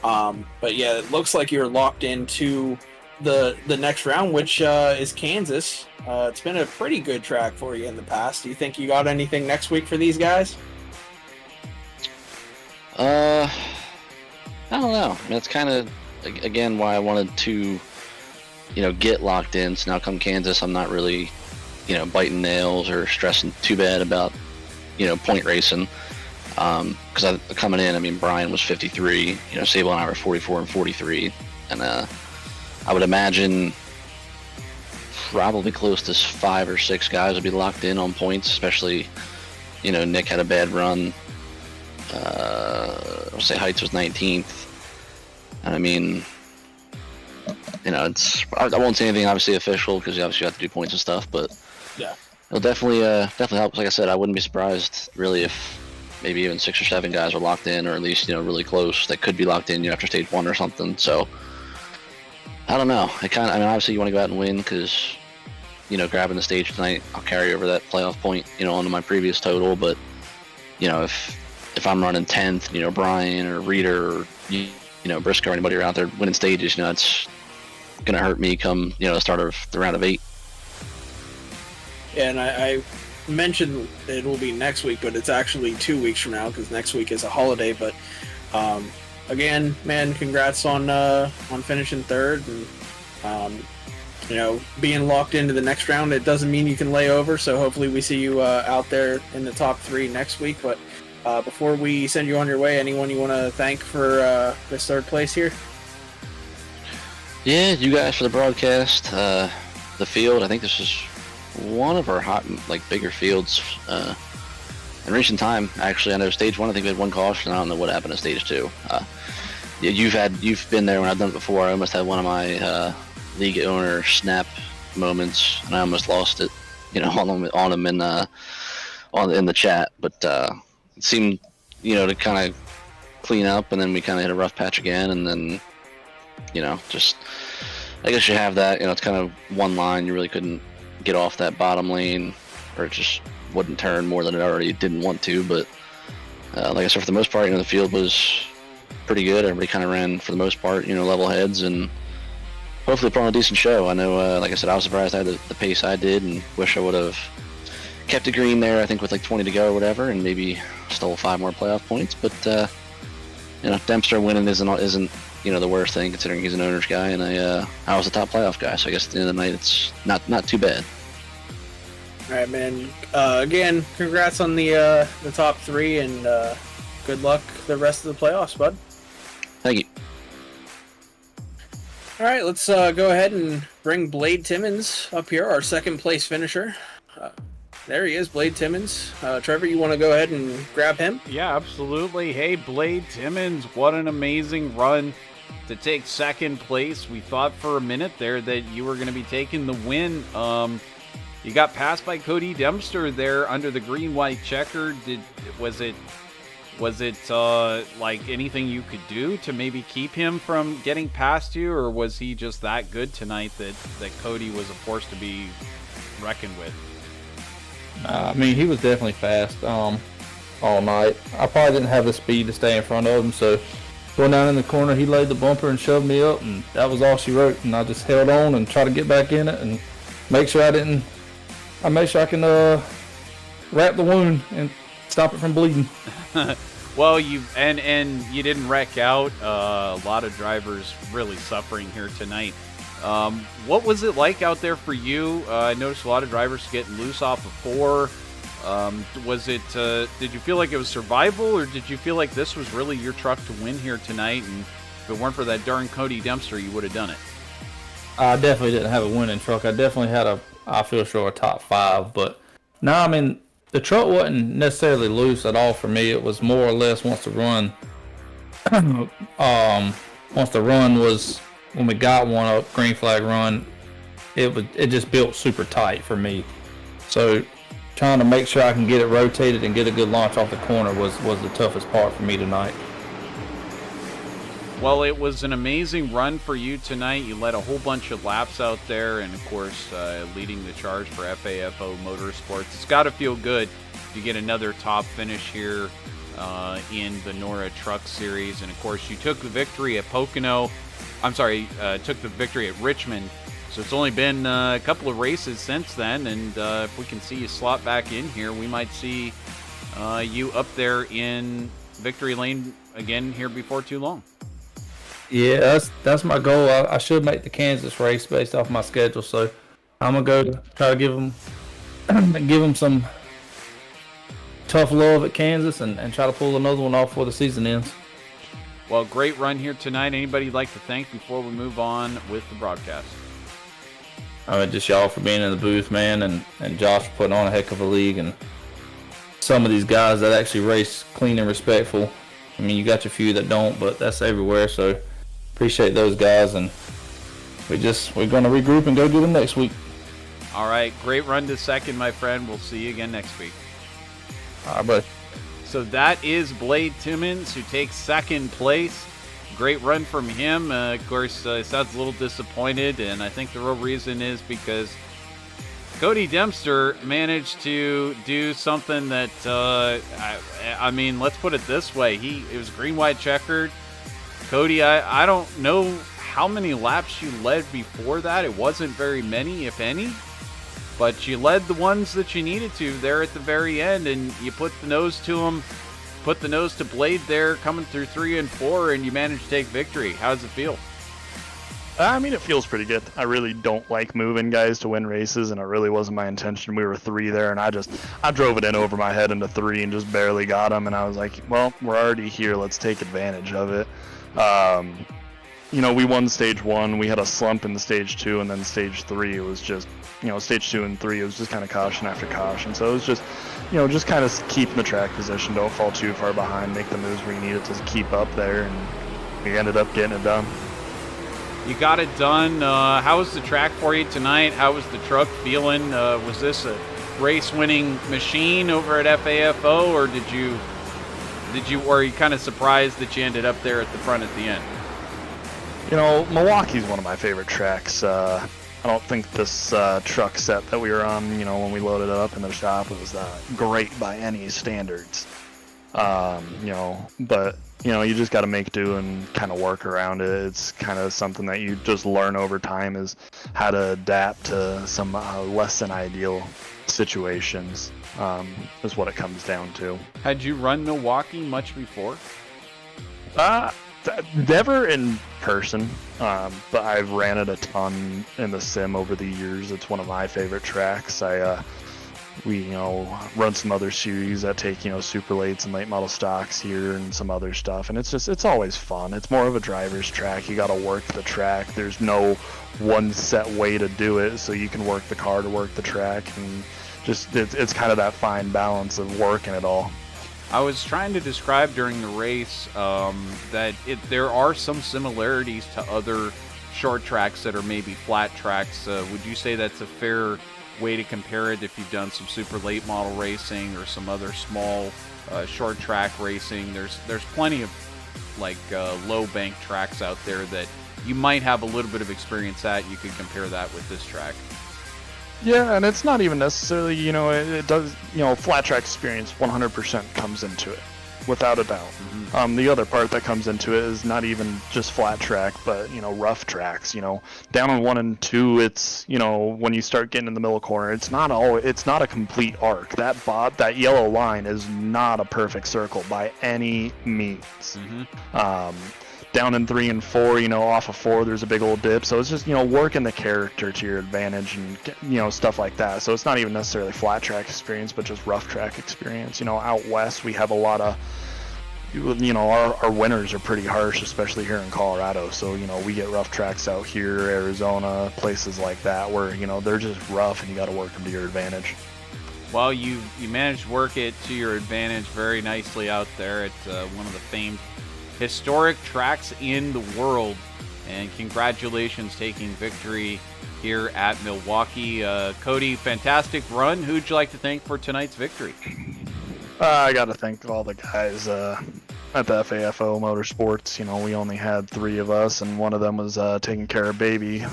But yeah, it looks like you're locked into the next round, which is Kansas. It's been a pretty good track for you in the past. Do you think you got anything next week for these guys? I don't know. That's kind of, again, why I wanted to, get locked in. So now come Kansas, I'm not really, biting nails or stressing too bad about, point racing. Because coming in, Brian was 53, Sable and I were 44 and 43. And I would imagine probably close to 5 or 6 guys would be locked in on points, especially, Nick had a bad run. I'll say Heights was 19th. And I won't say anything obviously official because you obviously have to do points and stuff, but yeah, it'll definitely help. Like I said, I wouldn't be surprised really if maybe even 6 or 7 guys are locked in, or at least really close that could be locked in after stage 1 or something. So I don't know. Obviously you want to go out and win because grabbing the stage tonight, I'll carry over that playoff point onto my previous total. But if I'm running 10th, Brian or Reader or Briscoe or anybody out there winning stages, it's gonna hurt me come the start of the round of 8. Yeah, and I mentioned it will be next week, but it's actually 2 weeks from now because next week is a holiday. But again, man, congrats on finishing 3rd, and being locked into the next round. It doesn't mean you can lay over, so hopefully we see you out there in the top 3 next week. But before we send you on your way, anyone you want to thank for this 3rd place here? Yeah, you guys for the broadcast, the field. I think this is one of our bigger fields in recent time. Actually, I know stage 1, I think we had 1 caution. I don't know what happened to stage 2. You've been there when I've done it before. I almost had one of my league owner snap moments, and I almost lost it, on him in the chat. But it seemed, to kind of clean up, and then we kind of hit a rough patch again, and then, just I guess you have that. It's kind of one line. You really couldn't get off that bottom lane, or it just wouldn't turn more than it already didn't want to. But like I said, for the most part, the field was pretty good. Everybody kind of ran for the most part, level heads, and hopefully put on a decent show. I know, like I said, I was surprised I had the pace I did, and wish I would have kept it green there. I think with 20 to go or whatever, and maybe stole 5 more playoff points. But Dempster winning isn't the worst thing, considering he's an owner's guy, and I was a top playoff guy. So I guess at the end of the night, it's not too bad. All right, man. Again, congrats on the top 3, and good luck the rest of the playoffs, bud. Thank you. All right, let's go ahead and bring Blade Timmons up here, our 2nd place finisher. There he is, Blade Timmons. Trevor, you want to go ahead and grab him? Yeah, absolutely. Hey, Blade Timmons, what an amazing run to take 2nd place. We thought for a minute there that you were going to be taking the win. You got passed by Cody Dempster there under the green-white checker. Was it Was it like anything you could do to maybe keep him from getting past you, or was he just that good tonight that Cody was a force to be reckoned with? I mean, he was definitely fast all night. I probably didn't have the speed to stay in front of him, so going down in the corner, he laid the bumper and shoved me up, and that was all she wrote. And I just held on and tried to get back in it and make sure I can wrap the wound and stop it from bleeding. Well, you didn't wreck out. A lot of drivers really suffering here tonight. What was it like out there for you? I noticed a lot of drivers getting loose off of 4. Was it? Did you feel like it was survival, or did you feel like this was really your truck to win here tonight? And if it weren't for that darn Cody Dempster, you would have done it. I definitely didn't have a winning truck. I definitely had I feel sure, a top 5. But no, I mean, the truck wasn't necessarily loose at all for me. It was more or less once the run was when we got one up, green flag run, it just built super tight for me. So trying to make sure I can get it rotated and get a good launch off the corner was the toughest part for me tonight. Well, it was an amazing run for you tonight. You led a whole bunch of laps out there, and of course, leading the charge for FAFO Motorsports. It's got to feel good to get another top finish here in the NORA Truck Series. And of course, you took the victory at took the victory at Richmond. So it's only been a couple of races since then, and if we can see you slot back in here, we might see you up there in victory lane again here before too long. Yeah, that's my goal. I should make the Kansas race based off my schedule, so I'm gonna go try to give them some tough love at Kansas and try to pull another one off before the season ends. Well, great run here tonight. Anybody you'd like to thank before we move on with the broadcast? I mean, just y'all for being in the booth, man, and Josh for putting on a heck of a league, and some of these guys that actually race clean and respectful. I mean, you got your few that don't, but that's everywhere, so appreciate those guys, and we're going to regroup and go do them next week. All right, great run to second, my friend. We'll see you again next week. All right, buddy. So that is Blade Timmons, who takes second place. Great run from him. Of course, sounds a little disappointed, and I think the real reason is because Cody Dempster managed to do something that, I mean, let's put it this way. It was green-white checkered. Cody, I don't know how many laps you led before that. It wasn't very many, if any. But you led the ones that you needed to there at the very end, and you put the nose to him, put the nose to Blade there, coming through 3 and 4, and you managed to take victory. How does it feel? I mean, it feels pretty good. I really don't like moving guys to win races, and it really wasn't my intention. We were 3 there, and I drove it in over my head into 3 and just barely got them, and I was like, well, we're already here. Let's take advantage of it. We won stage 1. We had a slump in the stage 2, and then stage 3, it was just, stage 2 and 3, it was just kind of caution after caution. So it was just, just kind of keeping the track position, don't fall too far behind, make the moves where you need it to keep up there, and we ended up getting it done. You got it done. How was the track for you tonight? How was the truck feeling? Was this a race-winning machine over at FAFO, or were you kind of surprised that you ended up there at the front at the end? Milwaukee's one of my favorite tracks. I don't think this truck set that we were on, when we loaded it up in the shop, was great by any standards. But you just got to make do and kind of work around it. It's kind of something that you just learn over time, is how to adapt to some less than ideal situations, is what it comes down to. Had you run Milwaukee much before? Never in person, but I've ran it a ton in the sim over the years. It's one of my favorite tracks. We run some other series that take super lates and late model stocks here and some other stuff, and it's always fun. It's more of a driver's track. You got to work the track. There's no one set way to do it, so you can work the car to work the track, and it's kind of that fine balance of working it all. I was trying to describe during the race that there are some similarities to other short tracks that are maybe flat tracks. Would you say that's a fair way to compare it if you've done some super late model racing or some other small short track racing. There's plenty of like low bank tracks out there that you might have a little bit of experience at. You could compare that with this track. Yeah, and it's not even necessarily, it does, flat track experience 100% comes into it, without a doubt. Mm-hmm. The other part that comes into it is not even just flat track, but, rough tracks, down on 1 and 2, it's, when you start getting in the middle corner, it's not a complete arc. That yellow line is not a perfect circle by any means. Mm-hmm. Down in 3 and 4, off of 4, there's a big old dip. So it's just, working the character to your advantage and, stuff like that. So it's not even necessarily flat track experience, but just rough track experience. Out west, we have a lot of, our winters are pretty harsh, especially here in Colorado. So, we get rough tracks out here, Arizona, places like that where, they're just rough and you got to work them to your advantage. Well, you managed to work it to your advantage very nicely out there at one of the famed historic tracks in the world, and congratulations taking victory here at Milwaukee. Cody, fantastic run. Who'd you like to thank for tonight's victory? I got to thank all the guys at the FAFO Motorsports. We only had 3 of us, and one of them was taking care of baby.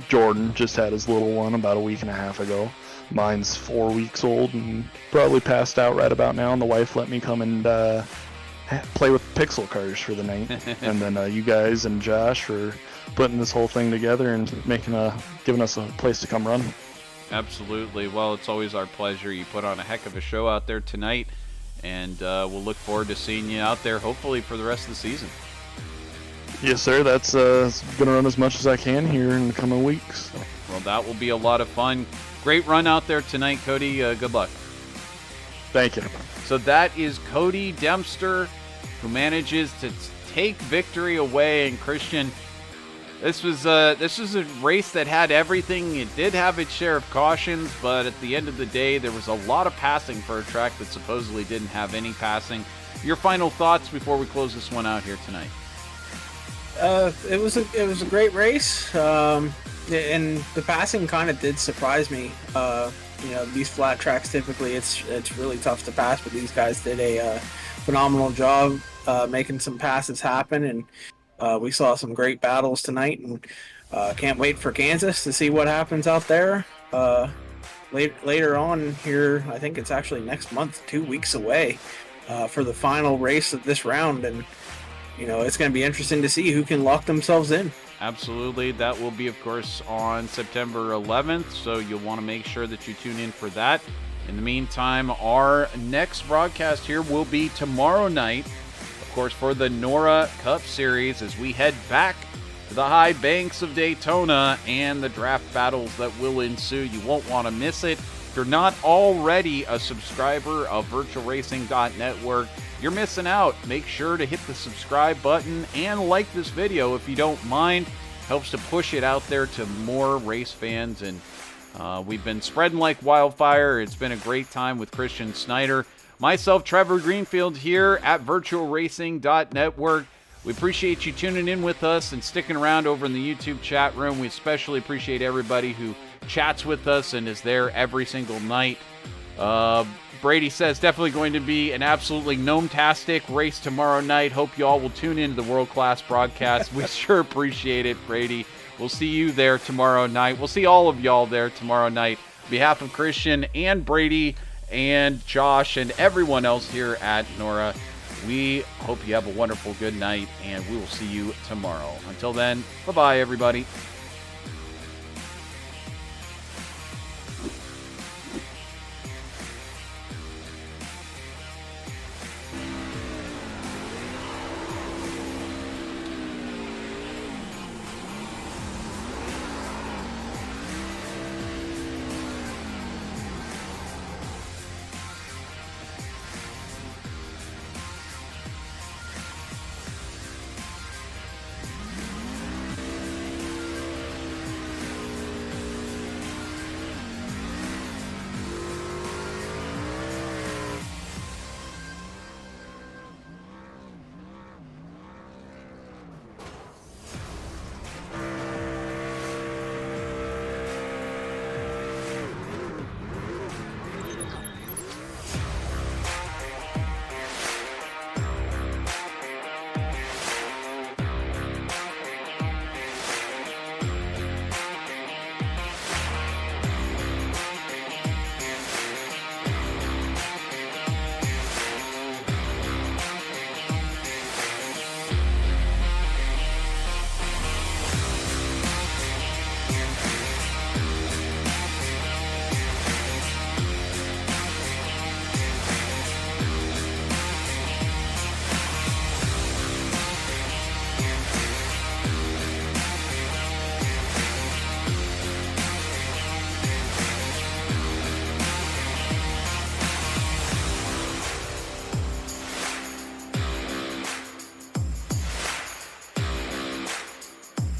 Jordan just had his little one about a week and a half ago. Mine's 4 weeks old and probably passed out right about now, and the wife let me come and play with pixel cars for the night. And then you guys and Josh for putting this whole thing together and giving us a place to come run. Absolutely. Well, it's always our pleasure. You put on a heck of a show out there tonight, and we'll look forward to seeing you out there hopefully for the rest of the season. Yes, sir. That's going to run as much as I can here in the coming weeks. Well, that will be a lot of fun. Great run out there tonight, Cody. Good luck. Thank you. So that is Cody Dempster, who manages to take victory away. And Christian, this was a race that had everything. It did have its share of cautions, but at the end of the day, there was a lot of passing for a track that supposedly didn't have any passing. Your final thoughts before we close this one out here tonight? It was a great race, and the passing kind of did surprise me. These flat tracks typically it's really tough to pass, but these guys did a phenomenal job making some passes happen, and we saw some great battles tonight, and can't wait for Kansas to see what happens out there later on here. I think it's actually next month, 2 weeks away, for the final race of this round, and it's going to be interesting to see who can lock themselves in. Absolutely. That will be, of course, on September 11th, so you'll want to make sure that you tune in for that. In the meantime, our next broadcast here will be tomorrow night, of course, for the NORA Cup Series, as we head back to the high banks of Daytona and the draft battles that will ensue. You won't want to miss it. If you're not already a subscriber of VirtualRacing.Network, you're missing out. Make sure to hit the subscribe button and like this video if you don't mind. Helps to push it out there to more race fans, and we've been spreading like wildfire. It's been a great time with Christian Snyder. Myself, Trevor Greenfield, here at VirtualRacing.Network. We appreciate you tuning in with us and sticking around over in the YouTube chat room. We especially appreciate everybody who chats with us and is there every single night. Brady says definitely going to be an absolutely gnome-tastic race tomorrow night. Hope you all will tune into the world-class broadcast. We sure appreciate it, Brady. We'll see you there tomorrow night. We'll see all of y'all there tomorrow night. On behalf of Christian and Brady and Josh and everyone else here at NORA, we hope you have a wonderful good night, and we will see you tomorrow. Until then, bye-bye, everybody.